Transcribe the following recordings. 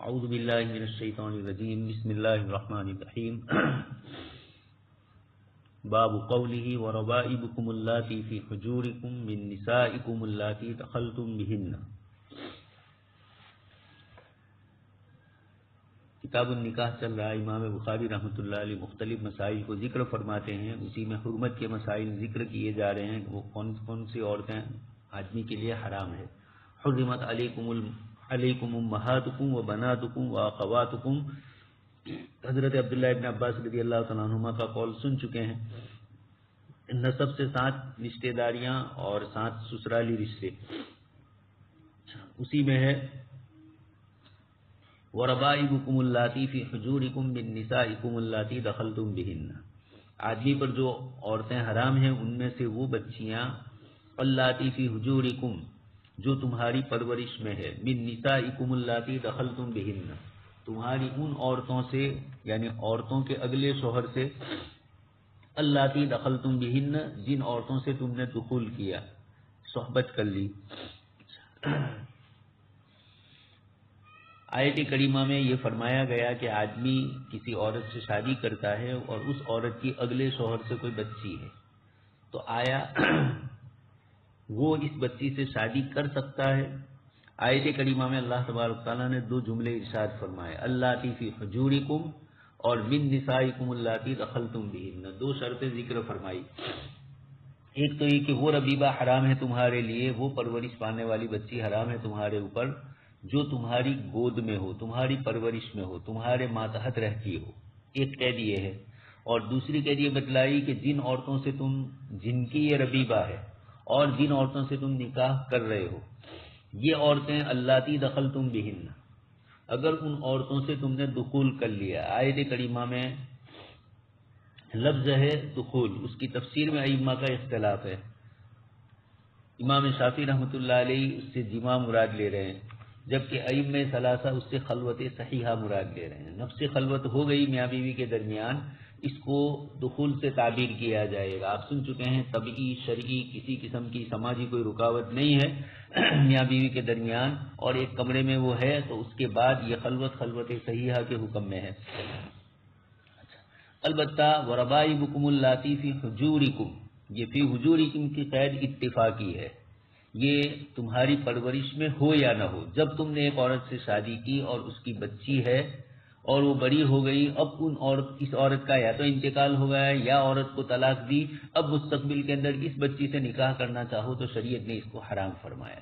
اعوذ باللہ من الشیطان الرجیم بسم اللہ الرحمن الرحیم باب قوله وربائبکم اللاتی فی حجورکم من نسائکم اللاتی دخلتم بہن۔ کتاب النکاح چل رہا ہے۔ امام بخاری رحمۃ اللہ علیہ مختلف مسائل کو ذکر فرماتے ہیں، اسی میں حرمت کے مسائل ذکر کیے جا رہے ہیں، وہ کون سی عورتیں آدمی کے لیے حرام ہے۔ حرمت علیکم امہاتکم و بناتکم و اخواتکم، حضرت عبداللہ ابن عباس رضی اللہ تعالیٰ عنہما کا قول سن چکے ہیں۔ نسب سے 7 رشتہ داریاں اور 7 سسرالی رشتے، اسی میں ہے وَرَبَائِبُكُمُ اللَّاتِي فِي حُجُورِكُم مِّن نِّسَائِكُمُ اللَّاتِي دَخَلْتُم بِهِنَّ، آدمی پر جو عورتیں حرام ہیں ان میں سے وہ بچیاں اللَّاتِي فِي حُجُورِكُم جو تمہاری پرورش میں ہے، مِّن نِّسَائِكُمُ اللَّاتِي دَخَلْتُم بِهِنَّ تمہاری ان عورتوں سے، یعنی عورتوں کے اگلے شوہر سے، اللَّاتِي دَخَلْتُم بِهِنَّ جن عورتوں سے تم نے دخول کیا، صحبت کر لی۔ آیت کریمہ میں یہ فرمایا گیا کہ آدمی کسی عورت سے شادی کرتا ہے اور اس عورت کی اگلے شوہر سے کوئی بچی ہے، تو آیا وہ اس بچی سے شادی کر سکتا ہے؟ آیت کریمہ میں اللہ تبارک تعالیٰ نے 2 جملے ارشاد فرمائے، اللاتی فی حجورکم اور من نسائکم اللاتی دخلتم بہن، 2 شرطیں ذکر فرمائی۔ ایک تو یہ کہ وہ ربیبہ حرام ہے تمہارے لیے، وہ پرورش پانے والی بچی حرام ہے تمہارے اوپر جو تمہاری گود میں ہو، تمہاری پرورش میں ہو، تمہارے ماتحت رہتی ہو، ایک قید یہ ہے۔ اور دوسری قید یہ بتلائی کہ جن عورتوں سے جن کی یہ ربیبہ ہے اور جن عورتوں سے تم نکاح کر رہے ہو، یہ عورتیں اللاتی دخلتم بہن، اگر ان عورتوں سے تم نے دخول کر لیا، آیت کریمہ میں لفظ ہے دخول، اس کی تفسیر میں ائمہ کا اختلاف ہے۔ امام شافعی رحمۃ اللہ علیہ اس سے جماع مراد لے رہے ہیں، جبکہ ائمہ ثلاثہ اس سے خلوت صحیحہ مراد لے رہے ہیں۔ نفس خلوت ہو گئی میاں بیوی کے درمیان، اس کو دخول سے تعبیر کیا جائے گا۔ آپ سن چکے ہیں طبعی شرعی کسی قسم کی سماجی کوئی رکاوٹ نہیں ہے میاں بیوی کے درمیان، اور ایک کمرے میں وہ ہے تو اس کے بعد یہ خلوت صحیحہ کے حکم میں ہے۔ البتہ وَرَبَائِبُكُمُ اللَّاتِي فِي حُجُورِكُم، یہ فی حجورکم کی قید اتفاقی ہے، یہ تمہاری پرورش میں ہو یا نہ ہو۔ جب تم نے ایک عورت سے شادی کی اور اس کی بچی ہے اور وہ بڑی ہو گئی، اب اس عورت کا یا تو انتقال ہو گیا یا عورت کو طلاق دی، اب مستقبل کے اندر اس بچی سے نکاح کرنا چاہو تو شریعت نے اس کو حرام فرمایا۔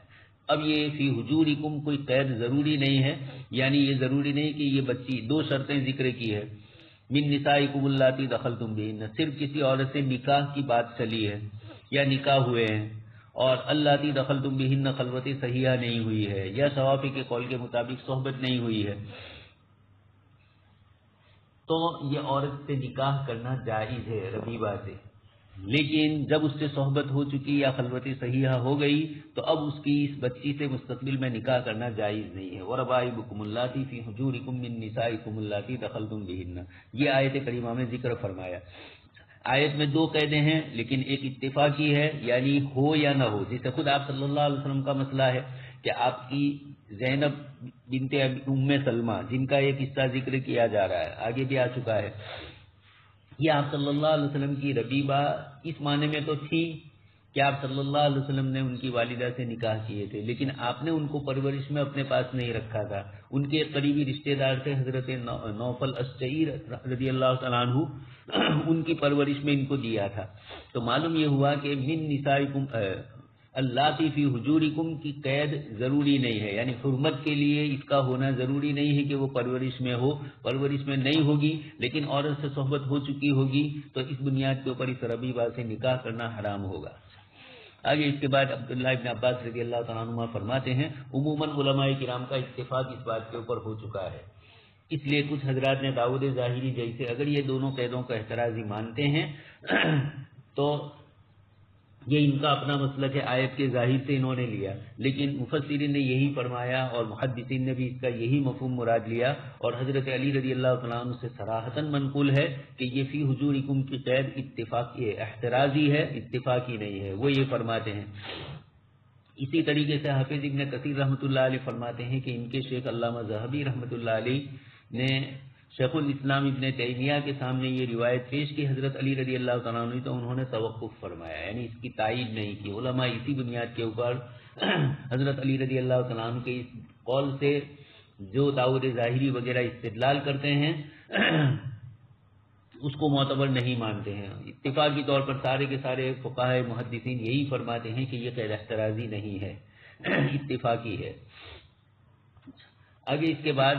اب یہ فی حجورکم کوئی قید ضروری نہیں ہے، یعنی یہ ضروری نہیں کہ یہ بچی، 2 شرطیں ذکر کی ہے، من نسائکم اللاتی دخلتم بہن، صرف کسی عورت سے نکاح کی بات چلی ہے یا نکاح ہوئے ہیں، اور اللاتی دخلتم بہن خلوت صحیحہ نہیں ہوئی ہے، یا شوافی کے قول کے مطابق صحبت نہیں ہوئی ہے، تو یہ عورت سے نکاح کرنا جائز ہے ربیبہ سے۔ لیکن جب اس سے صحبت ہو چکی یا خلوت صحیحہ ہو گئی تو اب اس کی اس بچی سے مستقبل میں نکاح کرنا جائز نہیں ہے۔ وَرَبَائِبُكُمُ اللَّاتِي فِي حُجُورِكُم مِّن نِّسَائِكُمُ اللَّاتِي دَخَلْتُم بِهِنَّ، یہ آیت کریمہ میں ذکر فرمایا۔ آیت میں 2 قیدیں ہیں، لیکن ایک اتفاقی ہے، یعنی ہو یا نہ ہو، جسے خود آپ صلی اللہ علیہ وسلم کا مسئلہ ہے کہ آپ کی زینب بنت ام سلمہ، جن کا ایک حصہ ذکر کیا جا رہا ہے، آگے بھی آ چکا ہے، یہ آپ صلی اللہ علیہ وسلم کی ربیبہ اس معنی میں تو تھی کہ آپ صلی اللہ علیہ وسلم نے ان کی والدہ سے نکاح کیے تھے، لیکن آپ نے ان کو پرورش میں اپنے پاس نہیں رکھا تھا۔ ان کے قریبی رشتہ دار تھے حضرت نوفل اشجعی رضی اللہ تعالیٰ عنہ، ان کی پرورش میں ان کو دیا تھا۔ تو معلوم یہ ہوا کہ من نسائکم اللاتی فی حجورکم کی قید ضروری نہیں ہے، یعنی حرمت کے لیے اس کا ہونا ضروری نہیں ہے کہ وہ پرورش میں ہو، پرورش میں نہیں ہوگی لیکن عورت سے صحبت ہو چکی ہوگی تو اس بنیاد کے اوپر اس ربیبہ سے نکاح کرنا حرام ہوگا۔ آگے اس کے بعد عبداللہ ابن عباس رضی اللہ تعالیٰ عنہ فرماتے ہیں، عموماً علماء کرام کا اتفاق اس بات کے اوپر ہو چکا ہے، اس لیے کچھ حضرات نے داؤد ظاہری جیسے اگر یہ دونوں قیدوں کا احترازی مانتے ہیں تو یہ ان کا اپنا مسلک ہے، آیت کے ظاہر سے انہوں نے لیا، لیکن مفسرین نے یہی فرمایا اور محدثین نے بھی اس کا یہی مفہوم مراد لیا، اور حضرت علی رضی اللہ تعالیٰ عنہ سے صراحتاً منقول ہے کہ یہ فی حجورکم کی قید اتفاقی ہے، احترازی ہے، اتفاقی نہیں ہے۔ وہ یہ فرماتے ہیں اسی طریقے سے حافظ ابن کثیر رحمۃ اللہ علیہ فرماتے ہیں کہ ان کے شیخ علامہ ذہبی رحمۃ اللہ علیہ نے شیخ الاسلام ابن تیمیہ کے سامنے یہ روایت پیش کی حضرت علی رضی اللہ تعالیٰ عنہ، تو انہوں نے توقف فرمایا، یعنی اس کی تائید نہیں کی۔ علماء اسی بنیاد کے اوپر حضرت علی رضی اللہ تعالیٰ عنہ کے اس قول سے جو داؤد ظاہری وغیرہ استدلال کرتے ہیں اس کو معتبر نہیں مانتے ہیں۔ اتفاقی طور پر سارے کے سارے فقہاء محدثین یہی فرماتے ہیں کہ یہ غیر احترازی نہیں ہے، اتفاقی ہے۔ آگے اس کے بعد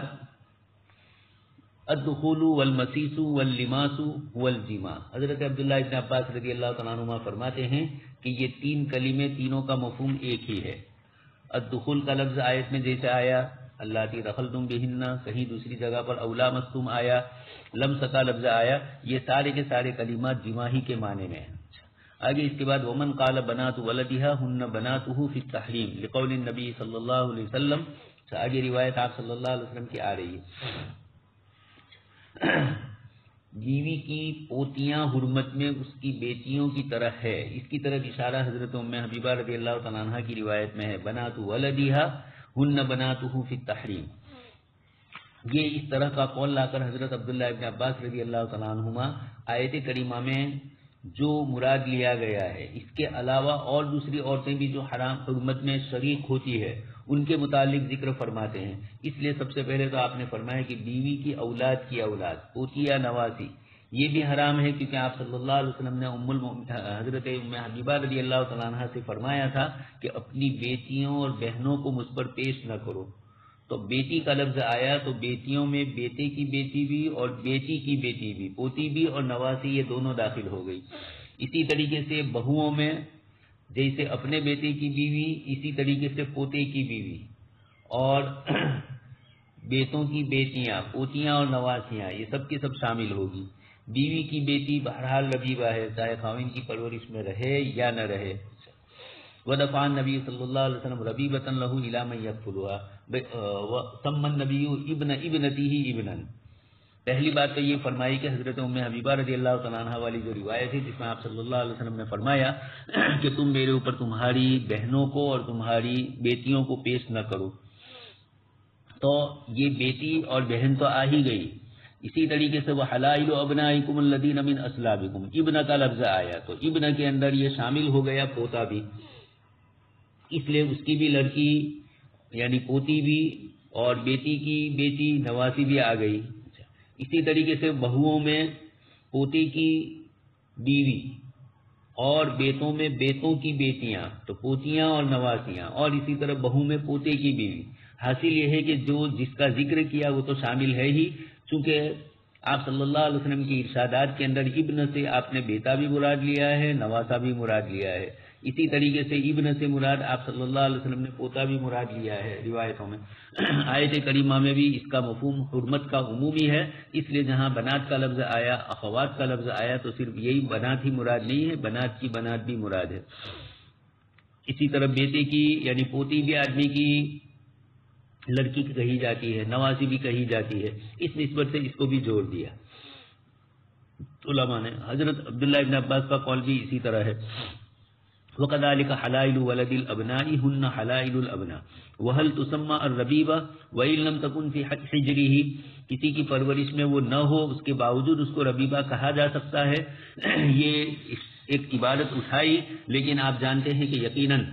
الدخول والمسیس واللماس والجماع، حضرت عبداللہ ابن عباس رضی اللہ تعالیٰ عنہما فرماتے ہیں کہ یہ تین کلمے تینوں کا مفہوم ایک ہی ہے۔ الدخول کا لفظ آیت میں جیسے آیا اللاتی دخلتم بہن، کہیں دوسری جگہ پر اولا مستم آیا، لمس کا لفظ آیا، یہ سارے کے سارے کلمات جماع ہی کے معنی میں ہیں۔ آگے اس کے بعد ومن قال بنات ولدها ہن بناته فی التحریم لقول النبی صلی اللہ علیہ وسلم، آگے روایت آپ صلی اللہ علیہ وسلم کی آ رہی ہے، بیوی کی پوتیاں حرمت میں اس کی بیٹیوں کی طرح ہے، اس کی طرف اشارہ حضرت ام حبیبہ رضی اللہ تعالیٰ عنہ کی روایت میں ہے، بنات ولدها ہن بناته فی التحریم۔ یہ اس طرح کا قول لا کر حضرت عبداللہ ابن عباس رضی اللہ تعالیٰ عنہما آیت کریمہ میں جو مراد لیا گیا ہے اس کے علاوہ اور دوسری عورتیں بھی جو حرام حرمت میں شریک ہوتی ہے ان کے متعلق ذکر فرماتے ہیں۔ اس لیے سب سے پہلے تو آپ نے فرمایا کہ بیوی کی اولاد پوتی یا نواسی یہ بھی حرام ہے، کیونکہ آپ صلی اللہ علیہ وسلم نے حضرت ام حبیبہ رضی اللہ تعالیٰ عنہ سے فرمایا تھا کہ اپنی بیٹیوں اور بہنوں کو مجھ پر پیش نہ کرو، تو بیٹی کا لفظ آیا تو بیٹیوں میں بیٹے کی بیٹی بھی اور بیٹی کی بیٹی بھی، پوتی بھی اور نواسی، یہ دونوں داخل ہو گئی۔ اسی طریقے سے بہوؤں میں جیسے اپنے بیٹے کی بیوی، اسی طریقے سے پوتے کی بیوی اور بیٹوں کی بیٹیاں، پوتیاں اور نواسیاں، یہ سب کے سب شامل ہوگی۔ بیوی کی بیٹی بہرحال ربیبہ ہے، چاہے خاوند کی پرورش میں رہے یا نہ رہے۔ ودفع النبی صلی اللہ علیہ وسلم ربیبۃ لہ الی من یکفلها وسمى النبی ابن ابنته ابنا۔ پہلی بات تو یہ فرمائی کہ حضرت ام حبیبہ رضی اللہ تعالیٰ عنہ والی جو روایت ہے جس میں آپ صلی اللہ علیہ وسلم نے فرمایا کہ تم میرے اوپر تمہاری بہنوں کو اور تمہاری بیٹیوں کو پیش نہ کرو، تو یہ بیٹی اور بہن تو آ ہی گئی۔ اسی طریقے سے وہ حلائل ابنائکم الذین من اصلابکم، ابن کا لفظ آیا تو ابن کے اندر یہ شامل ہو گیا پوتا بھی، اس لیے اس کی بھی لڑکی یعنی پوتی بھی اور بیٹی کی بیٹی نواسی بھی آ گئی۔ اسی طریقے سے بہوؤں میں پوتی کی بیوی اور بیٹوں میں بیٹوں کی بیٹیاں، تو پوتیاں اور نواسیاں، اور اسی طرح بہو میں پوتے کی بیوی۔ حاصل یہ ہے کہ جو جس کا ذکر کیا وہ تو شامل ہے ہی، چونکہ آپ صلی اللہ علیہ وسلم کی ارشادات کے اندر ابن سے آپ نے بیٹا بھی مراد لیا ہے، نواسا بھی مراد لیا ہے، اسی طریقے سے ابن سے مراد آپ صلی اللہ علیہ وسلم نے پوتا بھی مراد لیا ہے روایتوں میں۔ آیت کریمہ میں بھی اس کا مفہوم حرمت کا عمومی ہے، اس لیے جہاں بنات کا لفظ آیا، اخوات کا لفظ آیا تو صرف یہی بنات ہی مراد نہیں ہے، بنات کی بنات بھی مراد ہے۔ اسی طرح بیٹے کی یعنی پوتی بھی آدمی کی لڑکی کی کہی جاتی ہے، نواسی بھی کہی جاتی ہے، اس نسبت سے اس کو بھی جوڑ دیا علماء نے۔ حضرت عبداللہ ابن عباس کا قول بھی اسی طرح ہے، وَكَذَلِكَ حَلَائِلُ وَلَدِ الْأَبْنَاءِ هُنَّ حَلَائِلُ الْأَبْنَاءِ وَهَلْ تُسَمَّى الرَّبِيبَةُ وَإِن لَّمْ تَكُن فِي حِجْرِهِ، کسی کی پرورش میں وہ نہ ہو اس کے باوجود اس کو ربیبہ کہا جا سکتا ہے۔ یہ ایک عبارت اٹھائی، لیکن آپ جانتے ہیں کہ یقیناً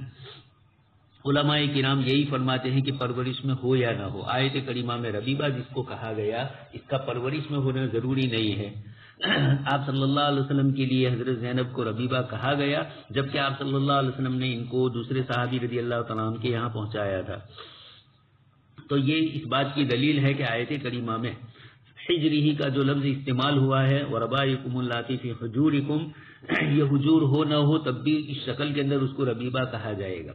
علماء کرام یہی فرماتے ہیں کہ پرورش میں ہو یا نہ ہو، آیت کریمہ میں ربیبہ جس کو کہا گیا اس کا پرورش میں ہونا ضروری نہیں ہے۔ آپ صلی اللہ علیہ وسلم کے لیے حضرت زینب کو ربیبہ کہا گیا، جبکہ آپ صلی اللہ علیہ وسلم نے ان کو دوسرے صحابی رضی اللہ تعالیٰ عنہ کے یہاں پہنچایا تھا۔ تو یہ اس بات کی دلیل ہے کہ آیت کریمہ میں حجری کا جو لفظ استعمال ہوا ہے وَرَبَائِكُمُ اللَّاتِي فِي حُجُورِكُمْ، یہ حجور ہو نہ ہو تب بھی اس شکل کے اندر اس کو ربیبہ کہا جائے گا۔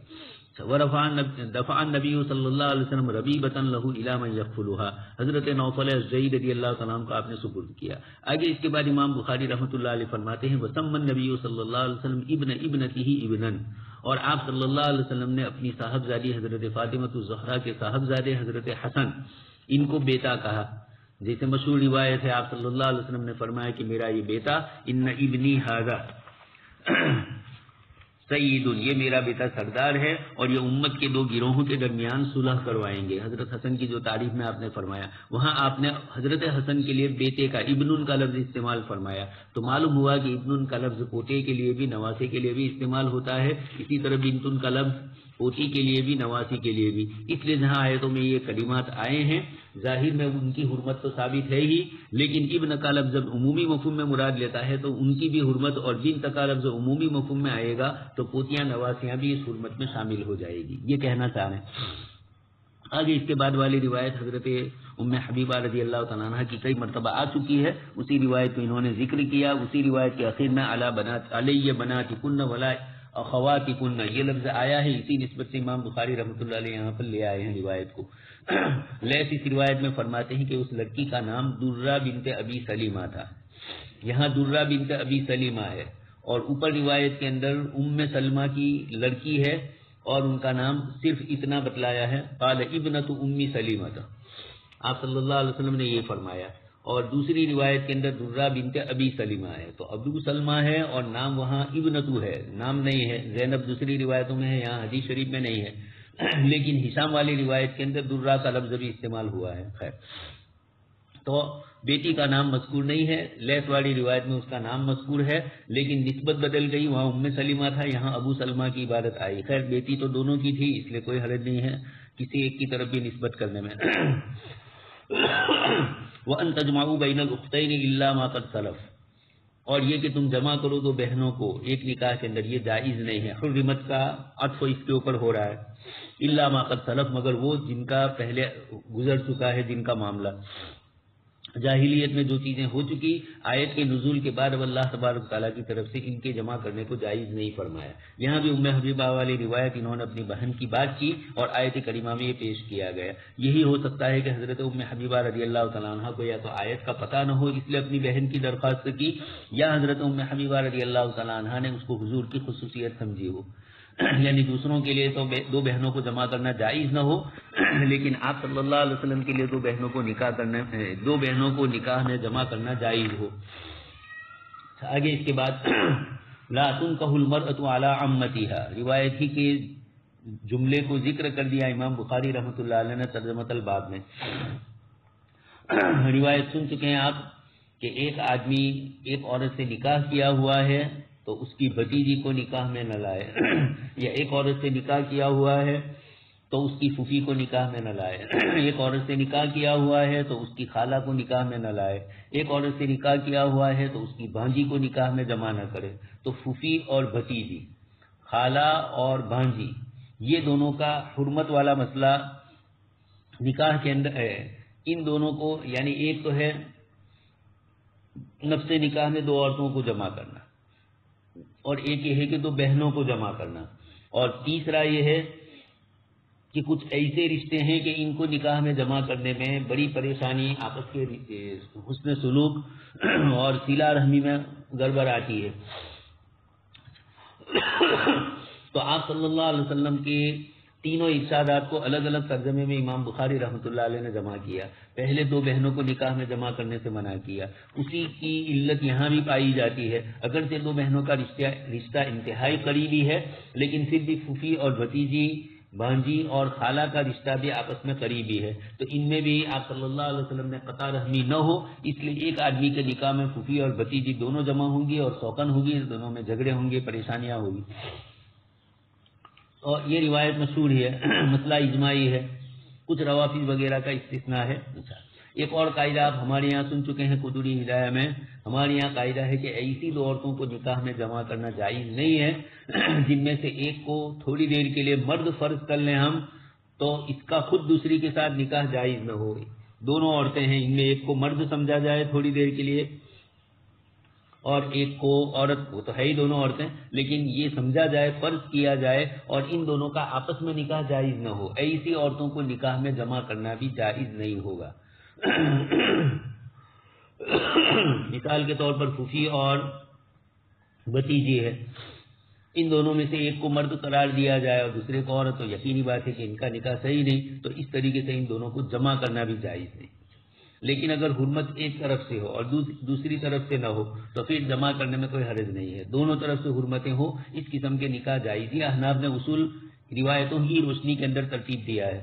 دفع النبی صلی اللہ علیہ وسلم ربیبۃ لہ الی من یکفلها، حضرت نوفل ازدی رضی اللہ تعالیٰ عنہ کو آپ نے سپرد کیا۔ آگے اس کے بعد امام بخاری رحمۃ اللہ علیہ فرماتے ہیں وسمى النبی صلی اللہ علیہ وسلم ابن ابنته ابنا، اور آپ صلی اللہ علیہ وسلم نے اپنی صاحبزادی حضرت فاطمۃ الزہرا کے صاحبزادے حضرت حسن ان کو بیٹا کہا، جیسے مشہور روایت ہے آپ صلی اللہ علیہ وسلم نے فرمایا کہ میرا یہ بیٹا ان ابنی ھذا سعید، یہ میرا بیٹا سردار ہے اور یہ امت کے دو گروہوں کے درمیان صلح کروائیں گے. حضرت حسن کی جو تعریف میں آپ نے فرمایا، وہاں آپ نے حضرت حسن کے لیے بیٹے کا ابن کا لفظ استعمال فرمایا، تو معلوم ہوا کہ ابن کا لفظ پوتے کے لیے بھی نواسے کے لیے بھی استعمال ہوتا ہے. اسی طرح بنتن کا لفظ پوتی کے لیے بھی نواسی کے لیے بھی. اس لیے جہاں آیتوں میں یہ کلمات آئے ہیں ظاہر میں ان کی حرمت تو ثابت ہے ہی، لیکن ابن کا لفظ جب عمومی مفہوم میں مراد لیتا ہے تو ان کی بھی حرمت، اور بنت کا لفظ عمومی مفہوم میں آئے گا تو پوتیاں نواسیاں بھی اس حرمت میں شامل ہو جائے گی. یہ کہنا چاہ رہے ہیں. آگے اس کے بعد والی روایت حضرت ام حبیبہ رضی اللہ تعالیٰ عنہ کی کئی مرتبہ آ چکی ہے، اسی روایت کو انہوں نے ذکر کیا. اسی روایت کے آخر میں علی بناتکن ولا اخواتکن یہ لفظ آیا ہے، اسی نسبت سے امام بخاری رحمۃ اللہ علیہ یہاں پر لے آئے ہیں روایت کو. لیث اس روایت میں فرماتے ہیں کہ اس لڑکی کا نام درہ بنت ابی سلیمہ تھا. یہاں درہ بنت ابی سلیمہ ہے اور اوپر روایت کے اندر ام سلمہ کی لڑکی ہے اور ان کا نام صرف اتنا بتلایا ہے، قال ابنۃ ام سلیمہ تھا. آپ صلی اللہ علیہ وسلم نے یہ فرمایا. اور دوسری روایت کے اندر درہ بنت ابی سلیمہ ہے تو ابو سلمہ ہے اور نام وہاں ابنتو ہے، نام نہیں ہے. زینب دوسری روایتوں میں ہے، یہاں حدیث شریف میں نہیں ہے. لیکن ہشام والی روایت کے اندر درہ کا لفظ بھی استعمال ہوا ہے. خیر، تو بیٹی کا نام مذکور نہیں ہے. لیث والی روایت میں اس کا نام مذکور ہے لیکن نسبت بدل گئی، وہاں ام سلیمہ تھا، یہاں ابو سلمہ کی عبادت آئی. خیر، بیٹی تو دونوں کی تھی اس لیے کوئی حرج نہیں ہے کسی ایک کی طرف بھی نسبت کرنے میں. وَأَن تَجْمَعُوا بَيْنَ الْأُخْتَيْنِ إِلَّا مَا قَدْ سَلَفَ، اور یہ کہ تم جمع کرو دو بہنوں کو ایک نکاح کے اندر، یہ جائز نہیں ہے. حرمت کا عطف اس کے اوپر ہو رہا ہے. الا ما قد سلف، مگر وہ جن کا پہلے گزر چکا ہے، جن کا معاملہ جاہلیت میں جو چیزیں ہو چکی، آیت کے نزول کے بعد اب اللہ تبارک تعالیٰ کی طرف سے ان کے جمع کرنے کو جائز نہیں فرمایا. یہاں بھی ام حبیبہ والی روایت انہوں نے اپنی بہن کی بات کی اور آیت کریمہ میں یہ پیش کیا گیا. یہی ہو سکتا ہے کہ حضرت ام حبیبہ رضی اللہ تعالیٰ عنہ کو یا تو آیت کا پتہ نہ ہو اس لیے اپنی بہن کی درخواست کی، یا حضرت ام حبیبہ رضی اللہ تعالیٰ عنہ نے اس کو حضور کی خصوصیت سمجھی ہو. یعنی دوسروں کے لیے تو دو بہنوں کو جمع کرنا جائز نہ ہو، لیکن آپ صلی اللہ علیہ وسلم کے لیے دو بہنوں کو نکاح میں جمع کرنا جائز ہو. آگے اس کے بعد لا تنکح المرأة علی عمتها، روایت ہی کے جملے کو ذکر کر دیا امام بخاری رحمۃ اللہ علیہ نے ترجمۃ الباب میں. روایت سن چکے ہیں آپ کہ ایک آدمی ایک عورت سے نکاح کیا ہوا ہے تو اس کی بھتیجی کو نکاح میں نہ لائے، یا ایک عورت سے نکاح کیا ہوا ہے تو اس کی پھوپھی کو نکاح میں نہ لائے. ایک عورت سے نکاح کیا ہوا ہے تو اس کی خالہ کو نکاح میں نہ لائے. ایک عورت سے نکاح کیا ہوا ہے تو اس کی بھانجی کو نکاح میں جمع نہ کرے. تو پھوپھی اور بھتیجی، خالہ اور بھانجی، یہ دونوں کا حرمت والا مسئلہ نکاح کے اندر ہے. ان دونوں کو، یعنی ایک تو ہے نفس نکاح میں دو عورتوں کو جمع کرنا، اور ایک یہ ہے کہ دو بہنوں کو جمع کرنا، اور تیسرا یہ ہے کہ کچھ ایسے رشتے ہیں کہ ان کو نکاح میں جمع کرنے میں بڑی پریشانی، آپس کے حسن سلوک اور صلہ رحمی میں گڑبڑ آتی ہے. تو آپ صلی اللہ علیہ وسلم کے تینوں ارشادات کو الگ الگ ترجمے میں امام بخاری رحمۃ اللہ علیہ نے جمع کیا. پہلے دو بہنوں کو نکاح میں جمع کرنے سے منع کیا. اسی کی علت یہاں بھی پائی جاتی ہے. اگرچہ دو بہنوں کا رشتہ انتہائی قریبی ہے لیکن پھر بھی پھوپھی اور بھتیجی، بھانجی اور خالہ کا رشتہ بھی آپس میں قریبی ہے. تو ان میں بھی آپ صلی اللہ علیہ وسلم نے قطع رحمی نہ ہو، اس لیے ایک آدمی کے نکاح میں پھوپھی اور بھتیجی دونوں جمع ہوں گی اور سوکن ہوگی، دونوں میں جھگڑے ہوں گے، پریشانیاں ہوگی. اور یہ روایت مشہور ہے، مسئلہ اجماعی ہے، کچھ روافظ وغیرہ کا استثناء ہے. ایک اور قاعدہ آپ ہمارے یہاں سن چکے ہیں قدوری ہدایہ میں. ہمارے یہاں قاعدہ ہے کہ ایسی دو عورتوں کو نکاح میں جمع کرنا جائز نہیں ہے جن میں سے ایک کو تھوڑی دیر کے لیے مرد فرض کر لیں ہم، تو اس کا خود دوسری کے ساتھ نکاح جائز نہ ہو. دونوں عورتیں ہیں، ان میں ایک کو مرد سمجھا جائے تھوڑی دیر کے لیے اور ایک کو عورت. وہ تو ہے ہی دونوں عورتیں، لیکن یہ سمجھا جائے، فرض کیا جائے اور ان دونوں کا آپس میں نکاح جائز نہ ہو. ایسی عورتوں کو نکاح میں جمع کرنا بھی جائز نہیں ہوگا. مثال کے طور پر پھوپھی اور بھتیجی ہے، ان دونوں میں سے ایک کو مرد قرار دیا جائے اور دوسرے کو عورت، تو یقینی بات ہے کہ ان کا نکاح صحیح نہیں. تو اس طریقے سے ان دونوں کو جمع کرنا بھی جائز نہیں. لیکن اگر حرمت ایک طرف سے ہو اور دوسری طرف سے نہ ہو تو پھر جمع کرنے میں کوئی حرج نہیں ہے، دونوں طرف سے حرمتیں ہو، اس قسم کے نکاح جائز ہے۔ احناف نے اصول روایتوں کی روشنی کے اندر ترتیب دیا ہے۔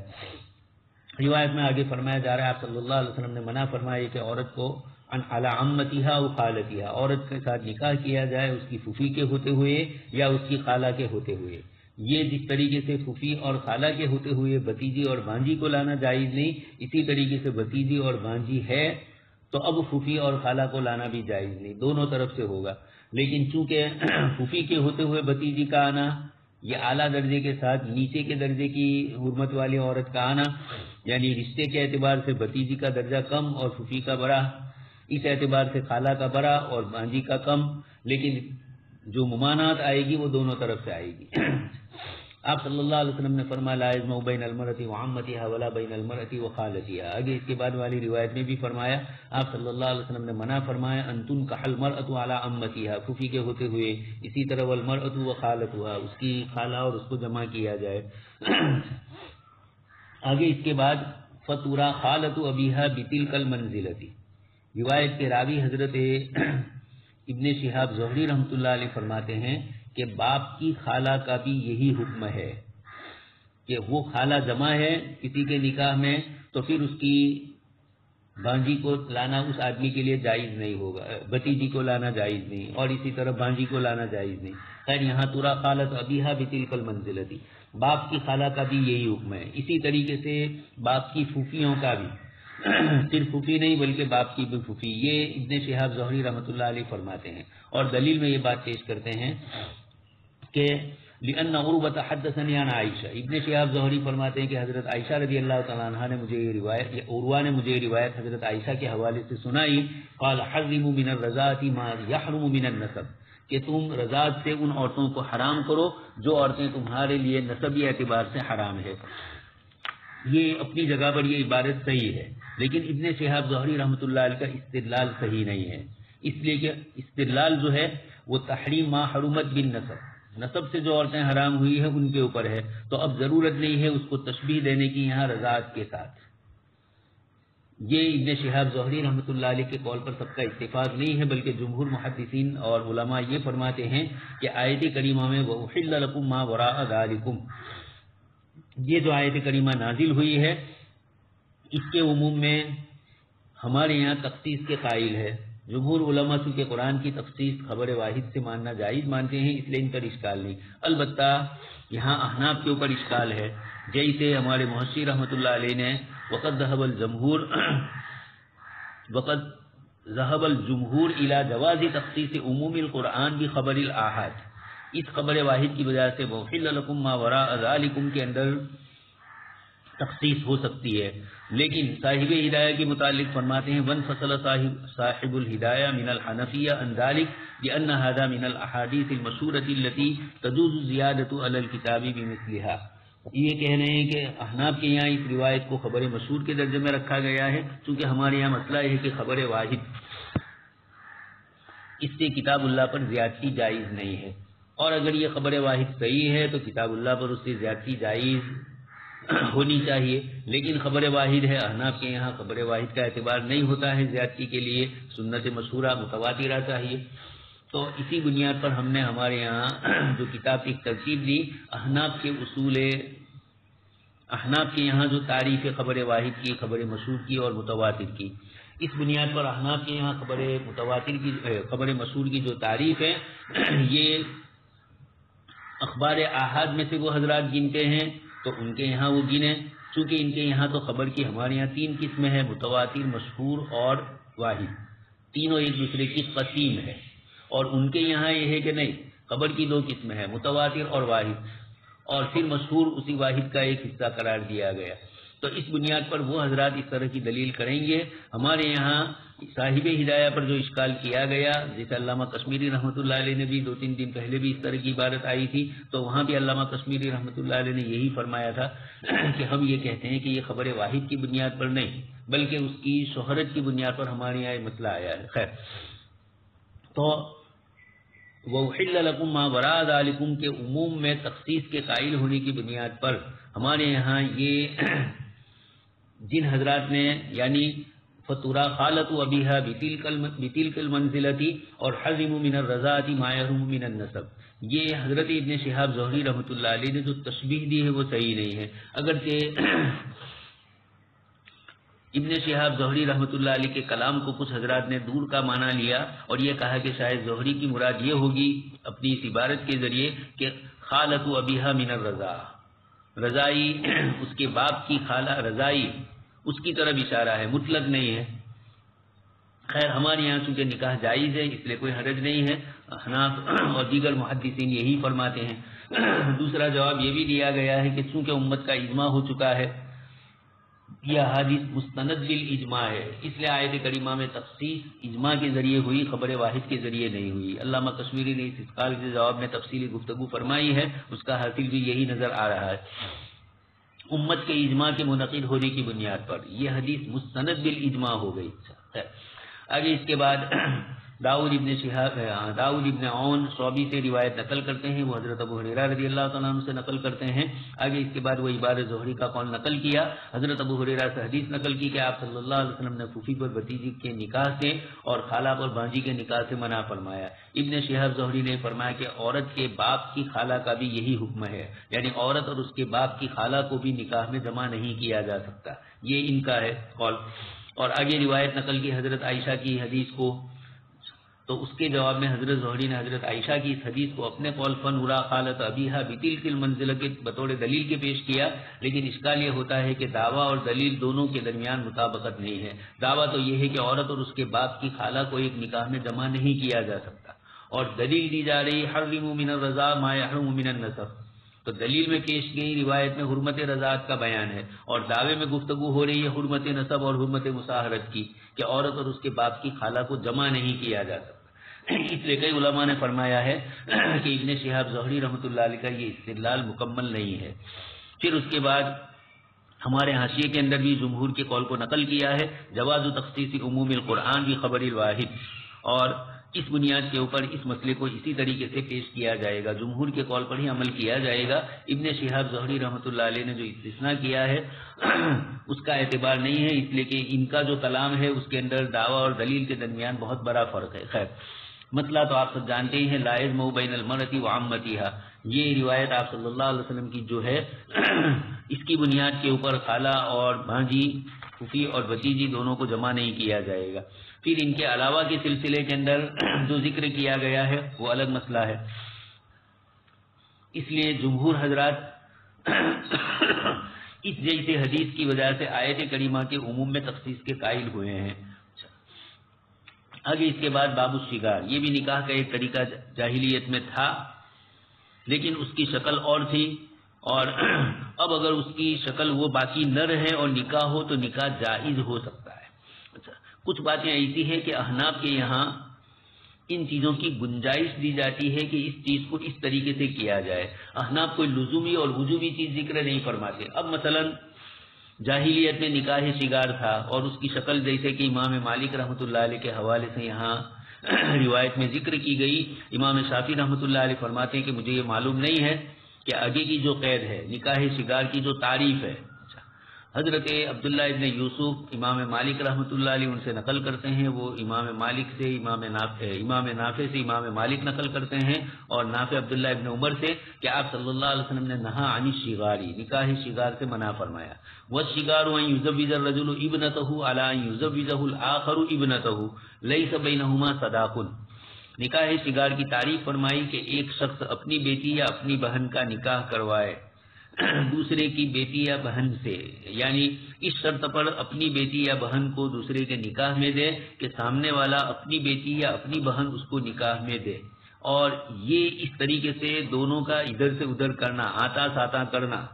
روایت میں آگے فرمایا جا رہا ہے آپ صلی اللہ علیہ وسلم نے منع فرمایا کہ عورت کو علی عمتها و خالتها، عورت کے ساتھ نکاح کیا جائے اس کی پھوپھی کے ہوتے ہوئے یا اس کی خالہ کے ہوتے ہوئے۔ یہ جس طریقے سے پھوپھی اور خالہ کے ہوتے ہوئے بھتیجی اور بھانجی کو لانا جائز نہیں، اسی طریقے سے بھتیجی اور بھانجی ہے تو اب پھوپھی اور خالہ کو لانا بھی جائز نہیں، دونوں طرف سے ہوگا۔ لیکن چونکہ پھوپھی کے ہوتے ہوئے بھتیجی کا آنا، یہ اعلیٰ درجے کے ساتھ نیچے کے درجے کی حرمت والی عورت کا آنا، یعنی رشتے کے اعتبار سے بھتیجی کا درجہ کم اور پھوپھی کا بڑا، اس اعتبار سے خالہ کا بڑا اور بھانجی کا کم، لیکن جو ممانعت آئے گی وہ دونوں طرف سے آئے گی۔ آپ صلی اللہ علیہ وسلم نے فرمایا لا یجمع بین المرأة وعمتها ولا بین المرأة وخالتها۔ آگے اس کے بعد والی روایت میں بھی فرمایا آپ صلی اللہ علیہ وسلم نے منع فرمایا ان تنکح المرأة علی عمتها، پھوپھی کے ہوتے ہوئے، اسی طرح والمرأة وخالتها، اس کی خالہ اور اس کو جمع کیا جائے۔ آگے اس کے بعد فتورا خالۃ ابیہا بتلک المنزلۃ، روایت کے راوی حضرت ابن شہاب زہری رحمۃ اللہ علیہ فرماتے ہیں کہ باپ کی خالہ کا بھی یہی حکم ہے کہ وہ خالہ جمع ہے کسی کے نکاح میں تو پھر اس کی بھانجی کو لانا اس آدمی کے لیے جائز نہیں ہوگا، بھتیجی کو لانا جائز نہیں، اور اسی طرح بھانجی کو لانا جائز نہیں۔ خیر یہاں تورا خالۃ ابیہا بتلک المنزلۃ، باپ کی خالہ کا بھی یہی حکم ہے۔ اسی طریقے سے باپ کی پھوپھیوں کا بھی، صرف پھوپھی نہیں بلکہ باپ کی بھی پھوپھی، یہ ابن شہاب زہری رحمۃ اللہ علیہ فرماتے ہیں، اور دلیل میں یہ بات پیش کرتے ہیں کہ لأن عروۃ حدثنی عن عائشہ، ابن شہاب زہری فرماتے ہیں کہ حضرت عائشہ رضی اللہ تعالیٰ عنہا نے مجھے یہ روایت، عروہ نے مجھے یہ روایت حضرت عائشہ کے حوالے سے سنائی، قال حرموا من الرضاعۃ ما يحرم من النسب، کہ تم رضاعت سے ان عورتوں کو حرام کرو جو عورتیں تمہارے لیے نسبی اعتبار سے حرام ہے۔ یہ اپنی جگہ پر یہ عبارت صحیح ہے، لیکن ابن شہاب زہری رحمۃ اللہ علیہ کا استدلال صحیح نہیں ہے، اس لیے کہ استدلال جو ہے وہ تحریم ما حرمت بالنسب، نسب سے جو عورتیں حرام ہوئی ہیں ان کے اوپر ہے، تو اب ضرورت نہیں ہے اس کو تشبیہ دینے کی یہاں رضاعت کے ساتھ۔ یہ ابن شہاب زہری رحمۃ اللہ علیہ کے قول پر سب کا اتفاق نہیں ہے، بلکہ جمہور محدثین اور علماء یہ فرماتے ہیں کہ آیت کریمہ میں وَأُحِلَّ لَكُم مَّا وَرَاءَ ذَلِكُم، یہ جو آیت کریمہ نازل ہوئی ہے اس کے عموم میں ہمارے یہاں تخصیص کے قائل ہے۔ جمہور علماء چونکہ قرآن کی تخصیص خبر واحد سے ماننا جائز مانتے ہیں، اس لیے ان پر اشکال نہیں۔ البتہ یہاں احناف کے اوپر اشکال ہے، جیسے ہمارے محشی رحمۃ اللہ علیہ نے وقد ذهب الجمہور الى جواز تخصیص عموم القرآن بخبر الآحاد، اس خبر واحد کی وجہ سے وَأُحِلَّ لَكُم مَّا وَرَاءَ ذَلِكُم کے اندر تخصیص ہو سکتی ہے، لیکن صاحب ہدایہ کے متعلق فرماتے ہیں وَانْفَصَلَ صاحب الہدایہ من الحنفیہ عن ذلك لأن هذا من الأحاديث المشهورة التي تجوز زیادة على الكتاب بمثلها، یہ کہہ رہے ہیں کہ احناف کے یہاں اس روایت کو خبر مشہور کے درجے میں رکھا گیا ہے، چونکہ ہمارے یہاں مسئلہ یہ ہے کہ خبر واحد اس سے کتاب اللہ پر زیادتی جائز نہیں ہے، اور اگر یہ خبر واحد صحیح ہے تو کتاب اللہ پر اس سے زیادتی جائز ہونی چاہیے، لیکن خبر واحد ہے، احناف کے یہاں خبر واحد کا اعتبار نہیں ہوتا ہے زیادتی کے لیے، سنت مشہورہ متواترہ چاہیے۔ تو اسی بنیاد پر ہم نے ہمارے یہاں جو کتاب کی ترتیب دی، احناف کے یہاں جو تعریف ہے خبر واحد کی، خبر مشہور کی اور متواتر کی، اس بنیاد پر احناف کے یہاں خبر مشہور کی جو تعریف ہے یہ اخبار آحاد میں سے وہ حضرات گنتے ہیں تو ان کے یہاں وہ گنے، چونکہ ان کے یہاں تو خبر کی ہمارے یہاں 3 قسمیں ہیں، متواتر، مشہور اور واحد، تینوں ایک دوسرے کی قسیم ہے، اور ان کے یہاں یہ ہے کہ نہیں، خبر کی 2 قسمیں ہیں، متواتر اور واحد، اور پھر مشہور اسی واحد کا ایک حصہ قرار دیا گیا۔ تو اس بنیاد پر وہ حضرات اس طرح کی دلیل کریں گے۔ ہمارے یہاں صاحب ہدایہ پر جو اشکال کیا گیا، جیسے علامہ کشمیری رحمۃ اللہ علیہ نے بھی 2-3 دن پہلے بھی اس طرح کی عبارت آئی تھی، تو وہاں بھی علامہ کشمیری رحمۃ اللہ علیہ نے یہی فرمایا تھا کہ ہم یہ کہتے ہیں کہ یہ خبر واحد کی بنیاد پر نہیں بلکہ اس کی شہرت کی بنیاد پر ہمارے یہاں یہ مسئلہ آیا ہے۔ خیر، تو وَأُحِلَّ لَكُم مَّا وَرَاءَ ذَلِكُم کے عموم میں تخصیص کے قائل ہونے کی بنیاد پر ہمارے یہاں یہ جن حضرات نے یعنی فترا خالت ابیہا بتلک المنزلتی اور حرم من الرضاعۃ ما یحرم من النسب. یہ حضرت ابن شہاب زہری رحمۃ اللہ علیہ نے جو تشبیہ دی ہے وہ صحیح نہیں ہے. اگرچہ ابن شہاب زہری رحمۃ اللہ علیہ کے کلام کو کچھ حضرات نے دور کا معنی لیا اور یہ کہا کہ شاید زہری کی مراد یہ ہوگی اپنی اس عبارت کے ذریعے کہ خالت ابیہا من الرضاع، رضائی اس کے باپ کی خالہ رضائی اس کی طرف اشارہ ہے، مطلق نہیں ہے. خیر ہمارے یہاں چونکہ نکاح جائز ہے اس لیے کوئی حرج نہیں ہے. حناف اور دیگر محدثین یہی فرماتے ہیں. دوسرا جواب یہ بھی دیا گیا ہے کہ چونکہ امت کا اجماع ہو چکا ہے، یہ حدیث مستند بالاجماع ہے، اس لیے آیت کریمہ میں تخصیص اجماع کے ذریعے ہوئی، خبر واحد کے ذریعے نہیں ہوئی. علامہ کشمیری نے اس اسقال کے جواب میں تفصیلی گفتگو فرمائی ہے، اس کا حاصل بھی یہی نظر آ رہا ہے. امت کے اجماع کے منعقد ہونے کی بنیاد پر یہ حدیث مستند بالاجماع ہو گئی. آگے اس کے بعد داؤد ابن عون صوبی سے روایت نقل کرتے ہیں، وہ حضرت ابو ہریرہ رضی اللہ تعالیٰ عنہ سے نقل کرتے ہیں. آگے اس کے بعد وہ عبارت زہری کا قول نقل کیا. حضرت ابو ہریرہ سے حدیث نقل کی کہ آپ صلی اللہ علیہ وسلم نے پھوپھی پر بھتیجی کے نکاح سے اور خالہ پر بھانجی کے نکاح سے منع فرمایا. ابن شہاب زہری نے فرمایا کہ عورت کے باپ کی خالہ کا بھی یہی حکم ہے، یعنی عورت اور اس کے باپ کی خالہ کو بھی نکاح میں جمع نہیں کیا جا سکتا. یہ ان کا ہے قول. اور آگے روایت نقل کی حضرت عائشہ کی حدیث کو، تو اس کے جواب میں حضرت زہری نے حضرت عائشہ کی اس حدیث کو اپنے قول فنورا خالت ابیہا بتلک المنزلہ کے بطور دلیل کے پیش کیا. لیکن اشکال یہ ہوتا ہے کہ دعویٰ اور دلیل دونوں کے درمیان مطابقت نہیں ہے. دعویٰ تو یہ ہے کہ عورت اور اس کے باپ کی خالہ کو ایک نکاح میں جمع نہیں کیا جا سکتا، اور دلیل دی جا رہی حرم من الرضاع ما یحرم من النسب. تو دلیل میں پیش گئی روایت میں حرمت رضاعت کا بیان ہے، اور دعوے میں گفتگو ہو رہی ہے حرمت نسب اور حرمت مصاہرت کی، کہ عورت اور اس کے باپ کی خالہ کو جمع نہیں کیا جا سکتا. اس لیے کئی علماء نے فرمایا ہے کہ ابن شہاب زہری رحمۃ اللہ علیہ کا یہ استدلال مکمل نہیں ہے. پھر اس کے بعد ہمارے حاشیے کے اندر بھی جمہور کے قول کو نقل کیا ہے، جواز تخصیص عموم القرآن بھی خبر الواحد، اور اس بنیاد کے اوپر اس مسئلے کو اسی طریقے سے پیش کیا جائے گا، جمہور کے قول پر ہی عمل کیا جائے گا. ابن شہاب زہری رحمۃ اللہ علیہ نے جو استثناء کیا ہے اس کا اعتبار نہیں ہے، اس لیے کہ ان کا جو کلام ہے اس کے اندر دعویٰ اور دلیل کے درمیان بہت بڑا فرق ہے. خیر مسئلہ تو آپ سب جانتے ہی ہیں، لا یجمع بین المرأۃ وعمتها، یہ روایت آپ صلی اللہ علیہ وسلم کی جو ہے اس کی بنیاد کے اوپر خالہ اور بھانجی، پھوپھی اور بھتیجی دونوں کو جمع نہیں کیا جائے گا. پھر ان کے علاوہ کے سلسلے کے اندر جو ذکر کیا گیا ہے وہ الگ مسئلہ ہے. اس لیے جمہور حضرات اس جیسے حدیث کی وجہ سے آیت کریمہ کے عموم میں تخصیص کے قائل ہوئے ہیں. آگے اس کے بعد باب الشگار، یہ بھی نکاح کا ایک طریقہ جاہلیت میں تھا لیکن اس کی شکل اور تھی، اور اب اگر اس کی شکل وہ باقی نہ رہے اور نکاح ہو تو نکاح جائز ہو سکتا ہے. اچھا کچھ باتیں ایسی ہیں کہ احناف کے یہاں ان چیزوں کی گنجائش دی جاتی ہے کہ اس چیز کو اس طریقے سے کیا جائے. احناف کوئی لزومی اور وجوبی چیز ذکر نہیں فرماتے. اب مثلا جاہلیت میں نکاح شگار تھا اور اس کی شکل جیسے کہ امام مالک رحمۃ اللہ علیہ کے حوالے سے یہاں روایت میں ذکر کی گئی. امام شافعی رحمۃ اللہ علیہ فرماتے ہیں کہ مجھے یہ معلوم نہیں ہے کہ آگے کی جو قید ہے نکاح شگار کی جو تعریف ہے. حضرت عبداللہ ابن یوسف امام مالک رحمۃ اللہ علیہ ان سے نقل کرتے ہیں، وہ امام مالک سے امام نافع سے امام مالک نقل کرتے ہیں، اور نافع عبداللہ ابن عمر سے کہ آپ صلی اللہ علیہ وسلم نے نہا عن الشگاری، نکاح شگار سے منع فرمایا. والشگار ان یزوج الرجل ابنته علی ان یزوجه الاخر ابنته لیس بینهما صداق. نکاح شگار کی تعریف فرمائی کہ ایک شخص اپنی بیٹی یا اپنی بہن کا نکاح کروائے دوسرے کی بیٹی یا بہن سے، یعنی اس شرط پر اپنی بیٹی یا بہن کو دوسرے کے نکاح میں دے کہ سامنے والا اپنی بیٹی یا اپنی بہن اس کو نکاح میں دے. اور یہ اس طریقے سے دونوں کا ادھر سے ادھر کرنا، آتا ساتا کرنا،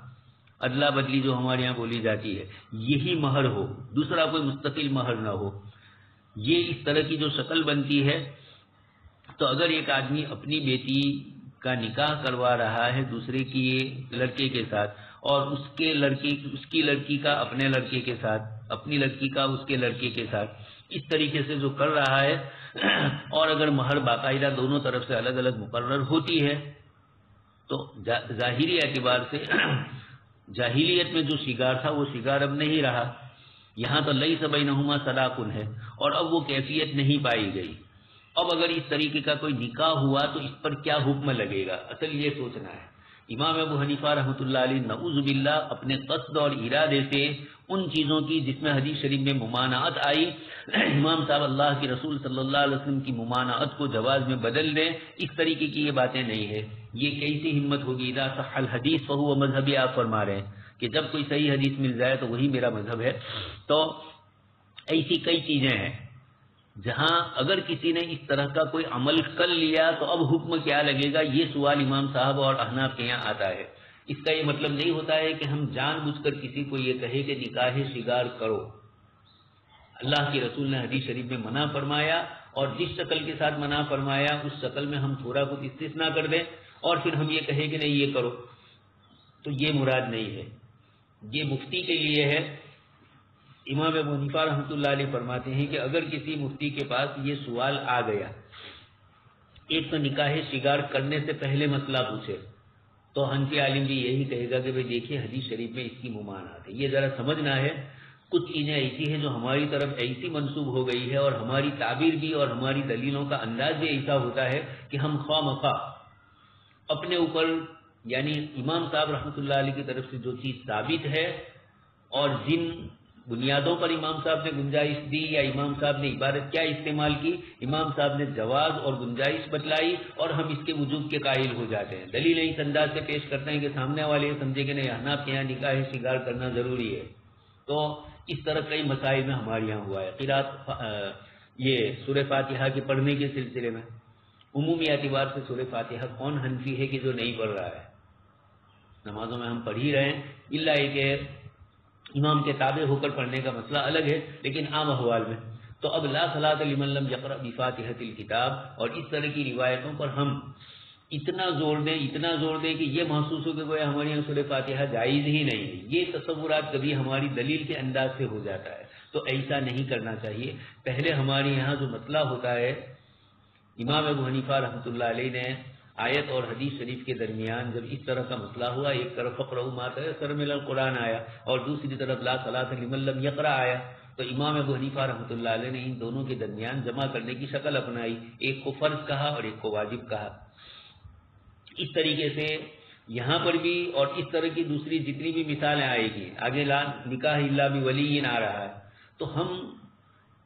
ادلا بدلی جو ہمارے یہاں بولی جاتی ہے، یہی مہر ہو، دوسرا کوئی مستقل مہر نہ ہو. یہ اس طرح کی جو شکل بنتی ہے، تو اگر ایک آدمی اپنی بیٹی کا نکاح کروا رہا ہے دوسرے کی لڑکے کے ساتھ، اور اس کی لڑکی کا اپنے لڑکے کے ساتھ، اپنی لڑکی کا اس کے لڑکے کے ساتھ، اس طریقے سے جو کر رہا ہے، اور اگر مہر باقاعدہ دونوں طرف سے الگ الگ مقرر ہوتی ہے، تو ظاہری اعتبار سے جاہلیت میں جو شگار تھا وہ شگار اب نہیں رہا. یہاں تو لیس بینہما صداق ہے، اور اب وہ کیفیت نہیں پائی گئی. اب اگر اس طریقے کا کوئی نکاح ہوا تو اس پر کیا حکم لگے گا، اصل یہ سوچنا ہے. امام ابو حنیفہ رحمۃ اللہ علیہ نعوذ باللہ اپنے قصد اور ارادے سے ان چیزوں کی جس میں حدیث شریف میں ممانعت آئی، امام صاحب اللہ کے رسول صلی اللہ علیہ وسلم کی ممانعت کو جواز میں بدل دیں، اس طریقے کی یہ باتیں نہیں ہے. یہ کیسی ہمت ہوگی؟ اذا صح الحدیث فهو مذہبی، آپ فرما رہے ہیں کہ جب کوئی صحیح حدیث مل جائے تو وہی میرا مذہب ہے. تو ایسی کئی چیزیں ہیں جہاں اگر کسی نے اس طرح کا کوئی عمل کر لیا تو اب حکم کیا لگے گا، یہ سوال امام صاحب اور احناف کے یہاں آتا ہے. اس کا یہ مطلب نہیں ہوتا ہے کہ ہم جان بوجھ کر کسی کو یہ کہے کہ نکاح شگار کرو. اللہ کے رسول نے حدیث شریف میں منع فرمایا، اور جس شکل کے ساتھ منع فرمایا اس شکل میں ہم تھوڑا کچھ استثناء کر دیں اور پھر ہم یہ کہیں کہ نہیں یہ کرو، تو یہ مراد نہیں ہے. یہ مفتی کے لیے ہے. امام ابو حنیفہ رحمۃ اللہ علیہ فرماتے ہیں کہ اگر کسی مفتی کے پاس یہ سوال آ گیا، ایک تو نکاح شگار کرنے سے پہلے مسئلہ پوچھے، تو حنفی عالم بھی یہی کہے گا کہ بھئی دیکھیے حدیث شریف میں اس کی ممانعت ہے. یہ ذرا سمجھنا ہے، کچھ چیزیں ایسی ہیں جو ہماری طرف ایسی منسوب ہو گئی ہے، اور ہماری تعبیر بھی اور ہماری دلیلوں کا انداز بھی ایسا ہوتا ہے کہ ہم خواہ مخواہ اپنے اوپر، یعنی امام صاحب رحمۃ اللہ علیہ کی طرف سے جو چیز ثابت ہے اور جن بنیادوں پر امام صاحب نے گنجائش دی یا امام صاحب نے عبارت کیا استعمال کی، امام صاحب نے جواز اور گنجائش بتلائی اور ہم اس کے وجوب کے قائل ہو جاتے ہیں. دلیل اس انداز سے پیش کرتے ہیں کہ سامنے والے یہ سمجھے کہ نہیں احناف کے یہاں نکاح شگار کرنا ضروری ہے. تو اس طرح کئی مسائل میں ہمارے یہاں ہوا ہے. قرات یہ سورہ فاتحہ کے پڑھنے کے سلسلے میں عمومی اعتبار سے سورہ فاتحہ کون حنفی ہے کہ جو نہیں پڑھ رہا ہے؟ نمازوں میں ہم پڑھ ہی رہے ہیں، الا یہ کہ امام کے تابع ہو کر پڑھنے کا مسئلہ الگ ہے، لیکن عام احوال میں تو اب لا صلاۃ لمن لم یقرأ بفاتحۃ الکتاب اور اس طرح کی روایتوں پر ہم اتنا زور دیں کہ یہ محسوس ہو کہ کوئی ہمارے یہاں سورہ فاتحہ جائز ہی نہیں ہے. یہ تصورات کبھی ہماری دلیل کے انداز سے ہو جاتا ہے، تو ایسا نہیں کرنا چاہیے. پہلے ہمارے یہاں جو مسئلہ ہوتا ہے، امام ابو حنیفہ رحمۃ اللہ علیہ نے آیت اور حدیث شریف کے درمیان جب اس طرح کا مسئلہ ہوا، ایک طرف فقرؤ ما تیسر من القرآن آیا اور دوسری طرف لا صلاۃ لمن لم یقرأ آیا، تو امام ابو حنیفہ رحمۃ اللہ علیہ نے ان دونوں کے درمیان جمع کرنے کی شکل اپنائی، ایک کو فرض کہا اور ایک کو واجب کہا. اس طریقے سے یہاں پر بھی اور اس طرح کی دوسری جتنی بھی مثالیں آئے گی آگے، لا نکاح الا بولی آ رہا ہے، تو ہم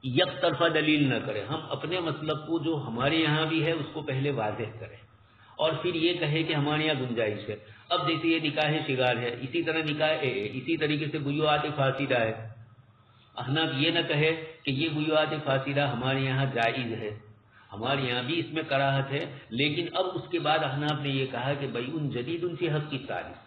یک طرفہ دلیل نہ کریں، ہم اپنے مسلک کو جو ہمارے یہاں بھی ہے اس کو پہلے واضح کریں اور پھر یہ کہے کہ ہمارے یہاں گنجائش ہے. اب دیکھیے یہ نکاح شگار ہے، اسی طرح اسی طریقے سے بیعات فاسدہ ہے. احناف یہ نہ کہے کہ یہ بیعات فاسدہ ہمارے یہاں جائز ہے، ہمارے یہاں بھی اس میں کراہت ہے، لیکن اب اس کے بعد احناف نے یہ کہا کہ بیع جدید فی حق کی ثالث،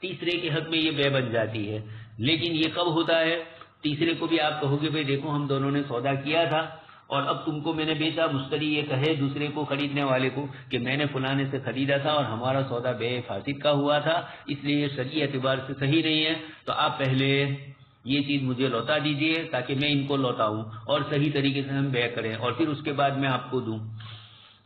تیسرے کے حق میں یہ بے بن جاتی ہے. لیکن یہ کب ہوتا ہے؟ تیسرے کو بھی آپ کہو گے بھائی دیکھو ہم دونوں نے سودا کیا تھا اور اب تم کو میں نے بیچا، مشتری یہ کہے دوسرے کو، خریدنے والے کو، کہ میں نے فلانے سے خریدا تھا اور ہمارا سودا بے فاسد کا ہوا تھا، اس لیے یہ شرعی اعتبار سے صحیح نہیں ہے، تو آپ پہلے یہ چیز مجھے لوٹا دیجئے تاکہ میں ان کو لوٹاؤں اور صحیح طریقے سے ہم بے کریں اور پھر اس کے بعد میں آپ کو دوں.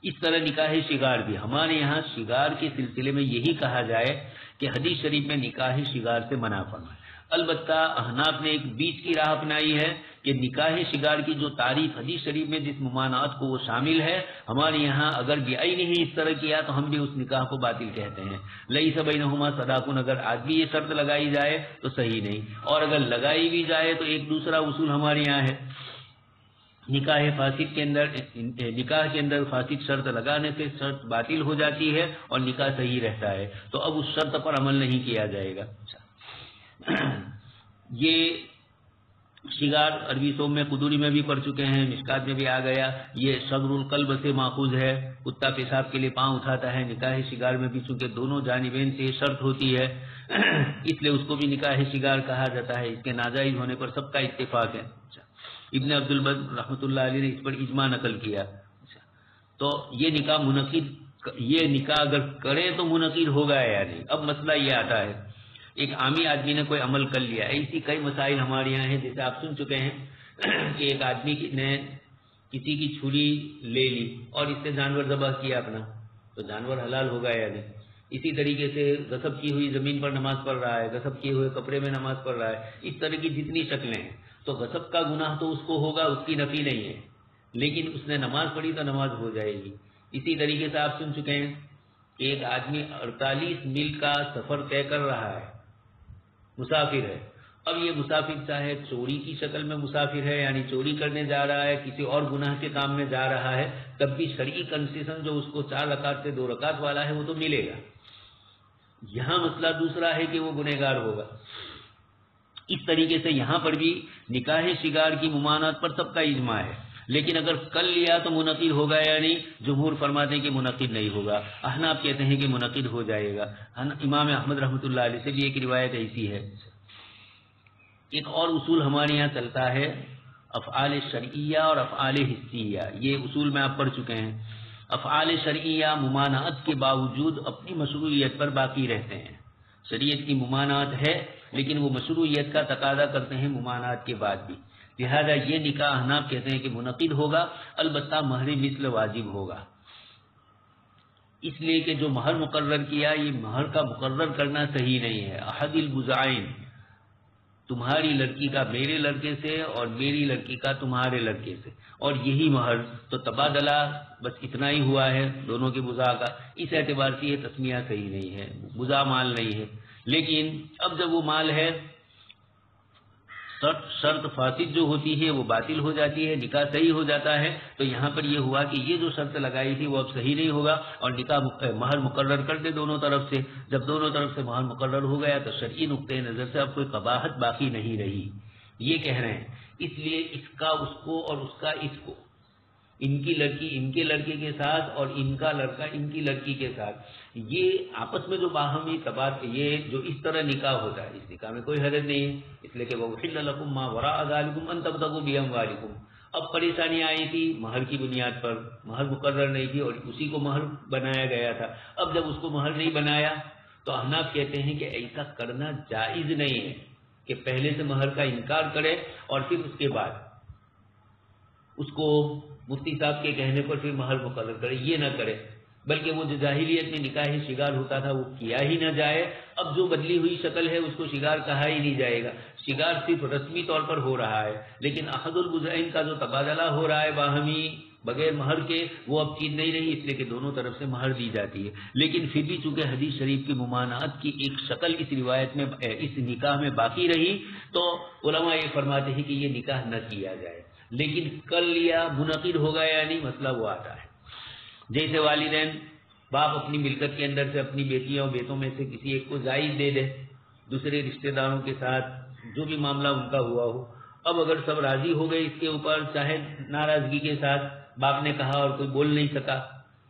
اس طرح نکاح شگار بھی ہمارے یہاں شگار کے سلسلے میں یہی کہا جائے کہ حدیث شریف میں نکاح شگار سے منع فرمائے. البتہ احناف نے ایک بیچ کی راہ اپنائی ہے کہ نکاح شگار کی جو تعریف حدیث شریف میں جس ممانعت کو وہ شامل ہے، ہمارے یہاں اگر بعین ہی اس طرح کیا تو ہم بھی اس نکاح کو باطل کہتے ہیں. لیس بینہما صداق، اگر آج بھی یہ شرط لگائی جائے تو صحیح نہیں، اور اگر لگائی بھی جائے تو ایک دوسرا اصول ہمارے یہاں ہے، نکاح فاسد کے اندر نکاح کے اندر فاسد شرط لگانے سے شرط باطل ہو جاتی ہے اور نکاح صحیح رہتا ہے، تو اب اس شرط پر عمل نہیں کیا جائے گا. یہ شگار عربی صوم میں قدوری میں بھی پڑھ چکے ہیں، مشکات میں بھی آ گیا. یہ صدر القلب سے ماخوذ ہے، کتا پیشاب کے لیے پاؤں اٹھاتا ہے. نکاح شگار میں بھی چونکہ دونوں جانبین سے شرط ہوتی ہے اس لیے اس کو بھی نکاح شگار کہا جاتا ہے. اس کے ناجائز ہونے پر سب کا اتفاق ہے. ابن عبد البر رحمۃ اللہ علیہ نے اس پر اجماع نقل کیا. تو یہ نکاح اگر کرے تو منعقد ہوگا یا نہیں. اب مسئلہ یہ آتا ہے، ایک عامی آدمی نے کوئی عمل کر لیا، ایسی کئی مسائل ہمارے یہاں ہیں جیسے آپ سن چکے ہیں کہ ایک آدمی نے کسی کی چھری لے لی اور اس سے جانور ذبح کیا اپنا، تو جانور حلال ہوگا یا نہیں. اسی طریقے سے غصب کی ہوئی زمین پر نماز پڑھ رہا ہے، غصب کیے ہوئے کپڑے میں نماز پڑھ رہا ہے. اس طرح کی جتنی شکلیں ہیں تو غصب کا گناہ تو اس کو ہوگا، اس کی نفی نہیں ہے، لیکن اس نے نماز پڑھی تو نماز ہو جائے گی۔ اسی طریقے سے آپ سن چکے ہیں کہ ایک آدمی 48 میل کا سفر طے کر رہا ہے، مسافر ہے۔ اب یہ مسافر چاہے چوری کی شکل میں مسافر ہے، یعنی چوری کرنے جا رہا ہے، کسی اور گناہ کے کام میں جا رہا ہے، تب بھی شرعی کنسیشن جو اس کو 4 رکعت سے 2 رکعت والا ہے وہ تو ملے گا۔ یہاں مسئلہ دوسرا ہے کہ وہ گنہگار ہوگا۔ اس طریقے سے یہاں پر بھی نکاح شگار کی ممانعت پر سب کا اجماع ہے، لیکن اگر کل لیا تو منعقد ہوگا یا نہیں؟ جمہور فرماتے ہیں کہ منعقد نہیں ہوگا، احناف کہتے ہیں کہ منعقد ہو جائے گا۔ امام احمد رحمۃ اللہ علیہ سے بھی ایک روایت ایسی ہے۔ ایک اور اصول ہمارے یہاں چلتا ہے افعال شرعیہ اور افعال حسیہ، یہ اصول میں آپ پڑھ چکے ہیں۔ افعال شرعیہ ممانعت کے باوجود اپنی مشروعیت پر باقی رہتے ہیں، شریعت کی ممانعت ہے لیکن وہ مشروعیت کا تقاضا کرتے ہیں ممانعت کے بعد بھی، لہذا یہ نکاح احناف کہتے ہیں کہ منعقد ہوگا، البتہ مہر مثل واجب ہوگا۔ اس لیے کہ جو مہر مقرر کیا، یہ مہر کا مقرر کرنا صحیح نہیں ہے۔ احد البزعین، تمہاری لڑکی کا میرے لڑکے سے اور میری لڑکی کا تمہارے لڑکے سے، اور یہی مہر، تو تبادلہ بس اتنا ہی ہوا ہے دونوں کے بزا کا، اس اعتبار سے یہ تسمیہ صحیح نہیں ہے، بزا مال نہیں ہے۔ لیکن اب جب وہ مال ہے، شرط فاسد جو ہوتی ہے وہ باطل ہو جاتی ہے، نکاح صحیح ہو جاتا ہے، تو یہاں پر یہ ہوا کہ یہ جو شرط لگائی تھی وہ اب صحیح نہیں ہوگا، اور نکاح مہر مقرر کر دے دونوں طرف سے۔ جب دونوں طرف سے مہر مقرر ہو گیا تو شرعی نقطۂ نظر سے اب کوئی قباحت باقی نہیں رہی، یہ کہہ رہے ہیں۔ اس لیے اس کا اس کو اور اس کا اس کو، ان کی لڑکی ان کے لڑکے کے ساتھ اور ان کا لڑکا ان کی لڑکی کے ساتھ، یہ آپس میں جو باہمی یہ جو اس طرح نکاح ہوتا ہے، اس نکاح میں کوئی حرج نہیں ہے، اس لیے کہ وَأُحِلَّ لَكُم مَّا وَرَاءَ ذَلِكُمْ أَن تَبْتَغُوا بِأَمْوَالِكُمْ۔ اب پریشانی آئی تھی مہر کی بنیاد پر، مہر مقرر نہیں تھی اور اسی کو مہر بنایا گیا تھا۔ اب جب اس کو مہر نہیں بنایا تو احناف کہتے ہیں کہ ایسا کرنا جائز نہیں ہے کہ پہلے سے مہر کا انکار کرے اور پھر اس کے بعد اس کو مفتی صاحب کے کہنے پر پھر مہر مقرر کرے، یہ نہ کرے، بلکہ وہ جو جاہلیت میں نکاح شگار ہوتا تھا وہ کیا ہی نہ جائے۔ اب جو بدلی ہوئی شکل ہے اس کو شگار کہا ہی نہیں جائے گا، شگار صرف رسمی طور پر ہو رہا ہے، لیکن احد البزعین کا جو تبادلہ ہو رہا ہے باہمی بغیر مہر کے، وہ اب چیز نہیں رہی، اس لیے کہ دونوں طرف سے مہر دی جاتی ہے۔ لیکن پھر بھی چونکہ حدیث شریف کی ممانعت کی ایک شکل اس روایت میں، اس نکاح میں باقی رہی، تو علماء یہ فرماتے ہیں کہ یہ نکاح نہ کیا جائے۔ لیکن کل لیا منعقد ہوگا یا نہیں، مسئلہ وہ آتا ہے۔ جیسے والدین، باپ اپنی ملکت کے اندر سے اپنی بیٹیوں اور بیٹوں میں سے کسی ایک کو جائز دے دے دوسرے رشتہ داروں کے ساتھ، جو بھی معاملہ ان کا ہوا ہو، اب اگر سب راضی ہو گئے اس کے اوپر، چاہے ناراضگی کے ساتھ، باپ نے کہا اور کوئی بول نہیں سکا،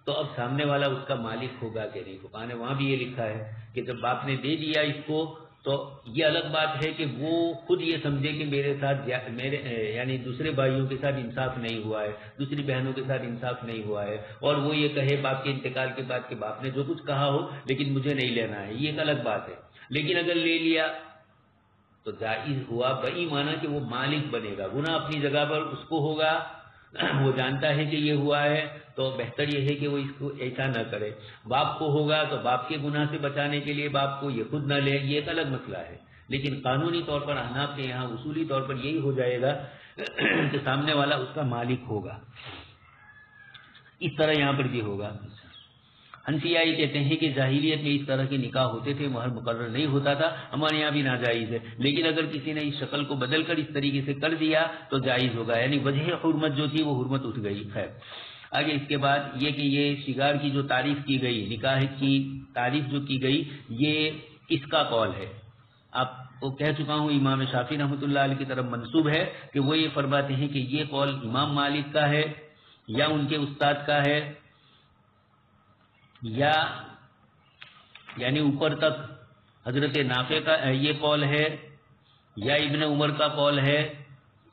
تو اب سامنے والا اس کا مالک ہوگا کہ نہیں؟ فقہاء نے وہاں بھی یہ لکھا ہے کہ جب باپ نے دے دیا اس کو، تو یہ الگ بات ہے کہ وہ خود یہ سمجھے کہ میرے ساتھ یعنی دوسرے بھائیوں کے ساتھ انصاف نہیں ہوا ہے، دوسری بہنوں کے ساتھ انصاف نہیں ہوا ہے، اور وہ یہ کہے باپ کے انتقال کے بعد کہ باپ نے جو کچھ کہا ہو لیکن مجھے نہیں لینا ہے، یہ ایک الگ بات ہے۔ لیکن اگر لے لیا تو جائز ہوا، بئی مانا کہ وہ مالک بنے گا، گناہ اپنی جگہ پر اس کو ہوگا، وہ جانتا ہے کہ یہ ہوا ہے، تو بہتر یہ ہے کہ وہ اس کو ایسا نہ کرے۔ باپ کو ہوگا تو باپ کے گناہ سے بچانے کے لیے باپ کو یہ خود نہ لے، یہ ایک الگ مسئلہ ہے۔ لیکن قانونی طور پر احناف کے یہاں اصولی طور پر یہی ہو جائے گا کہ سامنے والا اس کا مالک ہوگا، اس طرح یہاں پر بھی ہوگا۔ حنفیہ یہ کہتے ہیں کہ جاہلیت میں اس طرح کے نکاح ہوتے تھے، مہر مقرر نہیں ہوتا تھا، ہمارے یہاں بھی ناجائز ہے، لیکن اگر کسی نے اس شکل کو بدل کر اس طریقے سے کر دیا تو جائز ہوگا، یعنی وجہ حرمت جو تھی وہ حرمت اٹھ گئی۔ خیر، آگے اس کے بعد یہ کہ یہ شگار کی جو تعریف کی گئی، نکاح کی تعریف جو کی گئی، یہ کس کا قول ہے؟ آپ کو کہہ چکا ہوں امام شافعی رحمۃ اللہ علیہ کی طرف منسوب ہے کہ وہ یہ فرماتے ہیں کہ یہ قول امام مالک کا ہے یا ان کے استاد کا ہے، یا یعنی اوپر تک حضرت نافع کا یہ قول ہے، یا ابن عمر کا قول ہے،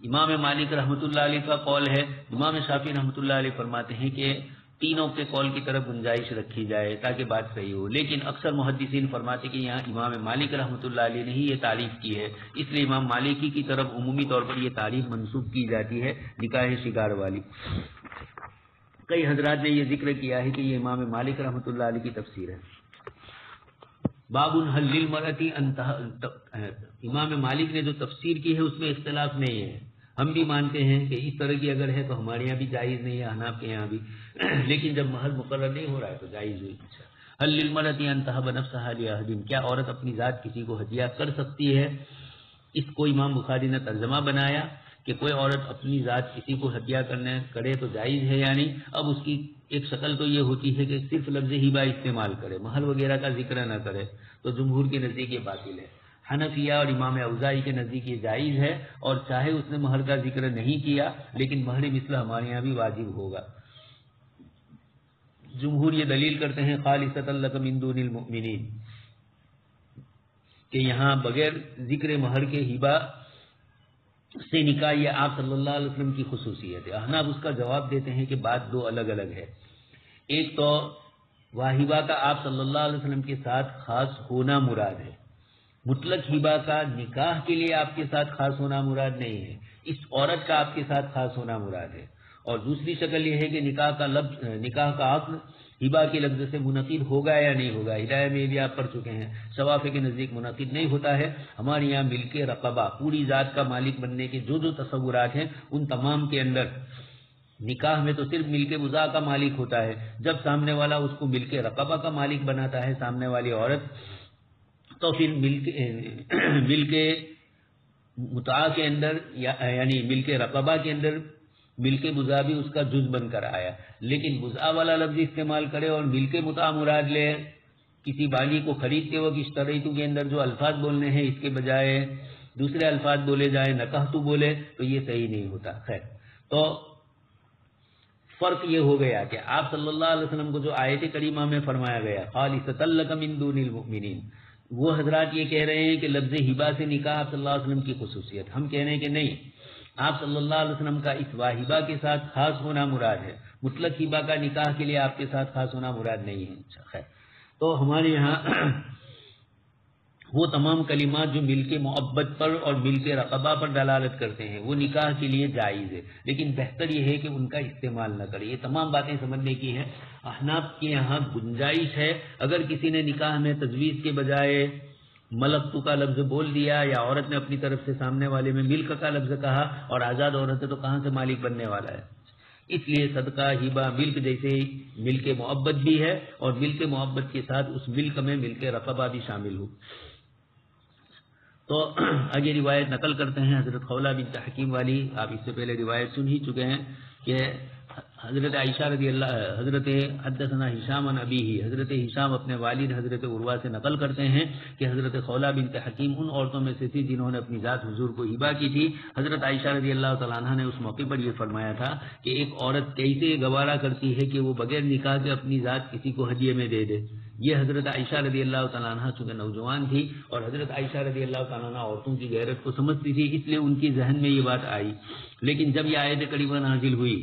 امام مالک رحمۃ اللہ علیہ کا قول ہے۔ امام شافعی رحمۃ اللہ علیہ فرماتے ہیں کہ تینوں کے قول کی طرف گنجائش رکھی جائے تاکہ بات صحیح ہو، لیکن اکثر محدثین فرماتے کہ یہاں امام مالک رحمۃ اللہ علیہ نے ہی یہ تعریف کی ہے، اس لیے امام مالکی کی طرف عمومی طور پر یہ تعریف منسوب کی جاتی ہے نکاح شگار والی۔ کئی حضرات نے یہ ذکر کیا ہے کہ یہ امام مالک رحمۃ اللہ علیہ کی تفسیر ہے۔ باب حل للمرأة امام مالک نے جو تفسیر کی ہے اس میں اختلاف نہیں ہے. ہم بھی مانتے ہیں کہ اس طرح کی اگر ہے تو ہمارے یہاں بھی جائز نہیں ہے، احناف کے یہاں بھی، لیکن جب محل مقرر نہیں ہو رہا ہے تو جائز ہوئی. حل للمرأة ان تهب نفسها لأحد، کیا عورت اپنی ذات کسی کو ہدیہ کر سکتی ہے؟ اس کو امام بخاری نے ترجمہ بنایا کہ کوئی عورت اپنی ذات کسی کو ہدیہ کرے تو جائز ہے یا نہیں. اب اس کی ایک شکل تو یہ ہوتی ہے کہ صرف لفظ ہبہ استعمال کرے، محل وغیرہ کا ذکر نہ کرے، تو جمہور کے نزدیک یہ باطل ہے. حنفیہ اور امام اوزاعی کے نزدیک یہ جائز ہے، اور چاہے اس نے مہر کا ذکر نہیں کیا لیکن مہر مثل ہمارے یہاں بھی واجب ہوگا. جمہور یہ دلیل کرتے ہیں خالصۃ لک من دون المؤمنین، کہ یہاں بغیر ذکر مہر کے ہبہ سے نکاح یہ آپ صلی اللہ علیہ وسلم کی خصوصیت ہے. احناف اس کا جواب دیتے ہیں کہ بات دو الگ الگ ہے. ایک تو واہبہ کا آپ صلی اللہ علیہ وسلم کے ساتھ خاص ہونا مراد ہے، مطلق ہبہ کا نکاح کے لیے آپ کے ساتھ خاص ہونا مراد نہیں ہے، اس عورت کا آپ کے ساتھ خاص ہونا مراد ہے. اور دوسری شکل یہ ہے کہ نکاح کا عقد ہبہ کے لفظ سے منعقد ہوگا یا نہیں ہوگا. ہدایہ میں بھی آپ پڑھ چکے ہیں، شوافی کے نزدیک منعقد نہیں ہوتا ہے. ہمارے یہاں ملک رقبہ، پوری ذات کا مالک بننے کے جو تصورات ہیں ان تمام کے اندر نکاح میں تو صرف ملک مضاع کا مالک ہوتا ہے. جب سامنے والا اس کو ملک رقبہ کا مالک بناتا ہے، سامنے والی عورت، تو پھر ملک متاع کے اندر یعنی ملک رقبہ کے اندر ملک مضاع بھی اس کا جز بن کر آیا. لیکن مضاع والا لفظ استعمال کرے اور ملک متاع مراد لے، کسی باغی کو خریدتے وقت اشتریتو کے اندر جو الفاظ بولنے ہیں اس کے بجائے دوسرے الفاظ بولے جائیں، نکحتو بولے، تو یہ صحیح نہیں ہوتا. خیر، تو فرق یہ ہو گیا کہ آپ صلی اللہ علیہ وسلم کو جو آیت کریمہ میں فرمایا گیا خالصۃ لک من دون المؤمنین، وہ حضرات یہ کہہ رہے ہیں کہ لفظ ہبہ سے نکاح آپ صلی اللہ علیہ وسلم کی خصوصیت. ہم کہہ رہے ہیں کہ نہیں، آپ صلی اللہ علیہ وسلم کا اس واہبہ کے ساتھ خاص ہونا مراد ہے، مطلق ہبہ کا نکاح کے لیے آپ کے ساتھ خاص ہونا مراد نہیں ہے. اچھا، خیر، تو ہمارے یہاں وہ تمام کلمات جو ملک محبت پر اور ملک رقبہ پر دلالت کرتے ہیں وہ نکاح کے لیے جائز ہے، لیکن بہتر یہ ہے کہ ان کا استعمال نہ کرے. یہ تمام باتیں سمجھنے کی ہیں. احناف کے یہاں گنجائش ہے، اگر کسی نے نکاح میں تجویز کے بجائے ملکتو کا لفظ بول دیا، یا عورت نے اپنی طرف سے سامنے والے میں ملک کا لفظ کہا، اور آزاد عورت ہے تو کہاں سے مالک بننے والا ہے. اس لیے صدقہ، ہبہ، ملک جیسے ملک محبت بھی ہے، اور ملک محبت کے ساتھ اس ملک میں ملک رقبہ بھی شامل ہو. تو آگے روایت نقل کرتے ہیں حضرت خولہ بنت حکیم والی. آپ اس سے پہلے روایت سن ہی چکے ہیں کہ حضرت عائشہ رضی اللہ حضرت حدثنا ہشام عن ابیہ، حضرت ہشام اپنے والد حضرت عروہ سے نقل کرتے ہیں کہ حضرت خولہ بنت حکیم ان عورتوں میں سے تھی جنہوں نے اپنی ذات حضور کو ہبہ کی تھی. حضرت عائشہ رضی اللہ تعالیٰ عنہ نے اس موقع پر یہ فرمایا تھا کہ ایک عورت کیسے گوارا کرتی ہے کہ وہ بغیر نکاح کے اپنی ذات کسی کو ہدیے میں دے دے. یہ حضرت عائشہ رضی اللہ تعالیٰ عنہ چونکہ نوجوان تھی، اور حضرت عائشہ رضی اللہ تعالیٰ عنہ عورتوں کی غیرت کو سمجھتی تھی، اس لیے ان کی ذہن میں یہ بات آئی. لیکن جب یہ آیت کریمہ نازل ہوئی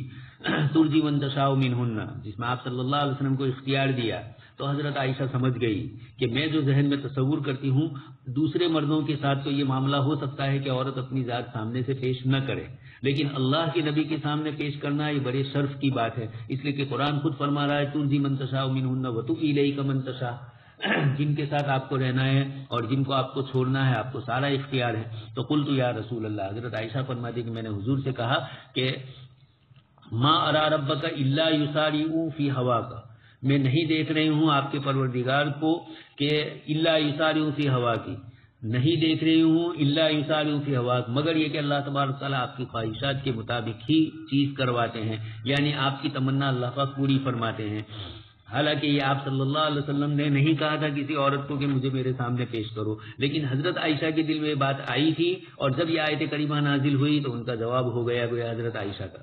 ترجی من تشاء منہن، جس میں آپ صلی اللہ علیہ وسلم کو اختیار دیا، تو حضرت عائشہ سمجھ گئی کہ میں جو ذہن میں تصور کرتی ہوں دوسرے مردوں کے ساتھ تو یہ معاملہ ہو سکتا ہے کہ عورت اپنی ذات سامنے سے پیش نہ کرے، لیکن اللہ کے نبی کے سامنے پیش کرنا یہ بڑے شرف کی بات ہے. اس لیے کہ قرآن خود فرما رہا ہے ترجی من تشاء منہن وتؤوی الیک من تشاء، جن کے ساتھ آپ کو رہنا ہے اور جن کو آپ کو چھوڑنا ہے آپ کو سارا اختیار ہے. تو قلت یا رسول اللہ، حضرت عائشہ فرماتی کہ میں نے حضور سے کہا کہ ما ارى ربک الا یسارع فی ہواک، میں نہیں دیکھ رہی ہوں آپ کے پروردگار کو کہ الا یسارع فی ہواک، نہیں دیکھ رہی ہوں الا یسارع فی ہواک، مگر یہ کہ اللہ تبارک تعالیٰ آپ کی خواہشات کے مطابق ہی چیز کرواتے ہیں، یعنی آپ کی تمنا اللہ پاک پوری فرماتے ہیں. حالانکہ یہ آپ صلی اللہ علیہ وسلم نے نہیں کہا تھا کسی عورت کو کہ مجھے میرے سامنے پیش کرو، لیکن حضرت عائشہ کے دل میں یہ بات آئی تھی، اور جب یہ آیت کریمہ نازل ہوئی تو ان کا جواب ہو گیا حضرت عائشہ کا.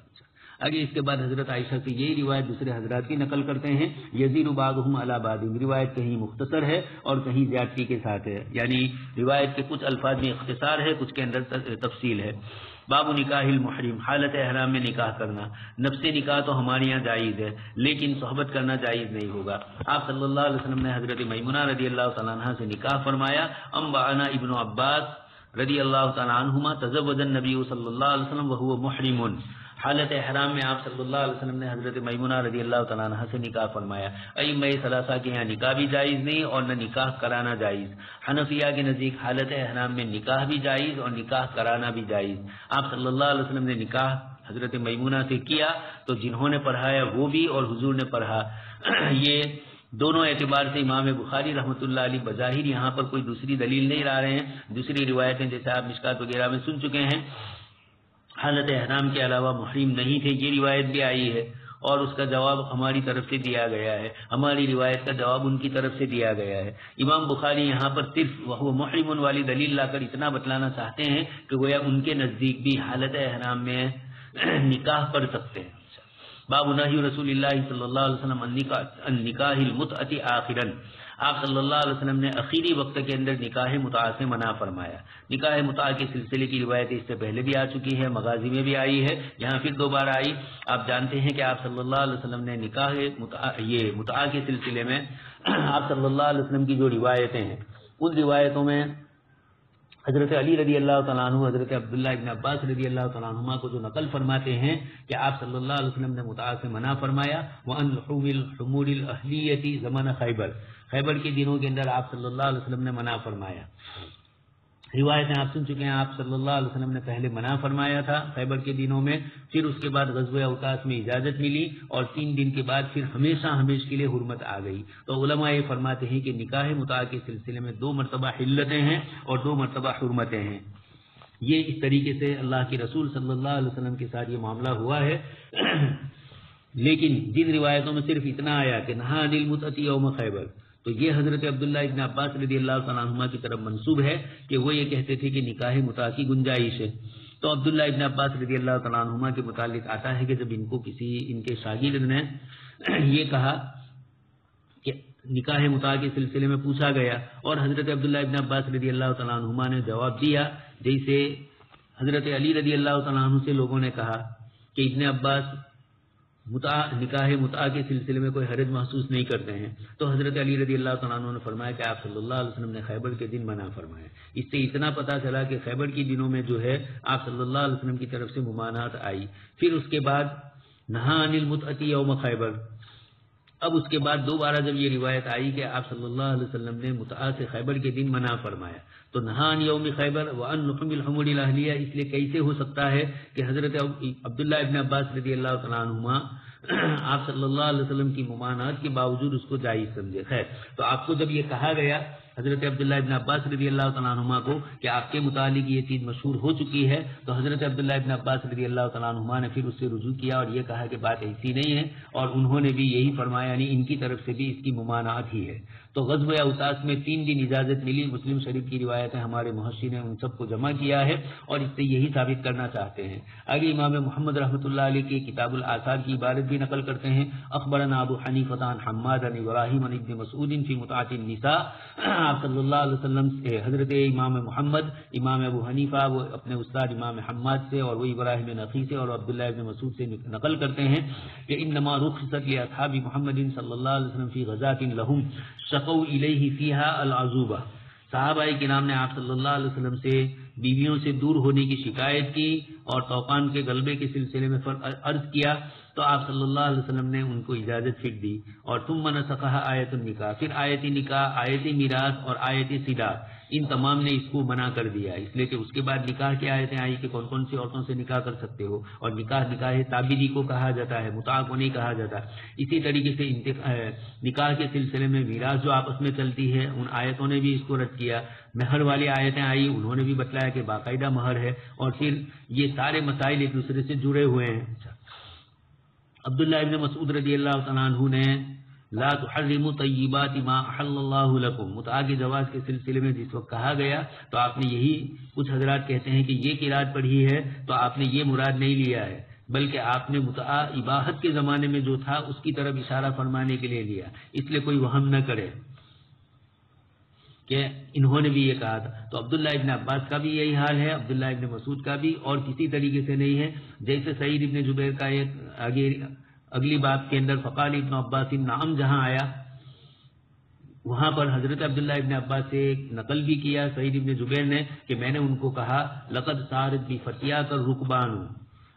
آگے اس کے بعد حضرت عائشہ سے یہی روایت دوسرے حضرات کی نقل کرتے ہیں یزید بعضهم علی بعض. روایت کہیں مختصر ہے اور کہیں زیادتی کے ساتھ ہے، یعنی روایت کے کچھ الفاظ میں اختصار ہے، کچھ کے اندر تفصیل ہے. باب نکاح المحرم، حالت احرام میں نکاح کرنا. نفس نکاح تو ہمارے یہاں جائز ہے لیکن صحبت کرنا جائز نہیں ہوگا. آپ صلی اللہ علیہ وسلم نے حضرت میمونہ رضی اللہ تعالیٰ عنہ سے نکاح فرمایا. انبأنا ابن عباس رضی اللہ تعالیٰ عنہما تزوج النبی صلی اللہ علیہ وسلم وهو محرم حالت احرام میں آپ صلی اللہ علیہ وسلم نے حضرت میمونہ رضی اللہ تعالیٰ عنہ سے نکاح فرمایا. ائمہ ثلاثہ کے یہاں نکاح بھی جائز نہیں اور نہ نکاح کرانا جائز. حنفیہ کے نزدیک حالت احرام میں نکاح بھی جائز اور نکاح کرانا بھی جائز. آپ صلی اللہ علیہ وسلم نے نکاح حضرت میمونہ سے کیا تو جنہوں نے پڑھایا وہ بھی اور حضور نے پڑھا. یہ دونوں اعتبار سے امام بخاری رحمۃ اللہ علیہ بظاہر یہاں پر کوئی دوسری دلیل نہیں لا رہے ہیں. دوسری روایتیں جیسے آپ مشکات وغیرہ میں سن چکے ہیں حالت احرام کے علاوہ محرم نہیں تھے، یہ روایت بھی آئی ہے اور اس کا جواب ہماری طرف سے دیا گیا ہے، ہماری روایت کا جواب ان کی طرف سے دیا گیا ہے. امام بخاری یہاں پر صرف وہ محرم والی دلیل لا کر اتنا بتلانا چاہتے ہیں کہ گویا ان کے نزدیک بھی حالت احرام میں نکاح پڑھ سکتے ہیں. باب نہی رسول اللہ صلی اللہ علیہ وسلم عن نکاح المتعۃ آخرا. آپ صلی اللہ علیہ وسلم نے اخیری وقت کے اندر نکاح متعہ سے منع فرمایا. نکاح متعہ کے سلسلے کی روایت اس سے پہلے بھی آ چکی ہے، مغازی میں بھی آئی ہے، یہاں پھر دوبارہ آئی. آپ جانتے ہیں کہ آپ صلی اللہ علیہ وسلم نے نکاح متعہ کے سلسلے میں آپ صلی اللہ علیہ وسلم کی جو روایتیں ہیں ان روایتوں میں حضرت علی رضی اللہ تعالیٰ عنہ، حضرت عبداللہ ابن عباس رضی اللہ تعالیٰ عنہما کو جو نقل فرماتے ہیں کہ آپ صلی اللہ علیہ وسلم نے متعہ سے منع فرمایا. وَأَنْ لُحُومِ الْحُمُورِ الْأَهْلِيَّةِ زمانہ خیبر کے دنوں کے اندر آپ صلی اللہ علیہ وسلم نے منع فرمایا. روایتیں آپ سن چکے ہیں، آپ صلی اللہ علیہ وسلم نے پہلے منع فرمایا تھا خیبر کے دنوں میں، پھر اس کے بعد غزوہ اوتاس میں اجازت ملی اور 3 دن کے بعد پھر ہمیشہ کے لیے حرمت آ گئی. تو علماء یہ فرماتے ہیں کہ نکاح متعہ کے سلسلے میں 2 مرتبہ حلتیں ہیں اور 2 مرتبہ حرمتیں ہیں. یہ اس طریقے سے اللہ کے رسول صلی اللہ علیہ وسلم کے ساتھ یہ معاملہ ہوا ہے. لیکن جن روایتوں میں صرف اتنا آیا کہ نہا عن المتعۃ یوم خیبر، تو یہ حضرت عبداللہ ابن عباس رضی اللہ تعالیٰ عنہما کی طرف منسوب ہے کہ وہ یہ کہتے تھے کہ نکاح متعہ کی گنجائش ہے. تو عبداللہ ابن عباس رضی اللہ تعالیٰ عنہما کے متعلق آتا ہے کہ جب ان کو ان کے شاگرد نے یہ کہا کہ نکاح متعہ کے سلسلے میں پوچھا گیا اور حضرت عبداللہ ابن عباس رضی اللہ تعالیٰ عنہما نے جواب دیا جیسے حضرت علی رضی اللہ تعالیٰ عنہ سے لوگوں نے کہا کہ ابن عباس نکاح متعہ کے سلسلے میں کوئی حرج محسوس نہیں کرتے ہیں. تو حضرت علی رضی اللہ تعالیٰ عنہ نے فرمایا کہ آپ صلی اللہ علیہ وسلم نے خیبر کے دن منع فرمایا. اس سے اتنا پتہ چلا کہ خیبر کے دنوں میں جو ہے آپ صلی اللہ علیہ وسلم کی طرف سے ممانعت آئی. پھر اس کے بعد نہا عن المتعۃ یوم خیبر. اب اس کے بعد دوبارہ جب یہ روایت آئی کہ آپ صلی اللہ علیہ وسلم نے متعہ سے خیبر کے دن منع فرمایا تو نہا عن یوم خیبر وعن لحوم الحمور الاہلیہ، اس لیے کیسے ہو سکتا ہے کہ حضرت عبداللہ ابن عباس رضی اللہ تعالیٰ عنہما آپ صلی اللہ علیہ وسلم کی ممانعت کے باوجود اس کو جائز سمجھے. خیر، تو آپ کو جب یہ کہا گیا حضرت عبداللہ ابن عباس رضی اللہ تعالیٰ عنہما کو کہ آپ کے متعلق یہ چیز مشہور ہو چکی ہے، تو حضرت عبداللہ ابن عباس رضی اللہ تعالیٰ عنہما نے پھر اس سے رجوع کیا اور یہ کہا کہ بات ایسی نہیں ہے، اور انہوں نے بھی یہی فرمایا، یعنی ان کی طرف سے بھی اس کی ممانعت ہی ہے. تو غزوہ اوتاس میں 3 دن اجازت ملی. مسلم شریف کی روایت ہے، ہمارے محشی نے ان سب کو جمع کیا ہے اور اس سے یہی ثابت کرنا چاہتے ہیں. آگے امام محمد رحمۃ اللہ علیہ کے کتاب الآثار کی عبارت بھی نقل کرتے ہیں. اخبرنا ابو حنیفہ عن حماد عن ابراہیم عن ابن مسعود فی متعۃ النساء. آپ صلی اللہ علیہ وسلم سے حضرت امام محمد، امام ابو حنیفہ وہ اپنے استاد امام حماد سے اور وہ ابراہیم نخعی سے اور عبداللہ ابن مسعود سے نقل کرتے ہیں کہ انما رخصت لاصحاب محمد صلی اللہ علیہ وسلم فی غزاۃ لهم شقوا الیہ فیہا العذوبہ. صحابہ کرام نے آپ صلی اللہ علیہ وسلم سے بیویوں سے دور ہونے کی شکایت کی اور طوفان کے غلبے کے سلسلے میں عرض کیا تو آپ صلی اللہ علیہ وسلم نے ان کو اجازت پھر دی. اور ثم نسخها آیت النکاح، پھر آیت نکاح، آیت میراث اور آیت صداق، ان تمام نے اس کو منع کر دیا، اس لیے کہ اس کے بعد نکاح کی آیتیں آئی کہ کون کون سی عورتوں سے نکاح کر سکتے ہو، اور نکاح تعبیدی کو کہا جاتا ہے، متعہ کو نہیں کہا جاتا. اسی طریقے سے نکاح کے سلسلے میں میراث جو آپس میں چلتی ہے ان آیتوں نے بھی اس کو رد کیا. مہر والی آیتیں آئی، انہوں نے بھی بتلایا کہ باقاعدہ مہر ہے، اور پھر یہ سارے مسائل ایک دوسرے سے جڑے ہوئے ہیں. عبداللہ ابن مسعود رضی اللہ تعالیٰ عنہ نے لا تحرموا طیبات ما احل اللہ لکم، متعہ کے جواز کے سلسلے میں جس وقت کہا گیا تو آپ نے یہی، کچھ حضرات کہتے ہیں کہ یہ قرات پڑھی ہے تو آپ نے یہ مراد نہیں لیا ہے، بلکہ آپ نے متعہ اباحت کے زمانے میں جو تھا اس کی طرف اشارہ فرمانے کے لیے لیا، اس لیے کوئی وہم نہ کرے کہ انہوں نے بھی یہ کہا تھا. تو عبداللہ ابن عباس کا بھی یہی حال ہے، عبداللہ ابن مسعود کا بھی، اور کسی طریقے سے نہیں ہے. جیسے سعید ابن جبیر کا ایک اگلی بات کے اندر فقال ابن عباس نعم جہاں آیا وہاں پر حضرت عبداللہ ابن عباس سے نقل بھی کیا سعید ابن جبیر نے کہ میں نے ان کو کہا لقد صارت بفتیاک الرکبان،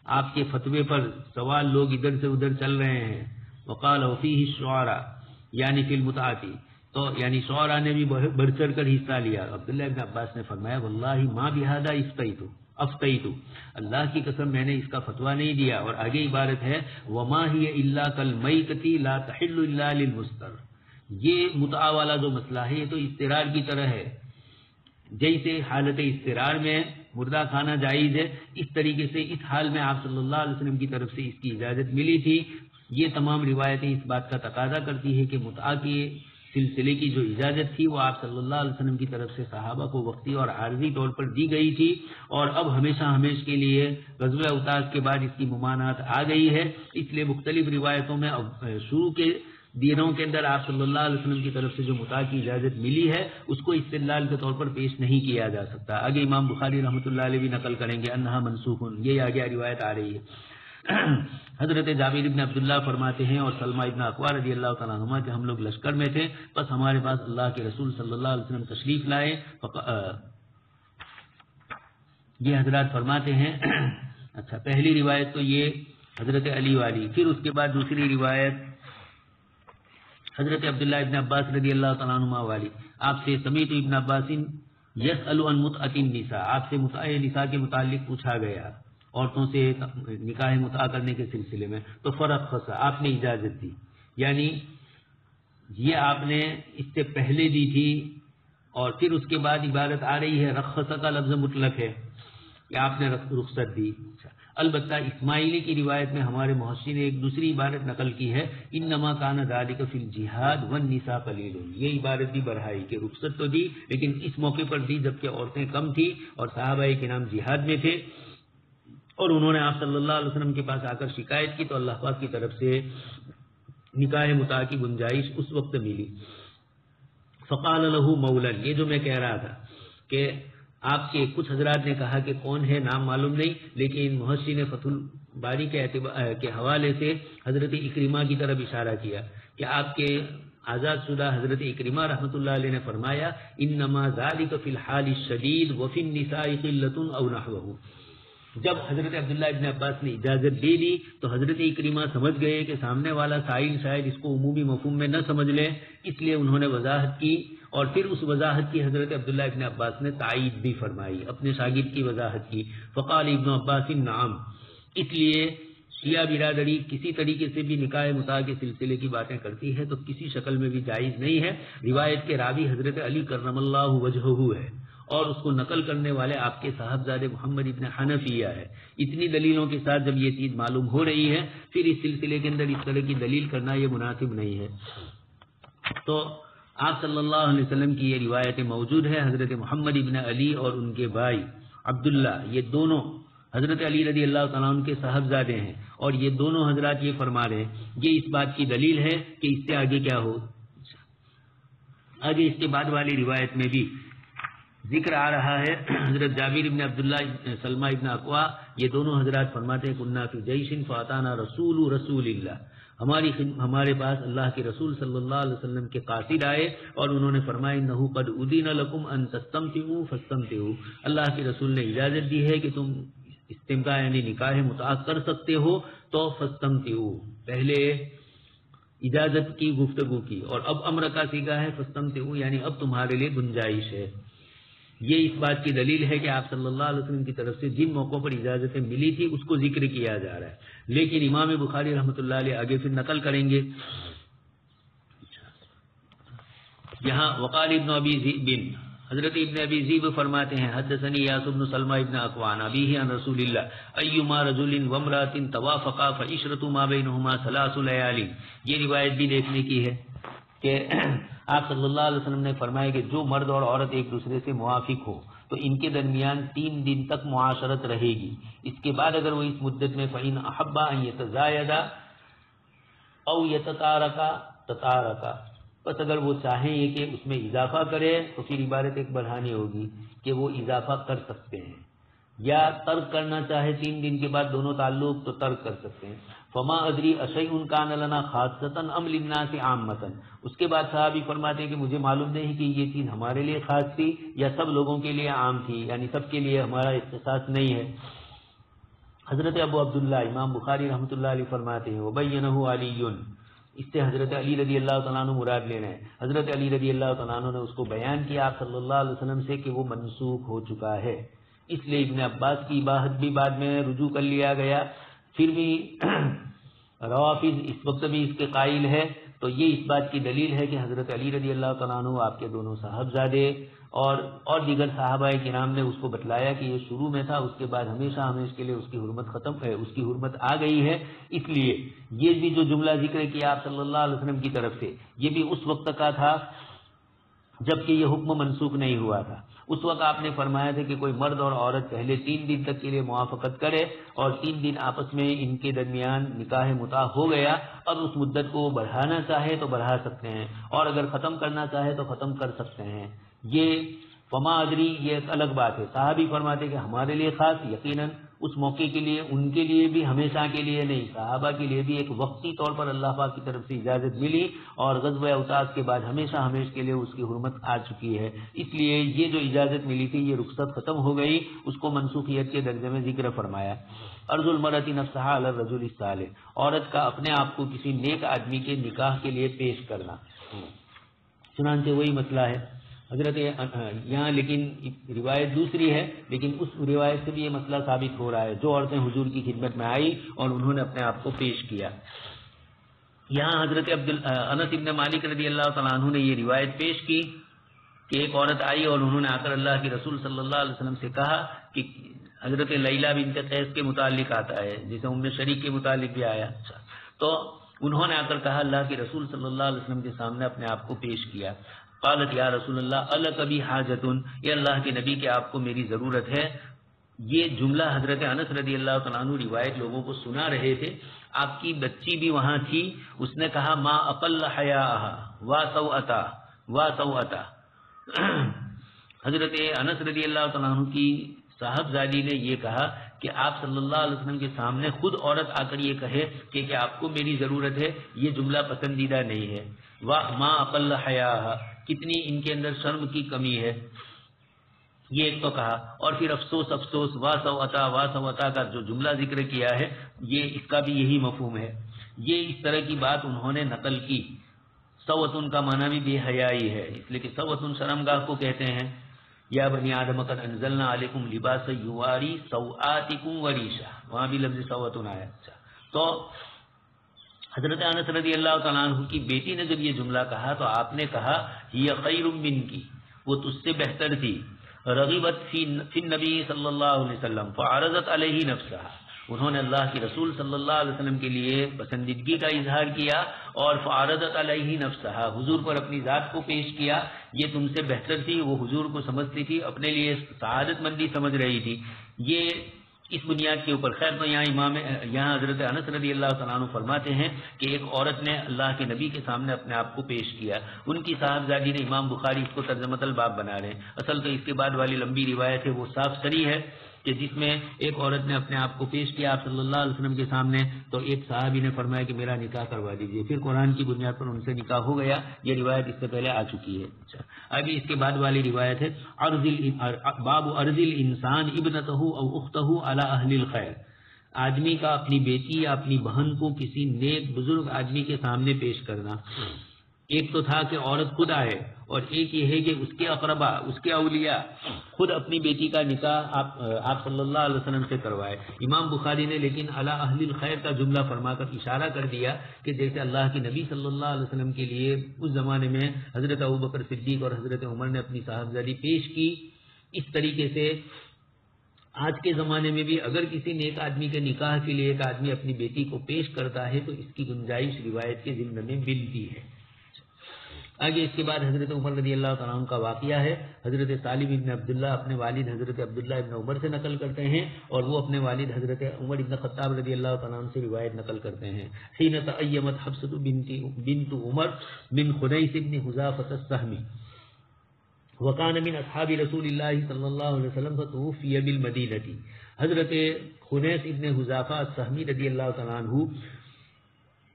آپ کے فتوے پر سوال لوگ ادھر سے ادھر چل رہے ہیں. وقال فیہ الشعراء یعنی فی المتعۃ، تو یعنی شعراء نے بھی بڑھ چڑھ کر حصہ لیا. عبداللہ ابن عباس نے فرمایا واللہ ما بہذا افتیت، اللہ کی قسم میں نے اس کا فتویٰ نہیں دیا. اور آگے عبارت ہے وما ہی الا کالمیتۃ لا تحل الا للمستر. یہ متعہ والا جو مسئلہ ہے یہ تو اضطرار کی طرح ہے، جیسے حالت اضطرار میں مردہ کھانا جائز ہے، اس طریقے سے اس حال میں آپ صلی اللہ علیہ وسلم کی طرف سے اس کی اجازت ملی تھی. یہ تمام روایتیں اس بات کا تقاضا کرتی ہے کہ متعہ کے سلسلے کی جو اجازت تھی وہ آپ صلی اللہ علیہ وسلم کی طرف سے صحابہ کو وقتی اور عارضی طور پر دی گئی تھی، اور اب ہمیشہ ہمیشہ کے لیے غزوہ اوتاس کے بعد اس کی ممانعت آ گئی ہے. اس لیے مختلف روایتوں میں شروع کے دنوں کے اندر آپ صلی اللہ علیہ وسلم کی طرف سے جو متعہ کی اجازت ملی ہے اس کو استدلال کے طور پر پیش نہیں کیا جا سکتا. آگے امام بخاری رحمۃ اللہ علیہ بھی نقل کریں گے انہا منسوخ، یہ آگے روایت آ رہی ہے. حضرت جابر بن عبداللہ فرماتے ہیں اور سلمہ ابن اکوع رضی اللہ تعالیٰ عنہما کہ ہم لوگ لشکر میں تھے، بس ہمارے پاس اللہ کے رسول صلی اللہ علیہ وسلم تشریف لائے. یہ حضرات فرماتے ہیں اچھا پہلی روایت تو یہ حضرت علی والی، پھر اس کے بعد دوسری روایت حضرت عبداللہ ابن عباس رضی اللہ تعالیٰ عنہما والی. آپ سے سمیت ابن عباس یسأل عن متعۃ النساء، آپ سے متعہ نساء کے متعلق پوچھا گیا، عورتوں سے نکاح متعہ کرنے کے سلسلے میں. تو فرق خصا، آپ نے اجازت دی، یعنی یہ آپ نے اس سے پہلے دی تھی اور پھر اس کے بعد عبارت آ رہی ہے رخصہ کا لفظ مطلق ہے کہ آپ نے رخصت دی. البتہ اسماعیلی کی روایت میں ہمارے محشی نے ایک دوسری عبارت نقل کی ہے انما کان ذلک فی الجہاد والنساء قلیل. یہ عبارت بھی بڑھائی کہ رخصت تو دی لیکن اس موقع پر دی جبکہ عورتیں کم تھی اور صحابہ کے نام جہاد میں تھے، اور انہوں نے آپ صلی اللہ علیہ وسلم کے پاس آ کر شکایت کی تو اللہ پاک کی طرف سے نکاح متعہ کی گنجائش اس وقت ملی. فقال له مولا، یہ جو میں کہہ رہا تھا کہ آپ کے کچھ حضرات نے کہا کہ کون ہے نام معلوم نہیں، لیکن محشی نے فتح الباری کے حوالے سے حضرت اکرمہ کی طرف اشارہ کیا کہ آپ کے آزاد شدہ حضرت اکرمہ رحمۃ اللہ علیہ نے فرمایا انما ذلک فی الحال الشدید وفی النساء قلۃ او نحوہ. جب حضرت عبداللہ ابن عباس نے اجازت دے دی تو حضرت اکرمہ سمجھ گئے کہ سامنے والا سائل شاید اس کو عمومی مفہوم میں نہ سمجھ لے، اس لیے انہوں نے وضاحت کی، اور پھر اس وضاحت کی حضرت عبداللہ ابن عباس نے تائید بھی فرمائی، اپنے شاگرد کی وضاحت کی. فقال ابن عباس نعم. اس لیے شیعہ برادری کسی طریقے سے بھی نکاح متعہ کے سلسلے کی باتیں کرتی ہے تو کسی شکل میں بھی جائز نہیں ہے. روایت کے راوی حضرت علی کرم اللہ وجہہ ہے اور اس کو نقل کرنے والے آپ کے صاحبزادے محمد ابن حنفیہ ہے. اتنی دلیلوں کے ساتھ جب یہ چیز معلوم ہو رہی ہے پھر اس سلسلے کے اندر اس طرح کی دلیل کرنا یہ مناسب نہیں ہے. تو آپ صلی اللہ علیہ وسلم کی یہ روایتیں موجود ہے. حضرت محمد ابن علی اور ان کے بھائی عبداللہ یہ دونوں حضرت علی رضی اللہ تعالیٰ عنہ کے صاحبزادے ہیں، اور یہ دونوں حضرات یہ فرما رہے ہیں یہ اس بات کی دلیل ہے کہ اس سے آگے کیا ہو. آگے اس کے بعد والی روایت میں بھی ذکر آ رہا ہے. حضرت جابر ابن عبداللہ سلمہ ابن اکوع یہ دونوں حضرات فرماتے ہیں کنا فی جیش فاتانا رسول اللہ، ہمارے پاس اللہ کے رسول صلی اللہ علیہ وسلم کے قاصد آئے اور انہوں نے فرمایا انہ قد اذن لکم ان تستمتعوا فاستمتعوا، اللہ کے رسول نے اجازت دی ہے کہ تم استمتاع یعنی نکاح متعہ کر سکتے ہو، تو فاستمتعوا پہلے اجازت کی گفتگو کی اور اب امر کا صیغہ ہے فاستمتعوا یعنی اب تمہارے لیے گنجائش ہے. یہ اس بات کی دلیل ہے کہ آپ صلی اللہ علیہ وسلم کی طرف سے جن موقعوں پر اجازتیں ملی تھی اس کو ذکر کیا جا رہا ہے. لیکن امام بخاری رحمۃ اللہ علیہ آگے پھر نقل کریں گے. یہاں وقال ابن ابی ذئب، حضرت ابن ابی ذئب فرماتے ہیں حدثنی یاس بن سلمہ ابن اکوع عن ابیہ عن رسول اللہ ایما رجل وامرأۃ توافقا فعشرۃ ما بینہما ثلاث لیال. یہ روایت بھی دیکھنے کی ہے کہ آپ صلی اللہ علیہ وسلم نے فرمایا کہ جو مرد اور عورت ایک دوسرے سے موافق ہو تو ان کے درمیان 3 دن تک معاشرت رہے گی. اس کے بعد اگر وہ اس مدت میں فإن أحب أن يتزايدا أو يتتاركا تتاركا، بس اگر وہ چاہیں کہ اس میں اضافہ کرے تو پھر عبارت ایک بڑھانی ہوگی کہ وہ اضافہ کر سکتے ہیں، یا ترک کرنا چاہے 3 دن کے بعد دونوں تعلق تو ترک کر سکتے ہیں. فما ادری اشیء کان لنا خاصۃ ام للناس عامۃ. اس کے بعد صحابی فرماتے ہیں کہ مجھے معلوم نہیں کہ یہ چیز ہمارے لیے خاص تھی یا سب لوگوں کے لیے عام تھی، یعنی سب کے لیے ہمارا اختصاص نہیں ہے. حضرت ابو عبداللہ امام بخاری رحمۃ اللہ علیہ فرماتے ہیں وبینہ علی، اس سے حضرت علی رضی اللہ تعالیٰ عنہ مراد لینا ہے. حضرت علی رضی اللہ تعالیٰ عنہ نے اس کو بیان کیا آپ صلی اللہ علیہ وسلم سے کہ وہ منسوخ ہو چکا ہے. اس لیے ابن عباس کی بات بھی بعد میں رجوع کر لیا گیا. پھر بھی روافض اس وقت بھی اس کے قائل ہے، تو یہ اس بات کی دلیل ہے کہ حضرت علی رضی اللہ تعالیٰ عنہ آپ کے دونوں صاحبزادے اور دیگر صحابہ کرام نے اس کو بتلایا کہ یہ شروع میں تھا، اس کے بعد ہمیشہ کے لیے اس کی حرمت ختم ہے، اس کی حرمت آ گئی ہے. اس لیے یہ بھی جو جملہ ذکر کیا آپ صلی اللہ علیہ وسلم کی طرف سے، یہ بھی اس وقت کا تھا جبکہ یہ حکم منسوخ نہیں ہوا تھا. اس وقت آپ نے فرمایا تھا کہ کوئی مرد اور عورت پہلے 3 دن تک کے لیے موافقت کرے اور 3 دن آپس میں ان کے درمیان نکاح متع ہو گیا اور اس مدت کو بڑھانا چاہے تو بڑھا سکتے ہیں اور اگر ختم کرنا چاہے تو ختم کر سکتے ہیں. یہ فما ادری یہ ایک الگ بات ہے. صحابی فرماتے کہ ہمارے لیے خاص، یقیناً اس موقع کے لیے ان کے لیے بھی ہمیشہ کے لیے نہیں، صحابہ کے لیے بھی ایک وقتی طور پر اللہ پاک کی طرف سے اجازت ملی اور غزوہ اوتاس کے بعد ہمیشہ کے لیے اس کی حرمت آ چکی ہے. اس لیے یہ جو اجازت ملی تھی یہ رخصت ختم ہو گئی، اس کو منسوخیت کے درجے میں ذکر فرمایا. عرض المرأة نفسها علی الرجل الصالح، عورت کا اپنے آپ کو کسی نیک آدمی کے نکاح کے لیے پیش کرنا. چنانچہ وہی مسئلہ ہے حضرت یہاں، لیکن روایت دوسری ہے، لیکن اس روایت سے بھی یہ مسئلہ ثابت ہو رہا ہے. جو عورتیں حضور کی خدمت میں آئی اور انہوں نے اپنے آپ کو پیش کیا. یہاں حضرت انس بن مالک رضی اللہ تعالیٰ عنہ نے یہ روایت پیش کی کہ ایک عورت آئی اور انہوں نے آ کر اللہ کے رسول صلی اللہ علیہ وسلم سے کہا کہ حضرت لیلہ بنت قیس کے متعلق آتا ہے، جیسے ام شریک کے متعلق بھی آیا. تو انہوں نے آ کر کہا اللہ کے رسول صلی اللہ علیہ وسلم کے سامنے اپنے آپ کو پیش کیا. قالت یا رسول اللہ الک بی حاجت، یہ اللہ کے نبی کہ آپ کو میری ضرورت ہے. یہ جملہ حضرت انس رضی اللہ تعالیٰ عنہ روایت لوگوں کو سنا رہے تھے. آپ کی بچی بھی وہاں تھی، اس نے کہا ما اقل حیاءہا وا سوءتا. حضرت انس رضی اللہ تعالیٰ عنہ کی صاحبزادی نے یہ کہا کہ آپ صلی اللہ علیہ وسلم کے سامنے خود عورت آ کر یہ کہے کہ آپ کو میری ضرورت ہے، یہ جملہ پسندیدہ نہیں ہے. ما اقل حیاءہا، کتنی ان کے اندر شرم کی کمی ہے، یہ ایک تو کہا. اور پھر افسوس وا سوءتا کا جو جملہ ذکر کیا ہے یہ اس کا بھی یہی مفہوم ہے. یہ اس طرح کی بات انہوں نے نقل کی. سوءتن کا معنی بھی بے حیائی ہے، اس لیے کہ سوءتن شرمگاہ کو کہتے ہیں. یا بنی آدم قد انزلنا علیکم لباسا یواری سوآتکم وریشا، وہاں بھی لفظ سوءتن آیا. تو حضرت انس رضی اللہ تعالیٰ عنہ کی بیٹی نے جب یہ جملہ کہا تو آپ نے کہا یہ خیر منکی، وہ تجھ سے بہتر تھی. رغبت فی النبی صلی اللہ علیہ وسلم فعرضت علیہ نفسها، انہوں نے اللہ کے رسول صلی اللہ علیہ وسلم کے لیے پسندیدگی کا اظہار کیا اور فعرضت علیہ نفسها، حضور پر اپنی ذات کو پیش کیا. یہ تم سے بہتر تھی، وہ حضور کو سمجھتی تھی، اپنے لیے سعادت مندی سمجھ رہی تھی. یہ اس بنیاد کے اوپر خیر. تو یہاں حضرت انس رضی اللہ تعالیٰ عنہ فرماتے ہیں کہ ایک عورت نے اللہ کے نبی کے سامنے اپنے آپ کو پیش کیا. ان کی صاحبزادی نے، امام بخاری اس کو ترجمۃ الباب بنا رہے ہیں. اصل تو اس کے بعد والی لمبی روایت ہے وہ صاف سری ہے کہ جس میں ایک عورت نے اپنے آپ کو پیش کیا آپ صلی اللہ علیہ وسلم کے سامنے، تو ایک صحابی نے فرمایا کہ میرا نکاح کروا دیجیے. پھر قرآن کی بنیاد پر ان سے نکاح ہو گیا. یہ روایت اس سے پہلے آ چکی ہے. ابھی اس کے بعد والی روایت ہے باب ارض الانسان ابنتہ او اختہ علی اہل الخیر، آدمی کا اپنی بیٹی یا اپنی بہن کو کسی نیک بزرگ آدمی کے سامنے پیش کرنا. ایک تو تھا کہ عورت خود آئے اور ایک یہ ہے کہ اس کے اقربا، اس کے اولیاء خود اپنی بیٹی کا نکاح آپ صلی اللہ علیہ وسلم سے کروائے. امام بخاری نے لیکن علی اہل الخیر کا جملہ فرما کر اشارہ کر دیا کہ جیسے اللہ کے نبی صلی اللہ علیہ وسلم کے لیے اس زمانے میں حضرت ابوبکر صدیق اور حضرت عمر نے اپنی صاحبزادی پیش کی، اس طریقے سے آج کے زمانے میں بھی اگر کسی نیک آدمی کے نکاح کے لیے ایک آدمی اپنی بیٹی کو پیش کرتا ہے تو اس کی گنجائش روایت کے ضمن میں ملتی ہے. آگے اس کے بعد حضرت عمر رضی اللہ تعالیٰ عنہ کا واقعہ ہے. حضرت سالم ابن عبداللہ اپنے والد حضرت عبداللہ ابن عمر سے نقل کرتے ہیں اور وہ اپنے والد حضرت عمر ابن خطاب رضی اللہ تعالیٰ عنہ سے روایت نقل کرتے ہیں. حین تأیمت حفصۃ بنت عمر من خنیس بن حذافۃ السہمی وکان من اصحاب رسول اللہ صلی اللہ علیہ وسلم فتوفی بالمدینہ. حضرت خنیس ابن حذافہ السہمی رضی اللہ تعالیٰ عنہ،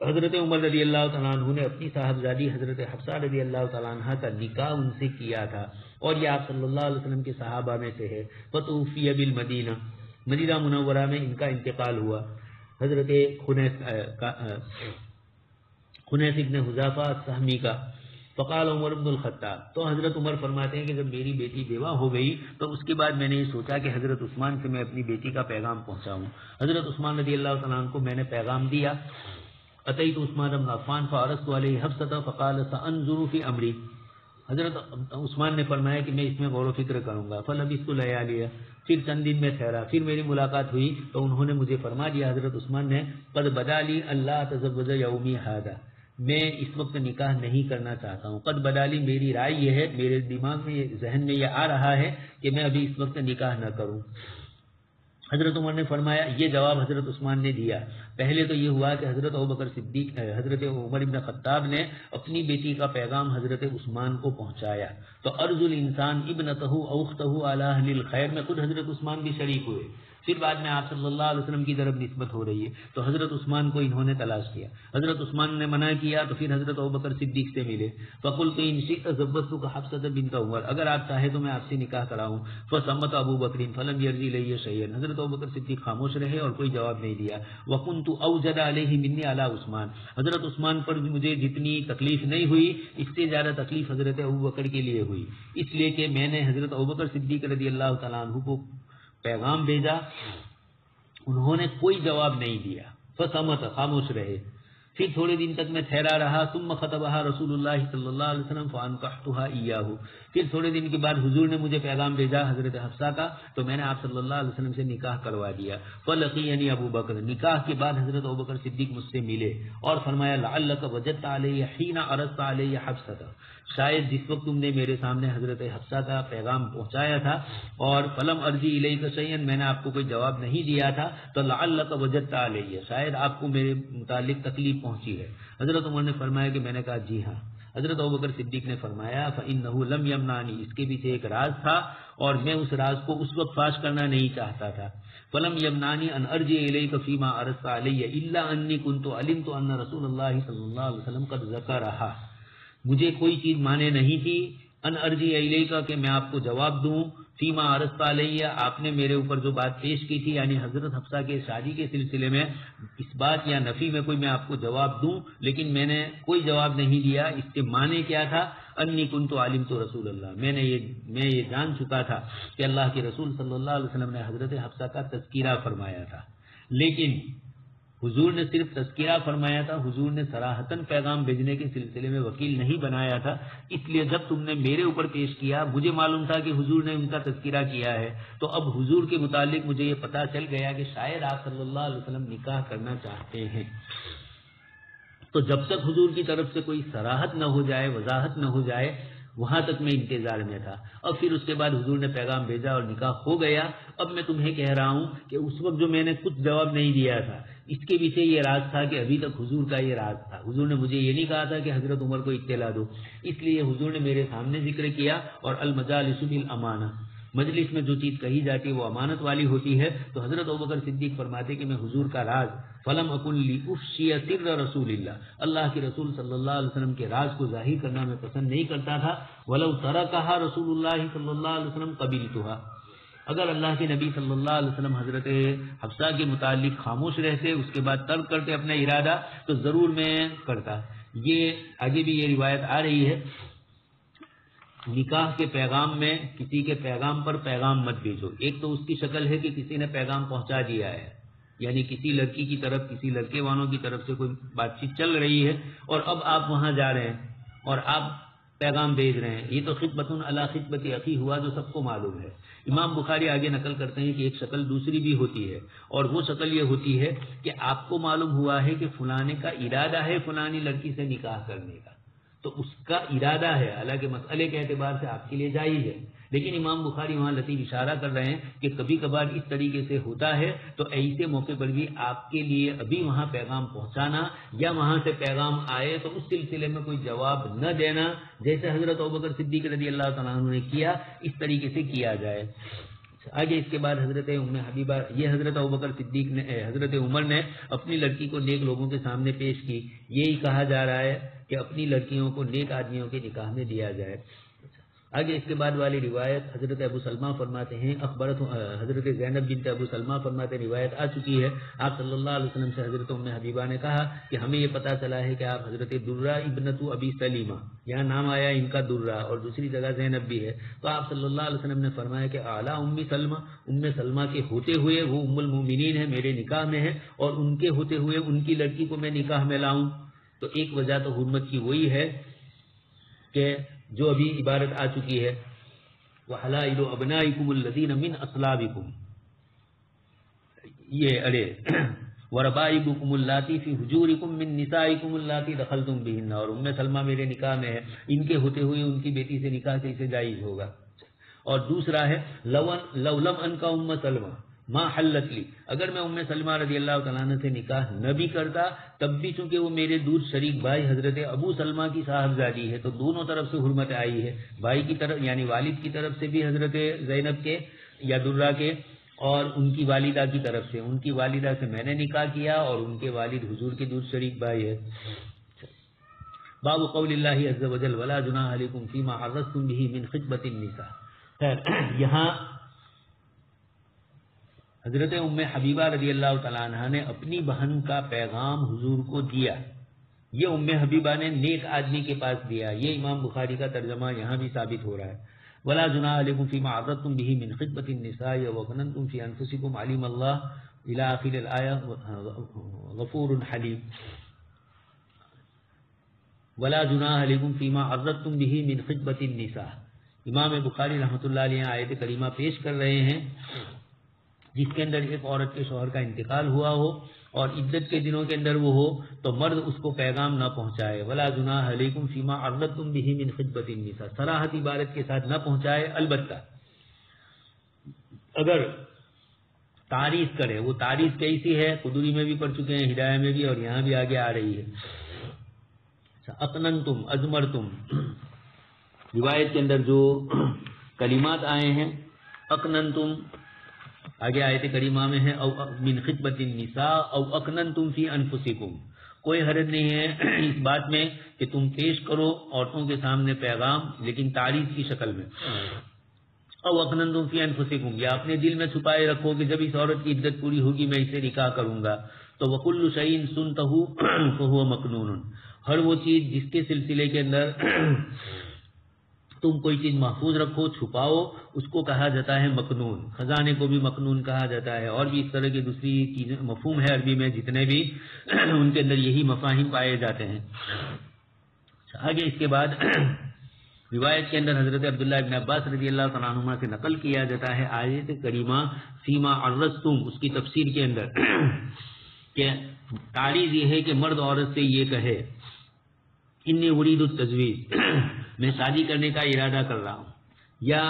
حضرت عمر رضی اللہ تعالیٰ عنہ نے اپنی صاحبزادی حضرت حفصہ رضی اللہ تعالیٰ عنہ کا نکاح ان سے کیا تھا اور یہ آپ صلی اللہ علیہ وسلم کے صحابہ میں سے ہے. فتوفی بالمدینہ، مدینہ منورہ میں ان کا انتقال ہوا. حضرت خنیس ابن حذافہ السہمی کا. فقال عمر بن الخطاب، تو حضرت عمر فرماتے ہیں کہ جب میری بیٹی بیوہ ہو گئی تو اس کے بعد میں نے یہ سوچا کہ حضرت عثمان سے میں اپنی بیٹی کا پیغام پہنچاؤں. حضرت عثمان رضی اللہ تعالیٰ عنہ کو میں نے پیغام دیا. اتیت عثمان بن عفان فعرضت علیہ حفصۃ فقال سانظر فی امری. حضرت عثمان نے فرمایا کہ میں اس میں غور و فکر کروں گا. فلبثت لیالیہ، پھر چند دن میں ٹھہرا، پھر میری ملاقات ہوئی تو انہوں نے مجھے فرما دیا، حضرت عثمان نے، قد بدا لی اللہ تزوج یومی ھذا، میں اس وقت نکاح نہیں کرنا چاہتا ہوں. قد بدا لی، میری رائے یہ ہے، میرے دماغ میں ذہن میں یہ آ رہا ہے کہ میں ابھی اس وقت نکاح نہ کروں. حضرت عمر نے فرمایا، یہ جواب حضرت عثمان نے دیا. پہلے تو یہ ہوا کہ حضرت ابوبکر صدیق حضرت عمر ابن خطاب نے اپنی بیٹی کا پیغام حضرت عثمان کو پہنچایا تو ارض الانسان ابنتہ او اختہ علی اہل الخیر میں خود حضرت عثمان بھی شریک ہوئے. پھر بعد میں آپ صلی اللہ علیہ وسلم کی طرف نسبت ہو رہی ہے تو حضرت عثمان کو انہوں نے تلاش کیا. حضرت عثمان نے منع کیا تو پھر حضرت ابوبکر صدیق سے ملے. فقلت ان شئت زوجتک حفصۃ بنت عمر، اگر آپ چاہیں تو میں آپ سے نکاح کراؤں. فصمت ابوبکر فلم یرضی الی شیئا، حضرت ابوبکر صدیق خاموش رہے اور کوئی جواب نہیں دیا. وکنت اوجد علیہ منی علی عثمان، حضرت عثمان پر مجھے جتنی تکلیف نہیں ہوئی اس سے زیادہ تکلیف حضرت ابوبکر کے لیے ہوئی، اس لیے کہ میں نے حضرت ابوبکر صدیق رضی اللہ تعالیٰ عنہ کو پیغام بھیجا، انہوں نے کوئی جواب نہیں دیا. فصمت، خاموش رہے. پھر تھوڑے دن تک میں ٹھہرا رہا. ثم خطبها رسول اللہ صلی اللہ علیہ وسلم فانکحتها ایاہ، پھر تھوڑے دن کے بعد حضور نے مجھے پیغام بھیجا حضرت حفصہ کا تو میں نے آپ صلی اللہ علیہ وسلم سے نکاح کروا دیا. فلقینی ابو بکر، نکاح کے بعد حضرت ابوبکر صدیق مجھ سے ملے اور فرمایا لعلک وجدت علی حین عرضت علی حفصہ، شاید جس وقت تم نے میرے سامنے حضرت حفصہ کا پیغام پہنچایا تھا اور فلم ارجی الیک شیئا، میں نے آپ کو کوئی جواب نہیں دیا تھا، تو لعلک وجدت علی، شاید آپ کو میرے متعلق تکلیف پہنچی ہے. حضرت عمر نے فرمایا کہ میں نے کہا جی ہاں. حضرت ابوبکر صدیق نے فرمایا فإنہ لم یمنعنی، اس کے پیچھے ایک راز تھا اور میں اس راز کو اس وقت فاش کرنا نہیں چاہتا تھا. فلم یمنعنی ان ارجع الیک فیما عرضت علی الا انی کنت علمت ان رسول اللہ صلی اللہ علیہ وسلم قد ذکرہا، مجھے کوئی چیز مانے نہیں تھی ان ارجع الیک کہ میں آپ کو جواب دوں فیما عرضت علیہ، آپ نے میرے اوپر جو بات پیش کی تھی یعنی حضرت حفصہ کے شادی کے سلسلے میں اس بات یا نفی میں کوئی میں آپ کو جواب دوں، لیکن میں نے کوئی جواب نہیں دیا. اس کے معنی کیا تھا؟ انی کنت علمت رسول اللہ، میں یہ جان چکا تھا کہ اللہ کے رسول صلی اللہ علیہ وسلم نے حضرت حفصہ کا تذکرہ فرمایا تھا، لیکن حضور نے صرف تذکرہ فرمایا تھا، حضور نے صراحتاً پیغام بھیجنے کے سلسلے میں وکیل نہیں بنایا تھا. اس لیے جب تم نے میرے اوپر پیش کیا مجھے معلوم تھا کہ حضور نے ان کا تذکرہ کیا ہے، تو اب حضور کے متعلق مجھے یہ پتہ چل گیا کہ شاید آپ صلی اللہ علیہ وسلم نکاح کرنا چاہتے ہیں. تو جب تک حضور کی طرف سے کوئی صراحت نہ ہو جائے، وضاحت نہ ہو جائے، وہاں تک میں انتظار میں تھا. اور پھر اس کے بعد حضور نے پیغام بھیجا اور نکاح ہو گیا. اب میں تمہیں کہہ رہا ہوں کہ اس وقت جو میں نے کچھ جواب نہیں دیا تھا اس کے پیچھے یہ راز تھا کہ ابھی تک حضور کا یہ راز تھا. حضور نے مجھے یہ نہیں کہا تھا کہ حضرت عمر کو اطلاع دو، اس لیے حضور نے میرے سامنے ذکر کیا. اور المجالس بالامانہ، مجلس میں جو چیز کہی جاتی ہے وہ امانت والی ہوتی ہے. تو حضرت ابوبکر صدیق فرماتے کہ میں حضور کا راز فلم اکن لافشی سر رسول اللہ کے رسول صلی اللہ علیہ وسلم کے راز کو ظاہر کرنا میں پسند نہیں کرتا تھا. ولو ترکھا رسول اللہ صلی اللہ علیہ وسلم قبلتھا، اگر اللہ کے نبی صلی اللہ علیہ وسلم حضرت حفصہ کے متعلق خاموش رہتے، اس کے بعد ترک کرتے اپنا ارادہ، تو ضرور میں کرتا. یہ آگے بھی یہ روایت آ رہی ہے، نکاح کے پیغام میں کسی کے پیغام پر پیغام مت بھیجو. ایک تو اس کی شکل ہے کہ کسی نے پیغام پہنچا دیا ہے، یعنی کسی لڑکی کی طرف کسی لڑکے والوں کی طرف سے کوئی بات چیت چل رہی ہے اور اب آپ وہاں جا رہے ہیں اور آپ پیغام بھیج رہے ہیں. یہ تو خطبۃ علی خطبۃ اخی ہوا جو سب کو معلوم ہے. امام بخاری آگے نقل کرتے ہیں کہ ایک شکل دوسری بھی ہوتی ہے، اور وہ شکل یہ ہوتی ہے کہ آپ کو معلوم ہوا ہے کہ فلانے کا ارادہ ہے فلانی لڑکی سے نکاح کرنے کا، تو اس کا ارادہ ہے، حالانکہ مسئلے کے اعتبار سے آپ کے لیے جائز ہے، لیکن امام بخاری وہاں لطیف اشارہ کر رہے ہیں کہ کبھی کبھار اس طریقے سے ہوتا ہے. تو ایسے موقع پر بھی آپ کے لیے ابھی وہاں پیغام پہنچانا یا وہاں سے پیغام آئے تو اس سلسلے میں کوئی جواب نہ دینا، جیسے حضرت ابوبکر صدیق رضی اللہ تعالیٰ عنہ نے کیا، اس طریقے سے کیا جائے. آگے اس کے بعد حضرت ام حبیبہ، یہ حضرت ابوبکر صدیق نے حضرت عمر نے اپنی لڑکی کو نیک لوگوں کے سامنے پیش کی. یہی کہا جا رہا ہے کہ اپنی لڑکیوں کو نیک آدمیوں کے نکاح میں دیا جائے. آگے اس کے بعد والی روایت حضرت ابو سلمہ فرماتے ہیں حضرت زینب بنت ابو سلمہ فرماتے ہیں روایت آ چکی ہے، آپ صلی اللہ علیہ وسلم سے حضرت ام حبیبہ نے کہا کہ ہمیں یہ پتہ چلا ہے کہ آپ حضرت درہ ابنت ابی سلیمہ، یہاں نام آیا ان کا درہ اور دوسری جگہ زینب بھی ہے، تو آپ صلی اللہ علیہ وسلم نے فرمایا کہ اعلیٰ ام سلمہ کے ہوتے ہوئے وہ ام المومنین ہے، میرے نکاح میں ہے، اور ان کے ہوتے ہوئے ان کی لڑکی کو میں نکاح میں لاؤں، تو ایک وجہ تو حرمت کی وہی ہے کہ جو ابھی عبارت آ چکی ہے وَحَلَائِلُ أَبْنَائِكُمُ الَّذِينَ مِنْ أَصْلَابِكُمْ، وَرَبَائِبُكُمُ اللَّاتِي فِي حُجُورِكُمْ مِنْ نِسَائِكُمُ اللَّاتِي دَخَلْتُمْ بِهِنَّ، اور ام سلمہ میرے نکاح میں ہے، ان کے ہوتے ہوئے ان کی بیٹی سے نکاح کیسے جائز ہوگا؟ اور دوسرا ہے لَوْ لَمْ أَنْكَ أُمَّ سلمہ ما حلت لی، اگر میں ام سلمہ رضی اللہ تعالیٰ عنہ سے نکاح نہ بھی کرتا تب بھی چونکہ وہ میرے دور شریک بھائی حضرت ابو سلمہ کی صاحبزادی ہے تو دونوں طرف سے حرمت آئی ہے، بھائی کی طرف یعنی والد کی طرف سے بھی حضرت زینب کے یا درہ کے، اور ان کی والدہ کی طرف سے، ان کی والدہ سے میں نے نکاح کیا اور ان کے والد حضور کے دور شریک بھائی ہے۔ باب قول اللہ عز وجل ولا جناح علیکم فیما عرضتم به من خطبۃ النساء۔ خیر، یہاں حضرت ام حبیبہ رضی اللہ تعالیٰ عنہ نے اپنی بہن کا پیغام حضور کو دیا، یہ ام حبیبہ نے نیک آدمی کے پاس دیا، یہ امام بخاری کا ترجمہ یہاں بھی ثابت ہو رہا ہے۔ ولا جناح علیکم فیما عرضتم به من خطبۃ النساء وظننتم فی انفسکم علیم اللہ الی آخر الآیہ غفور حلیم۔ ولا جناح علیکم فیما عرضتم به من خطبۃ النساء، امام بخاری رحمۃ اللہ علیہ آیت کریمہ پیش کر رہے ہیں جس کے اندر ایک عورت کے شوہر کا انتقال ہوا ہو اور عدت کے دنوں کے اندر وہ ہو تو مرد اس کو پیغام نہ پہنچائے، ولا جناح علیکم فیما عرضتم به من خطبۃ النساء، صراحت عبارت کے ساتھ نہ پہنچائے، البتہ اگر تعریف کرے، وہ تعریف کیسی ہے قدوری میں بھی پڑھ چکے ہیں، ہدایہ میں بھی، اور یہاں بھی آگے آ رہی ہے۔ اقننتم ازمرتم، روایت کے اندر جو کلمات آئے ہیں، اقننتم آگے آیت کریمہ میں ہے، او من خطبۃ النساء او اقننتم فی انفسکم، کوئی حرج نہیں ہے اس بات میں کہ تم پیش کرو عورتوں کے سامنے پیغام لیکن تعریف کی شکل میں، او اقننتم فی انفسکم، یا اپنے دل میں چھپائے رکھو کہ جب اس عورت کی عدت پوری ہوگی میں اسے نکاح کروں گا، تو وکل شیء سنتہ فہو مکنون، ہر وہ چیز جس کے سلسلے کے اندر تم کوئی چیز محفوظ رکھو، چھپاؤ، اس کو کہا جاتا ہے مکنون، خزانے کو بھی مکنون کہا جاتا ہے، اور بھی اس طرح کی دوسری چیزیں مفہوم ہے عربی میں جتنے بھی ان کے اندر یہی مفاہیم پائے جاتے ہیں۔ آگے اس کے بعد روایت کے اندر حضرت عبداللہ ابن عباس رضی اللہ تعالیٰ عنہما سے نقل کیا جاتا ہے آیت کریمہ فیما عرضتم، اس کی تفسیر کے اندر کہ تعریض یہ ہے کہ مرد عورت سے یہ کہے انی ارید التزویج، میں شادی کرنے کا ارادہ کر رہا ہوں، یا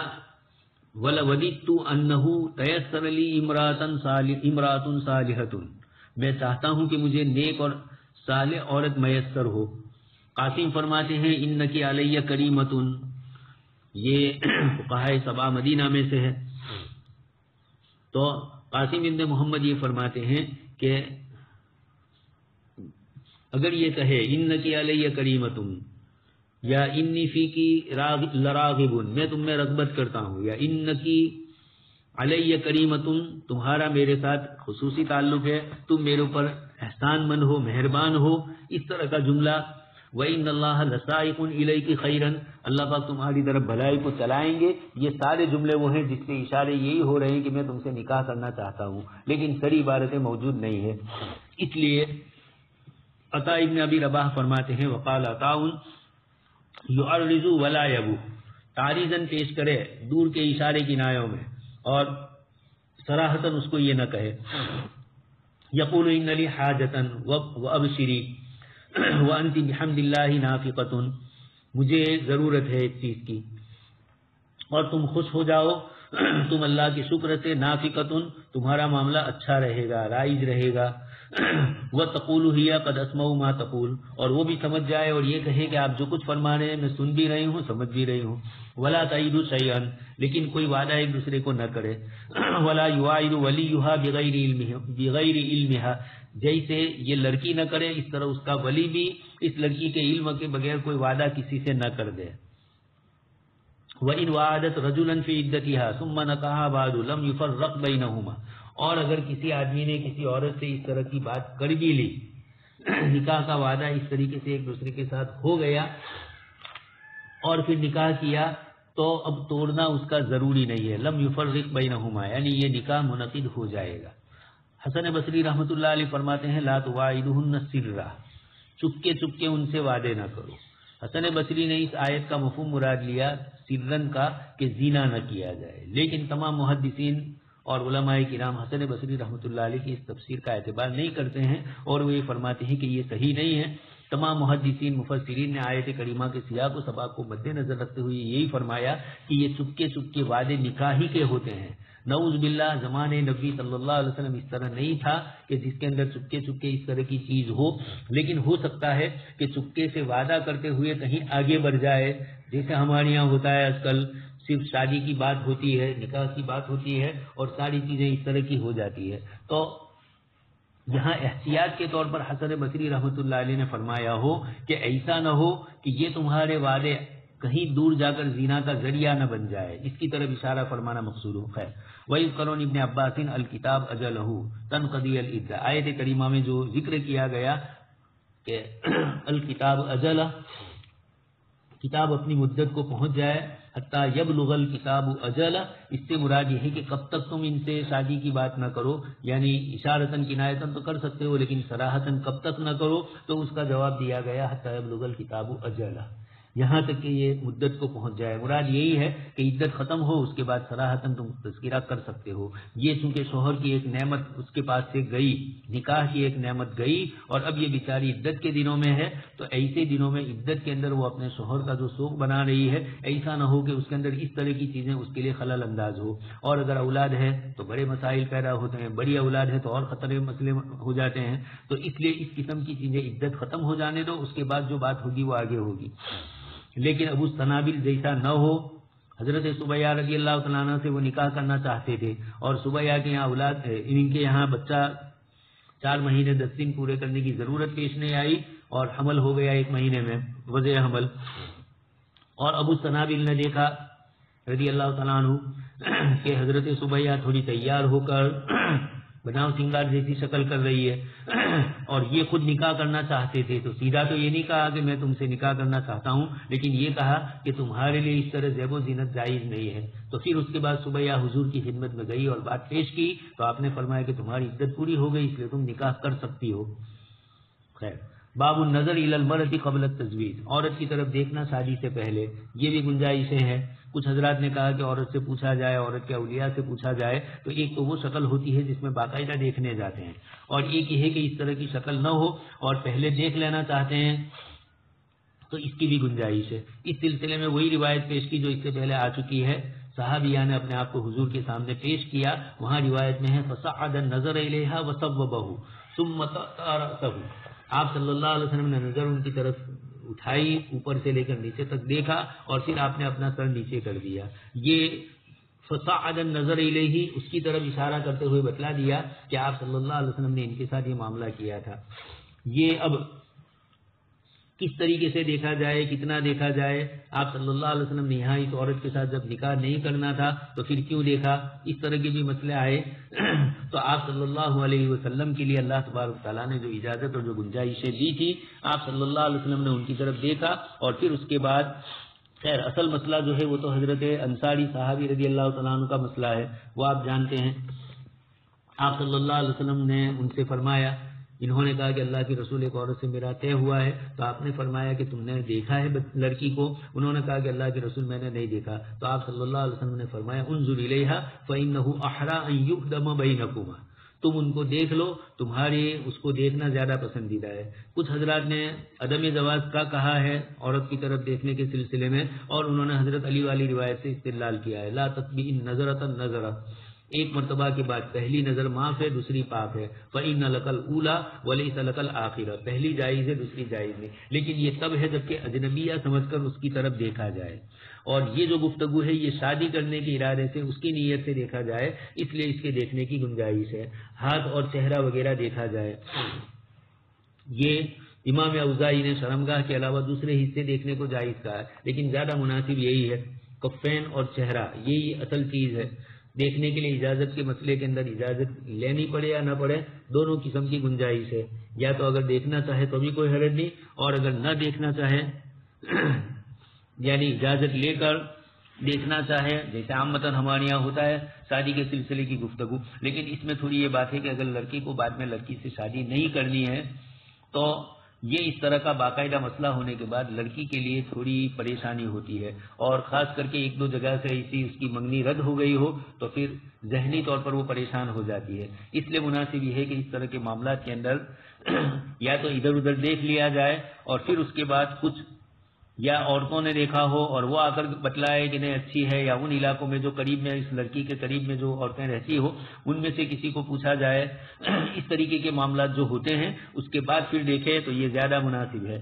وَلَوَدِدْتُ أَنَّهُ تَيَسَّرَ لِي امرأة صالحة، میں چاہتا ہوں کہ مجھے نیک اور صالح عورت میسر ہو۔ قاسم فرماتے ہیں انکی علیہ کریمۃ، یہ فقہائے سبع مدینہ میں سے ہے، تو قاسم ابن محمد یہ فرماتے ہیں کہ اگر یہ کہے انکی علیہ کریمۃ یا انی فیکی لراغب، میں تم میں رغبت کرتا ہوں، یا انکی علیہ کریمۃ، تمہارا میرے ساتھ خصوصی تعلق ہے، تم میرے اوپر احسان مند ہو، مہربان ہو، اس طرح کا جملہ، وَإِنَّ اللَّهَ لَسَائِقٌ إِلَيْكِ خَيْرًا، اللہ پاک تمہاری طرف بھلائی کو چلائیں گے، یہ سارے جملے وہ ہیں جس کے اشارے یہی ہو رہے ہیں کہ میں تم سے نکاح کرنا چاہتا ہوں، لیکن سری عبارتیں موجود نہیں ہے۔ اس لیے عطا ابن ابی رباح فرماتے ہیں وقال عطاء یعرض ولا یبو، تعریضاً پیش کرے دور کے اشارے کنایوں میں، اور صراحتاً اس کو یہ نہ کہے، یقول ان لی حاجتاً وابشری وانت بحمد اللہ نافقۃ، مجھے ضرورت ہے ایک چیز کی اور تم خوش ہو جاؤ، تم اللہ کے شکر سے، نافقۃ تمہارا معاملہ اچھا رہے گا، رائج رہے گا، وَتَقُولُ هِيَ قَدْ أَسْمَعُ مَا تَقُولُ، اور وہ بھی سمجھ جائے اور یہ کہے کہ آپ جو کچھ فرما رہے ہیں میں سن بھی رہی ہوں، سمجھ بھی رہی ہوں، وَلَا تَعِدُ شَيْئًا، لیکن کوئی وعدہ ایک دوسرے کو نہ کرے، وَلَا يُوَعِدُ وَلِيُّهَا بِغَيْرِ عِلْمِهَا، جیسے یہ لڑکی نہ کرے اس طرح اس کا ولی بھی اس لڑکی کے علم کے بغیر کوئی وعدہ کسی سے نہ کر دے، وَإِنْ وَعَدَتْ رَجُلًا فِي عِدَّتِهَا ثُمَّ نَكَحَهَا بَعْدُ لَمْ يُفَرَّقْ بَيْنَهُمَا، اور اگر کسی آدمی نے کسی عورت سے اس طرح کی بات کر بھی لی، نکاح کا وعدہ اس طریقے سے ایک دوسرے کے ساتھ ہو گیا اور پھر نکاح کیا، تو اب توڑنا اس کا ضروری نہیں ہے. لم یفرق بینہما، یعنی یہ نکاح منعقد ہو جائے گا. حسن بصری رحمۃ اللہ علیہ فرماتے ہیں لا تواعدہن سرا، چپکے چپکے ان سے وعدے نہ کرو. حسن بصری نے اس آیت کا مفہوم مراد لیا سرن کا کہ زنا نہ کیا جائے، لیکن تمام محدثین اور علماء کرام حسن بصری رحمۃ اللہ علیہ کی اس تفسیر کا اعتبار نہیں کرتے ہیں اور وہ یہ فرماتے ہیں کہ یہ صحیح نہیں ہے. تمام محدثین مفسرین نے آیت کریمہ کے سیاق و سباق کو مد نظر رکھتے ہوئے یہی فرمایا کہ یہ چپکے چپکے وعدے نکاحی کے ہوتے ہیں. نعوذ باللہ زمانے نبی صلی اللہ علیہ وسلم اس طرح نہیں تھا کہ جس کے اندر چپکے چپکے اس طرح کی چیز ہو، لیکن ہو سکتا ہے کہ چپکے سے وعدہ کرتے ہوئے کہیں آگے بڑھ جائے، جیسے ہمارے یہاں ہوتا ہے آج کل، صرف شادی کی بات ہوتی ہے، نکاح کی بات ہوتی ہے اور ساری چیزیں اس طرح کی ہو جاتی ہے. تو یہاں احتیاط کے طور پر حسن بصری رحمۃ اللہ علیہ نے فرمایا ہو کہ ایسا نہ ہو کہ یہ تمہارے وعدے کہیں دور جا کر زنا کا ذریعہ نہ بن جائے، اس کی طرف اشارہ فرمانا مقصود ہو. خیر وَإِذْ قَالَ ابن عباس الکتاب اجلہ تنقضی العدہ، آیت کریمہ میں جو ذکر کیا گیا کہ الکتاب اجلہ، کتاب اپنی مدت کو پہنچ جائے، حتیٰ یبلغ الکتاب اجلہ، اس سے مراد یہ ہے کہ کب تک تم ان سے شادی کی بات نہ کرو، یعنی اشارتاً کنایتاً تو کر سکتے ہو لیکن صراحتاً کب تک نہ کرو. تو اس کا جواب دیا گیا حتیٰ یبلغ الکتاب اجلہ، یہاں تک کہ یہ مدت کو پہنچ جائے. مراد یہی ہے کہ عدت ختم ہو اس کے بعد صراحتاً تم تذکرہ کر سکتے ہو. یہ چونکہ شوہر کی ایک نعمت اس کے پاس سے گئی، نکاح کی ایک نعمت گئی اور اب یہ بیچاری عدت کے دنوں میں ہے، تو ایسے دنوں میں عدت کے اندر وہ اپنے شوہر کا جو سوگ بنا رہی ہے، ایسا نہ ہو کہ اس کے اندر اس طرح کی چیزیں اس کے لیے خلل انداز ہو. اور اگر اولاد ہے تو بڑے مسائل پیدا ہوتے ہیں، بڑی اولاد ہے تو اور خطرے مسئلے ہو جاتے ہیں. تو اس لیے اس قسم کی چیزیں عدت ختم ہو جانے دو، اس کے بعد جو بات ہوگی وہ آگے ہوگی. لیکن ابو سنابل جیسا نہ ہو. حضرت سبیہ رضی اللہ تعالیٰ عنہ سے وہ نکاح کرنا چاہتے تھے اور سبیہ کے یہاں اولاد، ان کے یہاں بچہ 4 مہینے 10 دن پورے کرنے کی ضرورت پیش نہیں آئی اور حمل ہو گیا 1 مہینے میں، وضع حمل. اور ابو سنابل نے دیکھا رضی اللہ تعالیٰ عنہ کہ حضرت سبیہ تھوڑی تیار ہو کر بناؤ سنگار جیسی شکل کر رہی ہے اور یہ خود نکاح کرنا چاہتے تھے. تو سیدھا تو یہ نہیں کہا کہ میں تم سے نکاح کرنا چاہتا ہوں، لیکن یہ کہا کہ تمہارے لیے اس طرح زیب و زینت جائز نہیں ہے. تو پھر اس کے بعد سبیہ حضور کی خدمت میں گئی اور بات پیش کی تو آپ نے فرمایا کہ تمہاری عدت پوری ہو گئی، اس لیے تم نکاح کر سکتی ہو. خیر باب النظر الی المرأة قبل التزویج، عورت کی طرف دیکھنا شادی سے پہلے، یہ بھی گنجائشیں ہیں. کچھ حضرات نے کہا کہ عورت سے پوچھا جائے، عورت کے اولیاء سے پوچھا جائے. تو ایک تو وہ شکل ہوتی ہے جس میں باقاعدہ دیکھنے جاتے ہیں، اور ایک یہ ہے کہ اس طرح کی شکل نہ ہو اور پہلے دیکھ لینا چاہتے ہیں، تو اس کی بھی گنجائش ہے. اس سلسلے میں وہی روایت پیش کی جو اس سے پہلے آ چکی ہے. صحابیہ نے اپنے آپ کو حضور کے سامنے پیش کیا. وہاں روایت میں ہے فصعد النظر الیہا وصوبہ ثم رأسہ، آپ صلی اللہ علیہ وسلم نے نظر ان کی طرف اٹھائی، اوپر سے لے کر نیچے تک دیکھا اور پھر آپ نے اپنا سر نیچے کر دیا. یہ فصعد النظر الیہ اس کی طرف اشارہ کرتے ہوئے بتلا دیا کہ آپ صلی اللہ علیہ وسلم نے ان کے ساتھ یہ معاملہ کیا تھا. یہ اب کس طریقے سے دیکھا جائے، کتنا دیکھا جائے، آپ صلی اللہ علیہ وسلم نے یہاں اس عورت کے ساتھ جب نکاح نہیں کرنا تھا تو پھر کیوں دیکھا، اس طرح کے بھی مسئلے آئے. تو آپ صلی اللہ علیہ وسلم کے لیے اللہ تبارک تعالیٰ نے جو اجازت اور جو گنجائشیں دی تھی، آپ صلی اللہ علیہ وسلم نے ان کی طرف دیکھا اور پھر اس کے بعد خیر اصل مسئلہ جو ہے وہ تو حضرت انصاری صحابی رضی اللہ تعالیٰ عنہ کا مسئلہ ہے، وہ آپ جانتے ہیں. آپ صلی اللہ علیہ وسلم نے ان سے فرمایا، انہوں نے کہا کہ اللہ کے رسول ایک عورت سے میرا طے ہوا ہے. تو آپ نے فرمایا کہ تم نے دیکھا ہے لڑکی کو؟ انہوں نے کہا کہ اللہ کے رسول میں نے نہیں دیکھا. تو آپ صلی اللہ علیہ وسلم نے فرمایا انظر الیہا فإنہ احری ان یقدم بینکما، تم ان کو دیکھ لو، تمہارے اس کو دیکھنا زیادہ پسندیدہ ہے. کچھ حضرات نے عدم جواز کا کہا ہے عورت کی طرف دیکھنے کے سلسلے میں، اور انہوں نے حضرت علی والی روایت سے استدلال کیا ہے لا تتبع النظرۃ النظرۃ، ایک مرتبہ کے بعد پہلی نظر معاف ہے دوسری پاک ہے. فإن لک الاولی وليس لک الآخرہ، پہلی جائز ہے دوسری جائز نہیں، لیکن یہ تب ہے جب کہ اجنبیہ سمجھ کر اس کی طرف دیکھا جائے. اور یہ جو گفتگو ہے یہ شادی کرنے کے ارادے سے اس کی نیت سے دیکھا جائے، اس لیے اس کے دیکھنے کی گنجائش ہے. ہاتھ اور چہرہ وغیرہ دیکھا جائے، یہ امام اوزاعی نے شرمگاہ کے علاوہ دوسرے حصے دیکھنے کو جائز کہا ہے، لیکن زیادہ مناسب یہی ہے کفین اور چہرہ یہی اصل چیز ہے. دیکھنے کے لیے اجازت کے مسئلے کے اندر اجازت لینی پڑے یا نہ پڑے دونوں قسم کی گنجائش ہے. یا تو اگر دیکھنا چاہے تو بھی کوئی حرج نہیں, اور اگر نہ دیکھنا چاہے یعنی اجازت لے کر دیکھنا چاہے, جیسے عامتاً ہمارے یہاں ہوتا ہے شادی کے سلسلے کی گفتگو. لیکن اس میں تھوڑی یہ بات ہے کہ اگر لڑکی کو بعد میں لڑکی سے شادی نہیں کرنی ہے تو یہ اس طرح کا باقاعدہ مسئلہ ہونے کے بعد لڑکی کے لیے تھوڑی پریشانی ہوتی ہے, اور خاص کر کے ایک دو جگہ سے ایسی اس کی منگنی رد ہو گئی ہو تو پھر ذہنی طور پر وہ پریشان ہو جاتی ہے. اس لیے مناسب یہ ہے کہ اس طرح کے معاملات کے اندر یا تو ادھر ادھر دیکھ لیا جائے اور پھر اس کے بعد کچھ یا عورتوں نے دیکھا ہو اور وہ آ کر بتلائے کہ نہیں اچھی ہے, یا ان علاقوں میں جو قریب میں اس لڑکی کے قریب میں جو عورتیں رہتی ہو ان میں سے کسی کو پوچھا جائے. اس طریقے کے معاملات جو ہوتے ہیں اس کے بعد پھر دیکھے تو یہ زیادہ مناسب ہے.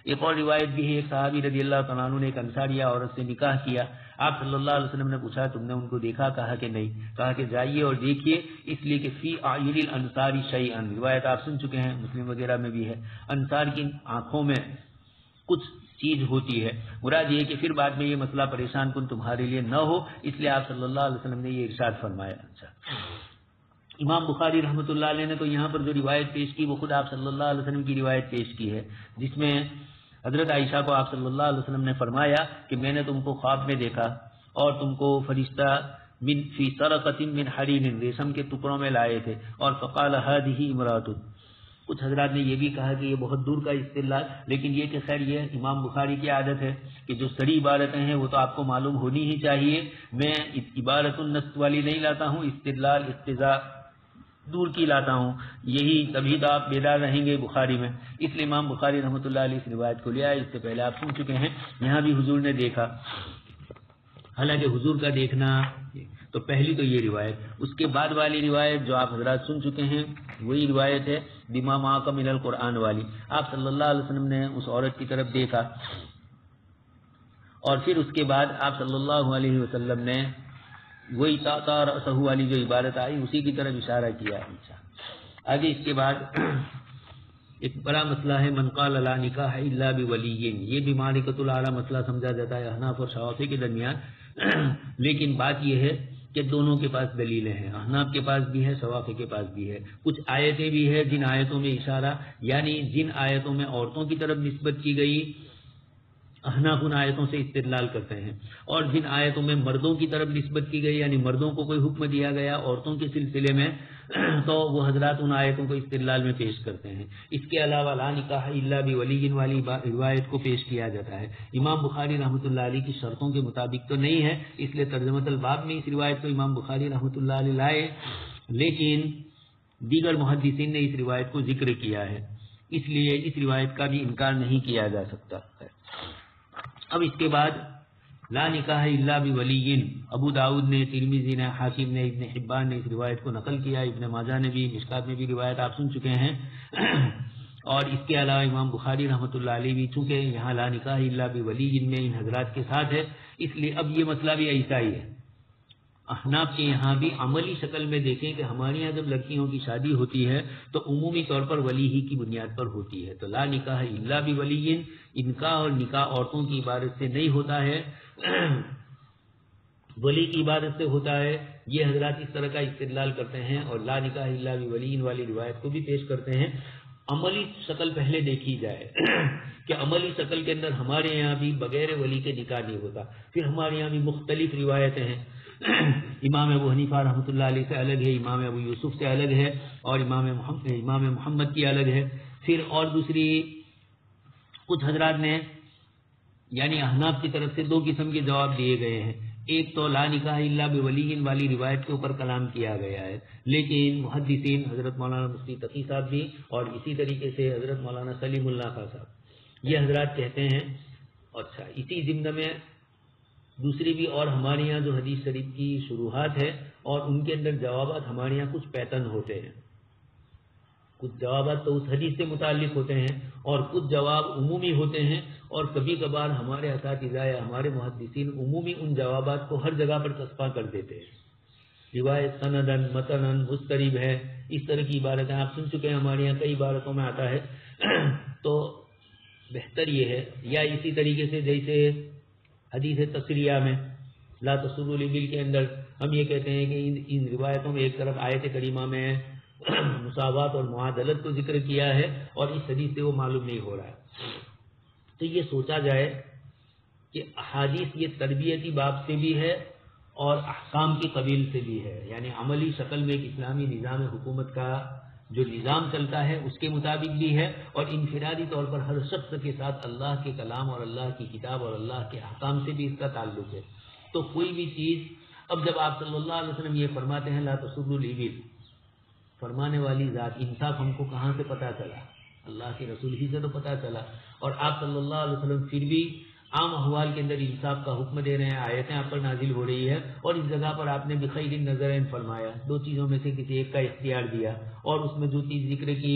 ایک اور روایت بھی ہے, ایک صحابی رضی اللہ تعالیٰ عنہ نے ایک انصاریہ عورت سے نکاح کیا. آپ صلی اللہ علیہ وسلم نے پوچھا تم نے ان کو دیکھا؟ کہا کہ نہیں. کہا کہ جائیے اور دیکھیے, اس لیے کہ فی اعین الانصار شیئا, روایت آپ سن چکے ہیں, مسلم وغیرہ میں بھی ہے, انصار کی آنکھوں میں کچھ چیز ہوتی ہے. مراد یہ کہ پھر بعد میں یہ مسئلہ پریشان کن تمہارے لیے نہ ہو, اس لیے آپ صلی اللہ علیہ وسلم نے یہ ارشاد فرمایا. اچھا, امام بخاری رحمۃ اللہ علیہ نے تو یہاں پر جو روایت پیش کی وہ خود آپ صلی اللہ علیہ وسلم کی روایت پیش کی ہے, جس میں حضرت عائشہ کو آپ صلی اللہ علیہ وسلم نے فرمایا کہ میں نے تم کو خواب میں دیکھا اور تم کو فرشتہ من فی سرقۃ من حریر, ریشم کے ٹکڑوں میں لائے تھے, اور فقال هذه امرأۃ. کچھ حضرات نے یہ بھی کہا کہ یہ بہت دور کا استدلال, لیکن یہ کہ خیر یہ امام بخاری کی عادت ہے کہ جو سری عبارتیں ہیں وہ تو آپ کو معلوم ہونی ہی چاہیے. میں عبارت النص والی نہیں لاتا ہوں, استدلال اقتضاء دور کی لاتا ہوں, یہی تبھی تو آپ بیدار رہیں گے بخاری میں. اس لیے امام بخاری رحمۃ اللہ علیہ اس روایت کو لیا. اس سے پہلے آپ سن چکے ہیں یہاں بھی حضور نے دیکھا, حالانکہ حضور کا دیکھنا تو پہلی تو یہ روایت. اس کے بعد والی روایت جو آپ حضرات سن چکے ہیں وہی روایت ہے بما معک من القرآن والی. آپ صلی اللہ علیہ وسلم نے اس عورت کی طرف دیکھا اور پھر اس کے بعد آپ صلی اللہ علیہ وسلم نے وہی تا رأسہ والی جو عبارت آئی اسی کی طرف اشارہ کیا. آگے اس کے بعد ایک بڑا مسئلہ ہے من قال لا نکاح الا بولی, یہ بھی معرکۃ الاعلی مسئلہ سمجھا جاتا ہے احناف اور شوافی کے درمیان. لیکن بات یہ ہے کہ دونوں کے پاس دلیلیں ہیں, احناف کے پاس بھی ہے شوافی کے پاس بھی ہے. کچھ آیتیں بھی ہیں جن آیتوں میں اشارہ یعنی جن آیتوں میں عورتوں کی طرف نسبت کی گئی احناف ان آیتوں سے استدلال کرتے ہیں, اور جن آیتوں میں مردوں کی طرف نسبت کی گئی یعنی مردوں کو کوئی حکم دیا گیا عورتوں کے سلسلے میں تو وہ حضرات ان آیتوں کو استدلال میں پیش کرتے ہیں. اس کے علاوہ لا نکاح الا بولی والی روایت کو پیش کیا جاتا ہے. امام بخاری رحمۃ اللہ علیہ کی شرطوں کے مطابق تو نہیں ہے, اس لیے ترجمۃ الباب میں اس روایت کو امام بخاری رحمۃ اللہ علیہ لائے, لیکن دیگر محدثین نے اس روایت کو ذکر کیا ہے, اس لیے اس روایت کا بھی انکار نہیں کیا جا سکتا. اب اس کے بعد لا نکاح الا بولی, ابو داؤد نے, ترمذی نے, حاکم نے, ابن حبان نے اس روایت کو نقل کیا, ابن ماجہ نے بھی, مشکات میں بھی روایت آپ سن چکے ہیں. اور اس کے علاوہ امام بخاری رحمۃ اللہ علیہ بھی چونکہ یہاں لا نکاح الا بولی میں ان حضرات کے ساتھ ہے, اس لیے اب یہ مسئلہ بھی ایسا ہی ہے. احناف کے یہاں بھی عملی شکل میں دیکھیں کہ ہمارے یہاں جب لڑکیوں کی شادی ہوتی ہے تو عمومی طور پر ولی ہی کی بنیاد پر ہوتی ہے. تو لا نکاح الا بولی, انکاح اور نکاح عورتوں کی عبادت سے نہیں ہوتا ہے, ولی کی عبادت سے ہوتا ہے. یہ حضرات اس طرح کا استدلال کرتے ہیں اور لا نکاح الا بولی والی روایت کو بھی پیش کرتے ہیں. عملی شکل پہلے دیکھی جائے کہ عملی شکل کے اندر ہمارے یہاں بھی بغیر ولی کے نکاح نہیں ہوتا. پھر ہمارے یہاں بھی مختلف روایتیں ہیں, امام ابو حنیفہ رحمۃ اللہ علیہ سے الگ ہے, امام ابو یوسف سے الگ ہے, اور امام محمد کی الگ ہے. پھر اور دوسری کچھ حضرات نے یعنی احناف کی طرف سے دو قسم کے جواب دیے گئے ہیں. ایک تو لا نکاح الا بولی والی روایت کے اوپر کلام کیا گیا ہے, لیکن محدثین حضرت مولانا مفتی تقی صاحب بھی اور اسی طریقے سے حضرت مولانا سلیم اللہ خان صاحب یہ حضرات کہتے ہیں. اچھا, اسی ضمن میں دوسری بھی اور ہمارے یہاں جو حدیث شریف کی شروحات ہے اور ان کے اندر جوابات ہمارے یہاں کچھ پیٹرن ہوتے ہیں. کچھ جوابات تو اس حدیث سے متعلق ہوتے ہیں اور کچھ جواب عمومی ہوتے ہیں, اور کبھی کبھار ہمارے اساتذہ یا ہمارے محدثین عمومی ان جوابات کو ہر جگہ پر تصفیہ کر دیتے ہیں. روایت سندن متنن مسترب ہے, اس طرح کی عبارتیں آپ سن چکے ہیں, ہمارے یہاں کئی عبارتوں میں آتا ہے. تو بہتر یہ ہے, یا اسی طریقے سے جیسے حدیث تصریہ میں لا تسر الابل کے اندر ہم یہ کہتے ہیں کہ ان روایتوں میں ایک طرف آیت کریمہ میں مساوات اور معادلت کو ذکر کیا ہے اور اس حدیث سے وہ معلوم نہیں ہو رہا ہے. تو یہ سوچا جائے کہ احادیث یہ تربیتی باب سے بھی ہے اور احکام کی قبیل سے بھی ہے، یعنی عملی شکل میں ایک اسلامی نظام حکومت کا جو نظام چلتا ہے اس کے مطابق بھی ہے، اور انفرادی طور پر ہر شخص کے ساتھ اللہ کے کلام اور اللہ کی کتاب اور اللہ کے احکام سے بھی اس کا تعلق ہے. تو کوئی بھی چیز، اب جب آپ صلی اللہ علیہ وسلم یہ فرماتے ہیں لا تسر الابل، فرمانے والی ذات انصاف ہم کو کہاں سے پتا چلا؟ اللہ کے رسول ہی سے تو پتا چلا. اور آپ صلی اللہ علیہ وسلم پھر بھی عام احوال کے اندر انصاف کا حکم دے رہے ہیں، آیتیں آپ پر نازل ہو رہی ہے، اور اس جگہ پر آپ نے بخیر النظرین فرمایا، دو چیزوں میں سے کسی ایک کا اختیار دیا، اور اس میں جو چیز ذکر کی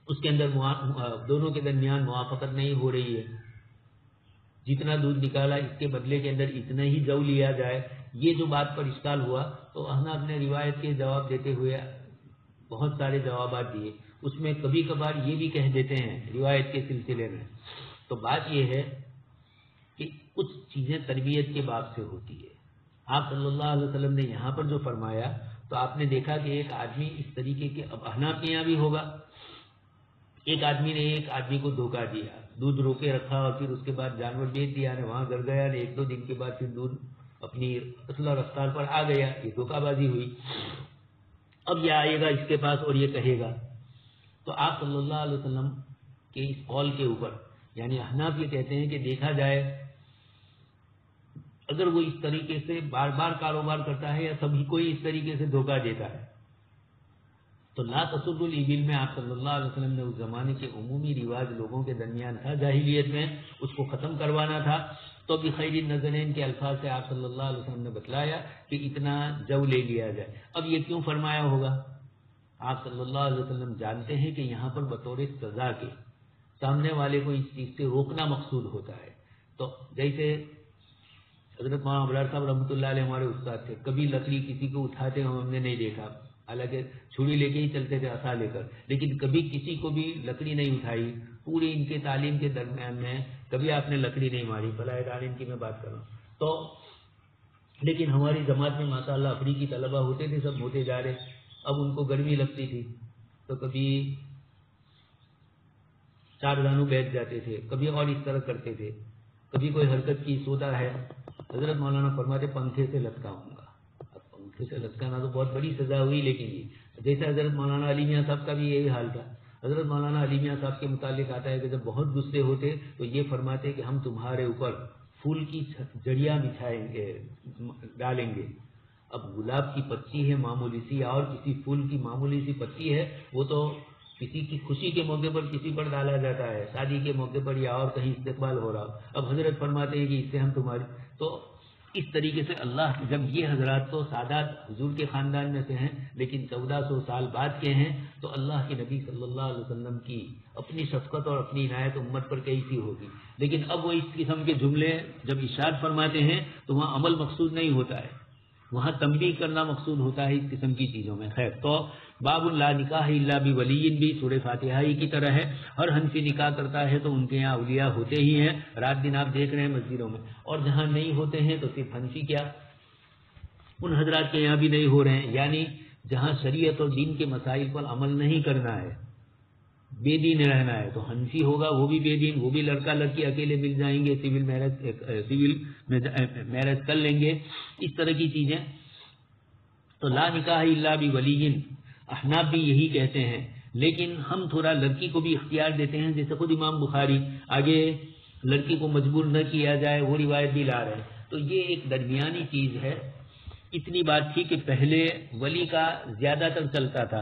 اس کے اندر دونوں کے درمیان موافقت نہیں ہو رہی ہے، جتنا دودھ نکالا اس کے بدلے کے اندر اتنا ہی جو لیا جائے. یہ جو بات پر اشکال ہوا تو احناف نے روایت کے جواب دیتے ہوئے بہت سارے جوابات دیے. اس میں کبھی کبھار یہ بھی کہہ دیتے ہیں روایت کے سلسلے میں. تو بات یہ ہے کہ کچھ چیزیں تربیت کے باب سے ہوتی ہے. آپ صلی اللہ علیہ وسلم نے یہاں پر جو فرمایا تو آپ نے دیکھا کہ ایک آدمی اس طریقے کے، اب احناف کے یہاں بھی ہوگا، ایک آدمی نے ایک آدمی کو دھوکہ دیا، دودھ روکے رکھا اور پھر اس کے بعد جانور بیچ دیا، نے وہاں گھر گیا، نے ایک دو دن کے بعد پھر دودھ اپنی اصل رفتار پر آ گیا، یہ دھوکہ بازی ہوئی. اب یہ آئے گا اس کے پاس اور یہ کہے گا. تو آپ صلی اللہ علیہ وسلم کے اس قول کے اوپر، یعنی احناف یہ کہتے ہیں کہ دیکھا جائے اگر وہ اس طریقے سے بار بار کاروبار کرتا ہے یا سبھی کو اس طریقے سے دھوکہ دیتا ہے تو لا تسر الابل میں آپ صلی اللہ علیہ وسلم نے اس زمانے کے عمومی رواج لوگوں کے درمیان تھا جاہلیت میں، اس کو ختم کروانا تھا. تو بخیر النظرین کے الفاظ سے آپ صلی اللہ علیہ وسلم نے بتلایا کہ اتنا جو لے لیا جائے. اب یہ کیوں فرمایا ہوگا؟ آپ صلی اللہ علیہ وسلم جانتے ہیں کہ یہاں پر بطور سزا کے سامنے والے کو اس چیز سے روکنا مقصود ہوتا ہے. تو جیسے حضرت مولانا ابرار صاحب رحمۃ اللہ علیہ ہمارے استاد تھے، کبھی لکڑی کسی کو اٹھاتے ہم نے نہیں دیکھا، حالانکہ چھری لے کے ہی چلتے تھے عصا لے کر، لیکن کبھی کسی کو بھی لکڑی نہیں اٹھائی. پوری ان کے تعلیم کے درمیان میں کبھی آپ نے لکڑی نہیں ماری، فلاح تعلیم کی میں بات کر رہا ہوں. تو لیکن ہماری جماعت میں ماشاء اللہ افریقی طلبہ ہوتے تھے، سب ہوتے جا رہے. اب ان کو گرمی لگتی تھی تو کبھی چار دانوں بیٹھ جاتے تھے، کبھی اور اس طرح کرتے تھے. کبھی کوئی حرکت کی سوتا ہے، حضرت مولانا فرماتے پنکھے سے لٹکاؤں گا. اب پنکھے سے لٹکانا تو بہت بڑی سزا ہوئی، لیکن یہ جیسے حضرت مولانا علی میاں صاحب کا بھی یہی حال تھا. حضرت مولانا علی میاں صاحب کے متعلق آتا ہے کہ جب بہت غصے ہوتے تو یہ فرماتے کہ ہم تمہارے اوپر پھول کی جڑیاں بچھائیں گے، ڈالیں گے. اب گلاب کی پتی ہے معمولی سی، اور کسی پھول کی معمولی سی پتی ہے، وہ تو کسی کی خوشی کے موقع پر کسی پر ڈالا جاتا ہے، شادی کے موقع پر یا اور کہیں استقبال ہو رہا. اب حضرت فرماتے ہیں کہ اس سے ہم تمہاری، تو اس طریقے سے اللہ، جب یہ حضرات تو سادات حضور کے خاندان میں سے ہیں لیکن 1400 سال بعد کے ہیں، تو اللہ کے نبی صلی اللہ علیہ وسلم کی اپنی شفقت اور اپنی عنایت امت پر کیسی ہوگی. لیکن اب وہ اس قسم کے جملے جب ارشاد فرماتے ہیں تو وہاں عمل مقصود نہیں ہوتا ہے، وہاں تنبیہ کرنا مقصود ہوتا ہے اس قسم کی چیزوں میں. خیر، تو باب لا نکاح الا بولی بھی سورہ فاتحہ ہی کی طرح ہے. ہر حنفی نکاح کرتا ہے تو ان کے یہاں اولیاء ہوتے ہی ہیں، رات دن آپ دیکھ رہے ہیں مسجدوں میں. اور جہاں نہیں ہوتے ہیں تو صرف حنفی کیا، ان حضرات کے یہاں بھی نہیں ہو رہے ہیں. یعنی جہاں شریعت اور دین کے مسائل پر عمل نہیں کرنا ہے، بے دین رہنا ہے، تو حنفی ہوگا وہ بھی بے دین، وہ بھی لڑکا لڑکی اکیلے مل جائیں گے، سول میرج کر لیں گے، اس طرح کی چیزیں. تو لا نکاح الا بولی، احناف بھی یہی کہتے ہیں. لیکن ہم تھوڑا لڑکی کو بھی اختیار دیتے ہیں، جیسے خود امام بخاری آگے لڑکی کو مجبور نہ کیا جائے وہ روایت بھی لا رہے ہیں. تو یہ ایک درمیانی چیز ہے. اتنی بات تھی کہ پہلے ولی کا زیادہ تر چلتا تھا،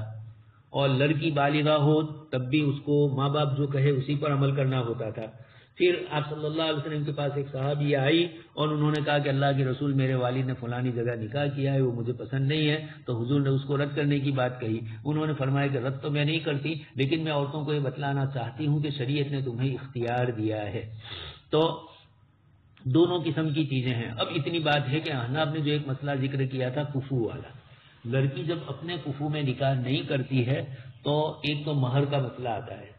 اور لڑکی بالغہ ہو تب بھی اس کو ماں باپ جو کہے اسی پر عمل کرنا ہوتا تھا. پھر آپ صلی اللہ علیہ وسلم کے پاس ایک صحابی آئی اور انہوں نے کہا کہ اللہ کے رسول، میرے والد نے فلانی جگہ نکاح کیا ہے، وہ مجھے پسند نہیں ہے. تو حضور نے اس کو رد کرنے کی بات کہی. انہوں نے فرمایا کہ رد تو میں نہیں کرتی، لیکن میں عورتوں کو یہ بتلانا چاہتی ہوں کہ شریعت نے تمہیں اختیار دیا ہے. تو دونوں قسم کی چیزیں ہیں. اب اتنی بات ہے کہ احناف نے جو ایک مسئلہ ذکر کیا تھا کفو والا، لڑکی جب اپنے کفو میں نکاح نہیں کرتی ہے تو ایک تو مہر کا مسئلہ آتا ہے.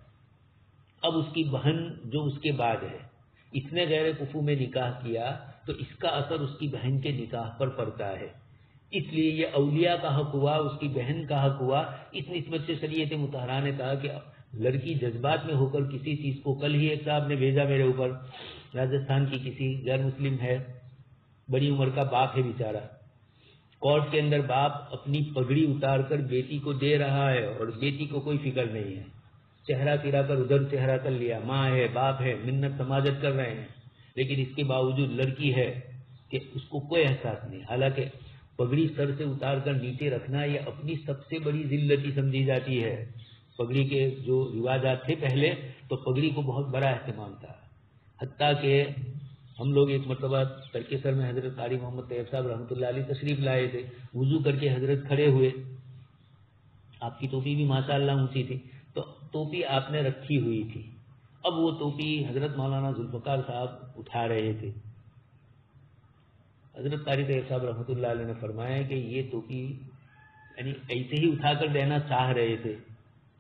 اب اس کی بہن جو اس کے بعد ہے، اس نے غیر کفو میں نکاح کیا تو اس کا اثر اس کی بہن کے نکاح پر پڑتا ہے. اس لیے یہ اولیاء کا حق ہوا، اس کی بہن کا حق ہوا. اس نسبت سے شریعت مطہرہ نے کہا کہ لڑکی جذبات میں ہو کر کسی چیز کو، کل ہی ایک صاحب نے بھیجا میرے اوپر، راجستھان کی کسی غیر مسلم ہے، بڑی عمر کا باپ ہے بیچارہ، کورٹ کے اندر باپ اپنی پگڑی اتار کر بیٹی کو دے رہا ہے اور بیٹی کو کوئی فکر نہیں ہے، چہرہ پھرا کر ادھر چہرہ کر لیا، ماں ہے باپ ہے منت سماجت کر رہے ہیں، لیکن اس کے باوجود لڑکی ہے کہ اس کو کوئی احساس نہیں. حالانکہ پگڑی سر سے اتار کر نیچے رکھنا یہ اپنی سب سے بڑی ذلت سمجھی جاتی ہے. پگڑی کے جو رواجات تھے پہلے تو پگڑی کو بہت بڑا اہتمام تھا، حتیٰ کہ ہم لوگ ایک مرتبہ ترکیسر میں حضرت قاری محمد طیب صاحب رحمۃ اللہ علیہ تشریف لائے تھے، وضو کر کے حضرت کھڑے ہوئے، آپ کی ٹوپی بھی ماشاء اللہ اونچی تھی، تو ٹوپی آپ نے رکھی ہوئی تھی. اب وہ ٹوپی حضرت مولانا ذوالفقار صاحب اٹھا رہے تھے. حضرت قاری طیب صاحب رحمۃ اللہ علیہ نے فرمایا کہ یہ ٹوپی یعنی ایسے ہی اٹھا کر دینا چاہ رہے تھے،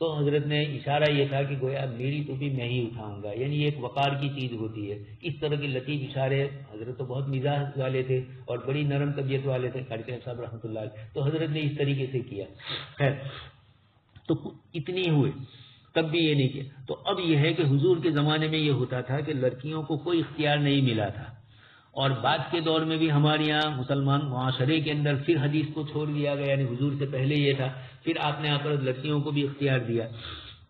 تو حضرت نے اشارہ یہ تھا کہ گویا میری ٹوپی میں ہی اٹھاؤں گا، یعنی یہ ایک وقار کی چیز ہوتی ہے. اس طرح کے لطیف اشارے، حضرت تو بہت مزاح والے تھے اور بڑی نرم طبیعت والے تھے قاری طیب صاحب رحمۃ اللہ علیہ، تو حضرت نے اس طریقے سے کیا. خیر، تو اتنی ہوئے تب بھی یہ نہیں کیا. تو اب یہ ہے کہ حضور کے زمانے میں یہ ہوتا تھا کہ لڑکیوں کو کوئی اختیار نہیں ملا تھا، اور بعد کے دور میں بھی ہمارے یہاں مسلمان معاشرے کے اندر پھر حدیث کو چھوڑ دیا گیا، یعنی حضور سے پہلے یہ تھا، پھر آپ نے آ کر لڑکیوں کو بھی اختیار دیا.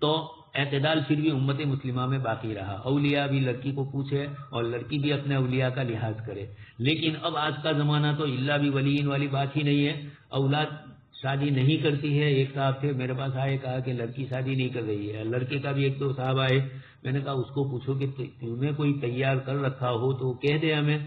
تو اعتدال پھر بھی امت مسلمہ میں باقی رہا، اولیاء بھی لڑکی کو پوچھے اور لڑکی بھی اپنے اولیاء کا لحاظ کرے. لیکن اب آج کا زمانہ تو الا بھی ولیین والی بات ہی نہیں ہے، اولاد شادی نہیں کرتی ہے. ایک صاحب تھے میرے پاس آئے، کہا کہ لڑکی شادی نہیں کر رہی ہے. لڑکے کا بھی ایک دو صاحب آئے، میں نے کہا اس کو پوچھو کہ تمہیں کوئی تیار کر رکھا ہو تو کہہ دے ہمیں،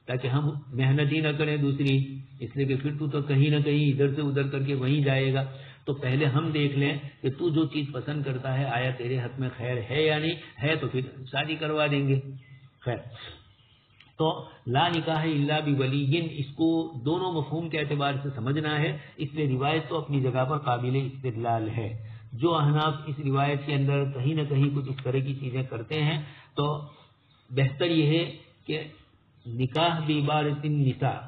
تاکہ ہم محنت ہی نہ کریں دوسری، اس لیے کہ پھر تو کہیں نہ کہیں ادھر سے ادھر کر کے وہیں جائے گا. تو پہلے ہم دیکھ لیں کہ تو جو چیز پسند کرتا ہے آیا تیرے حق میں خیر ہے یا نہیں ہے، تو پھر شادی کروا دیں گے. خیر، تو لا نکاح الا بولی، اس کو دونوں مفہوم کے اعتبار سے سمجھنا ہے. اس لیے روایت تو اپنی جگہ پر قابل استدلال ہے. جو احناف اس روایت کے اندر کہیں نہ کہیں کچھ اس طرح کی چیزیں کرتے ہیں، تو بہتر یہ ہے کہ نکاح بعبارۃ النساء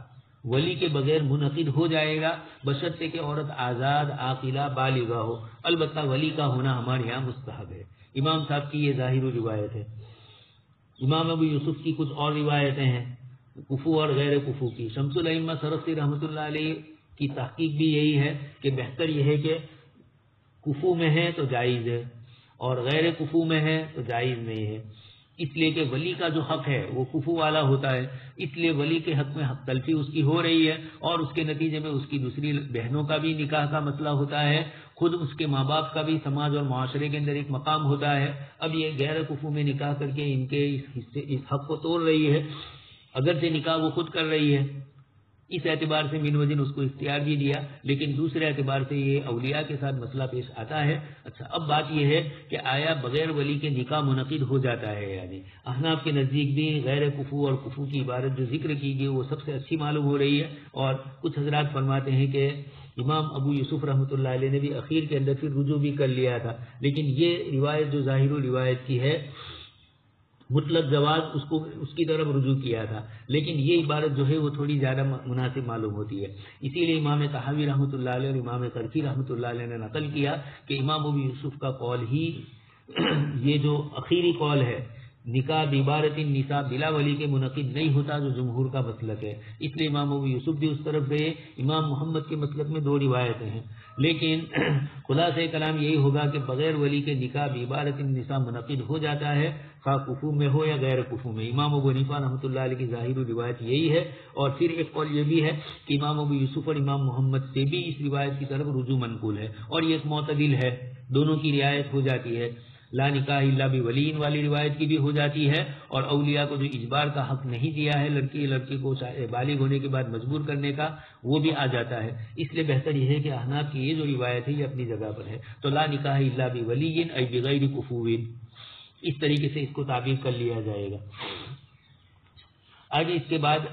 ولی کے بغیر منعقد ہو جائے گا، بشرطے کہ عورت آزاد عاقلہ بالغہ ہو. البتہ ولی کا ہونا ہمارے یہاں مستحب ہے. امام صاحب کی یہ ظاہر روایت ہے. امام ابو یوسف کی کچھ اور روایتیں ہیں، کفو اور غیر کفو کی. شمس الائمہ سرخسی رحمۃ اللہ علیہ کی تحقیق بھی یہی ہے کہ بہتر یہ ہے کہ کفو میں ہے تو جائز ہے اور غیر کفو میں ہے تو جائز نہیں ہے. اس لیے کہ ولی کا جو حق ہے وہ کفو والا ہوتا ہے، اس لیے ولی کے حق میں حق تلفی اس کی ہو رہی ہے، اور اس کے نتیجے میں اس کی دوسری بہنوں کا بھی نکاح کا مسئلہ ہوتا ہے، خود اس کے ماں باپ کا بھی سماج اور معاشرے کے اندر ایک مقام ہوتا ہے. اب یہ غیر کفو میں نکاح کر کے ان کے اس حق کو توڑ رہی ہے، اگرچہ نکاح وہ خود کر رہی ہے. اس اعتبار سے من وجن اس کو اختیار بھی دیا، لیکن دوسرے اعتبار سے یہ اولیاء کے ساتھ مسئلہ پیش آتا ہے. اچھا، اب بات یہ ہے کہ آیا بغیر ولی کے نکاح منعقد ہو جاتا ہے؟ یعنی احناف کے نزدیک بھی غیر کفو اور کفو کی عبارت جو ذکر کی گئی وہ سب سے اچھی معلوم ہو رہی ہے. اور کچھ حضرات فرماتے ہیں کہ امام ابو یوسف رحمۃ اللہ علیہ نے بھی اخیر کے اندر پھر رجوع بھی کر لیا تھا، لیکن یہ روایت جو ظاہر روایت کی ہے مطلق جواز اس کی طرف رجوع کیا تھا، لیکن یہ عبارت جو ہے وہ تھوڑی زیادہ مناسب معلوم ہوتی ہے. اسی لیے امام طحاوی رحمۃ اللہ علیہ اور امام کرخی رحمۃ اللہ علیہ نے نقل کیا کہ امام ابو یوسف کا قول ہی یہ جو اخیری قول ہے نکاح بعبارۃ النساء بلا ولی کے منعقد نہیں ہوتا، جو جمہور کا مسلک ہے. اس لیے امام ابو یوسف بھی اس طرف گئے. امام محمد کے مسلک میں دو روایتیں ہیں، لیکن خلاصہ کلام یہی ہوگا کہ بغیر ولی کے نکاح بعبارۃ النساء منعقد ہو جاتا ہے، خواہ کفو میں ہو یا غیر کفو میں. امام ابو حنیفہ رحمۃ اللہ علیہ کی ظاہر روایت یہی ہے. اور پھر ایک قول یہ بھی ہے کہ امام ابو یوسف اور امام محمد سے بھی اس روایت کی طرف رجوع منقول ہے، اور یہ ایک معتدل ہے، دونوں کی رعایت ہو جاتی ہے. لا نکاح الا بولی والی روایت کی بھی ہو جاتی ہے، اور اولیاء کو جو اجبار کا حق نہیں دیا ہے لڑکی کو بالغ ہونے کے بعد مجبور کرنے کا، وہ بھی آ جاتا ہے. اس لیے بہتر یہ ہے کہ احناف کی یہ جو روایت ہے یہ اپنی جگہ پر ہے. تو لا نکاح الا بولی ای بغیر کفو، اس طریقے سے اس کو تعبیر کر لیا جائے گا. آگے اس کے بعد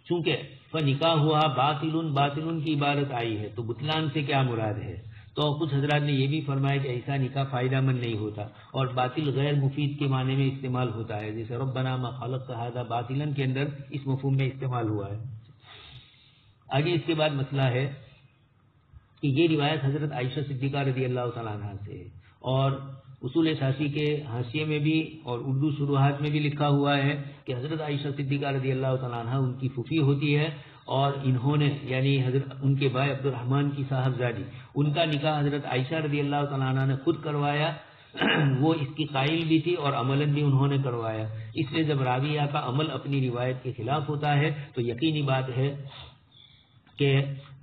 چونکہ نکاح ہوا باطل کی عبارت آئی ہے، تو بطلان سے کیا مراد ہے؟ تو کچھ حضرات نے یہ بھی فرمایا کہ ایسا نکاح فائدہ مند نہیں ہوتا اور باطل غیر مفید کے معنی میں استعمال ہوتا ہے، جیسے ربنا ما خلقت ھذا باطلا کے اندر اس مفہوم میں استعمال ہوا ہے۔ آگے اس کے بعد مسئلہ ہے کہ یہ روایت حضرت عائشہ صدیقہ رضی اللہ تعالیٰ عنہ سے ہے، اور اصول شاسی کے حاشیے میں بھی اور اردو شروحات میں بھی لکھا ہوا ہے کہ حضرت عائشہ صدیقہ رضی اللہ تعالیٰ عنہ ان کی پھوپھی ہوتی ہے، اور انہوں نے یعنی حضرت ان کے بھائی عبد الرحمن کی صاحبزادی، ان کا نکاح حضرت عائشہ رضی اللہ تعالیٰ عنہ نے خود کروایا، وہ اس کی قائل بھی تھی اور عملاً بھی انہوں نے کروایا۔ اس لیے جب راویہ کا عمل اپنی روایت کے خلاف ہوتا ہے تو یقینی بات ہے کہ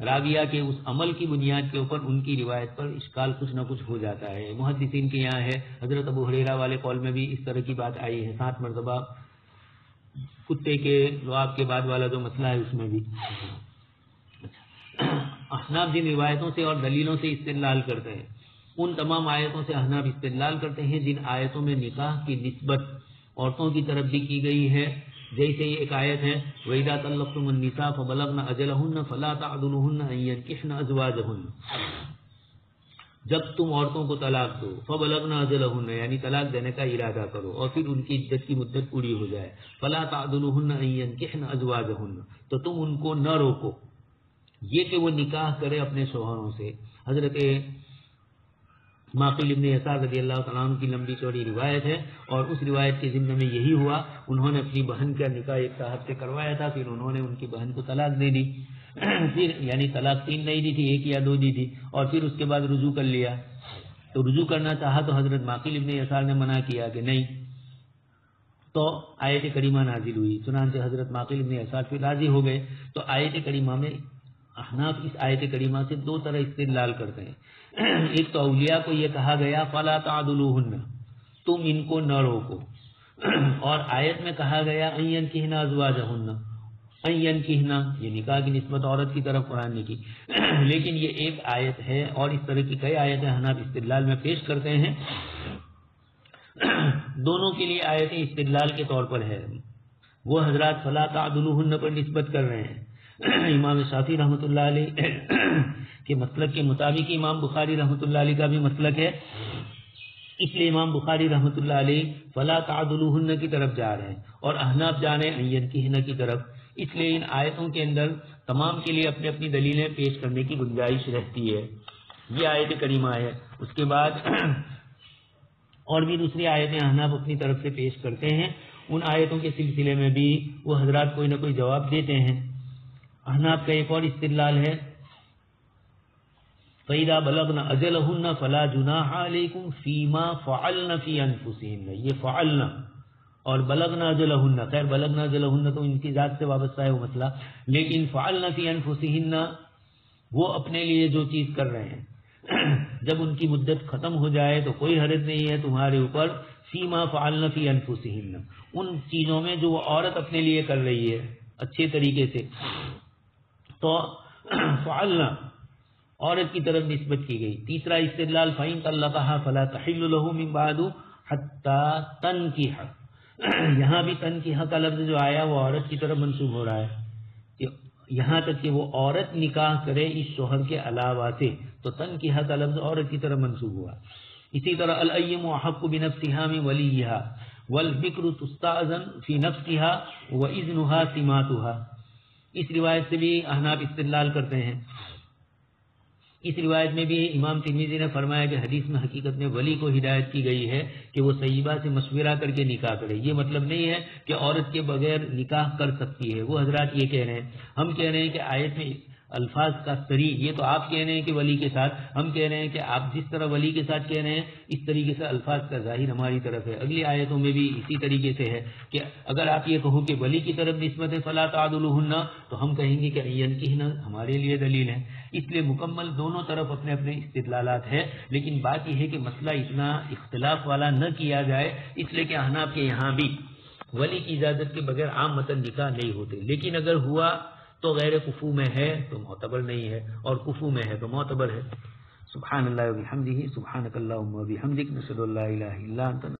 راویہ کے اس عمل کی بنیاد کے اوپر ان کی روایت پر اشکال کچھ نہ کچھ ہو جاتا ہے۔ محدثین کے یہاں ہے، حضرت ابو ہریرہ والے قول میں بھی اس طرح کی بات آئی ہے، 7 مرتبہ کتے کے لعاب کے بعد والا جو مسئلہ ہے اس میں بھی۔ احناف جن روایتوں سے اور دلیلوں سے استدلال کرتے ہیں، ان تمام آیتوں سے احناف استدلال کرتے ہیں جن آیتوں میں نکاح کی نسبت عورتوں کی طرف بھی کی گئی ہے، جیسے یہ ایک آیت ہے وَإِذَا طَلَّقْتُمُ النِّسَاءَ فَبَلَغْنَ أَجَلَهُنَّ فَلَا تَعْضُلُوهُنَّ أَن يَنكِحْنَ أَزْوَاجَهُنَّ، جب تم عورتوں کو طلاق دو، فَبَلَغْنَ أَجَلَهُنَّ یعنی طلاق دینے کا ارادہ کرو اور پھر ان کی عدت کی مدت پوری ہو جائے، فَلَا تَعْضُلُوهُنَّ أَن يَنكِحْنَ أَزْوَاجَهُنَّ تو تم ان کو نہ روکو یہ کہ وہ نکاح کرے اپنے شوہروں سے۔ حضرت معقل ابن یسار رضی اللہ تعالیٰ عنہ کی لمبی چوڑی روایت ہے، اور اس روایت کے ذمہ میں یہی ہوا، انہوں نے اپنی بہن کا نکاح ایک صاحب سے کروایا تھا، پھر انہوں نے ان کی بہن کو طلاق دے دی، پھر یعنی طلاق 3 نہیں دی تھی، 1 یا 2 دی تھی، اور پھر اس کے بعد رجوع کر لیا، تو رجوع کرنا چاہا تو حضرت معقل ابن یسار نے منع کیا کہ نہیں، تو آیت کریمہ نازل ہوئی، چنانچہ حضرت معقل ابن یسار پھر راضی ہو گئے۔ تو آیت کریمہ میں احناف اس آیت کریمہ سے 2 طرح استدلال کرتے ہیں، ایک تو اولیاء کو یہ کہا گیا فَلَا تَعْضُلُوهُنَّ تم ان کو نہ روکو، اور آیت میں کہا گیا أَن يَنكِحْنَ أَزْوَاجَهُنَّ، أَن يَنكِحْنَ یہ نکاح کی نسبت عورت کی طرف قرآن نے کی، لیکن یہ ایک آیت ہے اور اس طرح کی کئی آیتیں حناب استدلال میں پیش کرتے ہیں، دونوں کے لیے آیتیں استدلال کے طور پر ہے، وہ حضرات فَلَا تَعْضُلُوهُنَّ پر نسبت کر رہے ہیں۔ امام شافعی رحمۃ اللہ علیہ کے مسلک کے مطابق امام بخاری رحمۃ اللہ علیہ کا بھی مسلک ہے، اس لیے امام بخاری رحمۃ اللہ علیہ فلا تعدلوہن کی طرف جا رہے ہیں اور احناف جا رہے ہیں ینکحن کی طرف، اس لیے ان آیتوں کے اندر تمام کے لیے اپنی اپنی دلیلیں پیش کرنے کی گنجائش رہتی ہے۔ یہ آیت کریمہ ہے، اس کے بعد اور بھی دوسری آیتیں احناف اپنی طرف سے پیش کرتے ہیں، ان آیتوں کے سلسلے میں بھی وہ حضرات کوئی نہ کوئی جواب دیتے ہیں۔ احناف کا ایک اور استدلال ہے فَإِذَا بَلَغْنَ أَجَلَهُنَّ فَلَا جُنَاحَ عَلَيْكُمْ فِي مَا فَعَلْنَ فِي أَنفُسِهِنَّ، یہ فعلنا اور بلغنا اجلہن، خیر بلغنا اجلہن تو ان کی ذات سے وابستہ ہے وہ مسئلہ، لیکن فعلنا فی انفسہن وہ اپنے لیے جو چیز کر رہے ہیں جب ان کی مدت ختم ہو جائے تو کوئی حرج نہیں ہے تمہارے اوپر، فیما فعلنا فی انفسہن ان چیزوں میں جو وہ عورت اپنے لیے کر رہی ہے اچھے طریقے سے، تو فعلنا عورت کی طرف نسبت کی گئی۔ تیسرا استدلال فَإِن طَلَّقَهَا فَلَا تَحِلُّ لَهُ مِن بَعْدُ حَتَّى تَنكِحَ، یہاں بھی تنکیہ کا لفظ جو آیا وہ عورت کی طرف منسوب ہو رہا ہے کہ یہاں تک کہ وہ عورت نکاح کرے اس شوہر کے علاوہ سے، تو تنکیہ کا لفظ عورت کی طرف منسوب ہوا۔ اسی طرح الأيم أحق بنفسها من وليها والبكر تستأذن في نفسها وإذنها سماتها، اس روایت سے بھی احناف استدلال کرتے ہیں۔ اس روایت میں بھی امام ترمذی نے فرمایا کہ حدیث میں حقیقت میں ولی کو ہدایت کی گئی ہے کہ وہ سیبہ سے مشورہ کر کے نکاح کرے، یہ مطلب نہیں ہے کہ عورت کے بغیر نکاح کر سکتی ہے، وہ حضرات یہ کہہ رہے ہیں، ہم کہہ رہے ہیں کہ آیت میں الفاظ کا صریح، یہ تو آپ کہہ رہے ہیں کہ ولی کے ساتھ، ہم کہہ رہے ہیں کہ آپ جس طرح ولی کے ساتھ کہہ رہے ہیں اس طریقے سے الفاظ کا ظاہر ہماری طرف ہے۔ اگلی آیتوں میں بھی اسی طریقے سے ہے کہ اگر آپ یہ کہو کہ ولی کی طرف نسبت ہے فلا تعدلوہن، تو ہم کہیں گے کہ ینکحن ہمارے لیے دلیل ہے۔ اس لیے مکمل دونوں طرف اپنے اپنے استدلالات ہیں، لیکن بات یہ ہے کہ مسئلہ اتنا اختلاف والا نہ کیا جائے، اس لیے کہ احناف کے یہاں بھی ولی کی اجازت کے بغیر عام متن نکاح نہیں ہوتے، لیکن اگر ہوا تو غیر کفو میں ہے تو معتبر نہیں ہے، اور کفو میں ہے تو معتبر ہے۔ سبحان اللہ و بحمدہ، سبحانک اللہم و بحمدک، نشہد ان لا الہ الا انت۔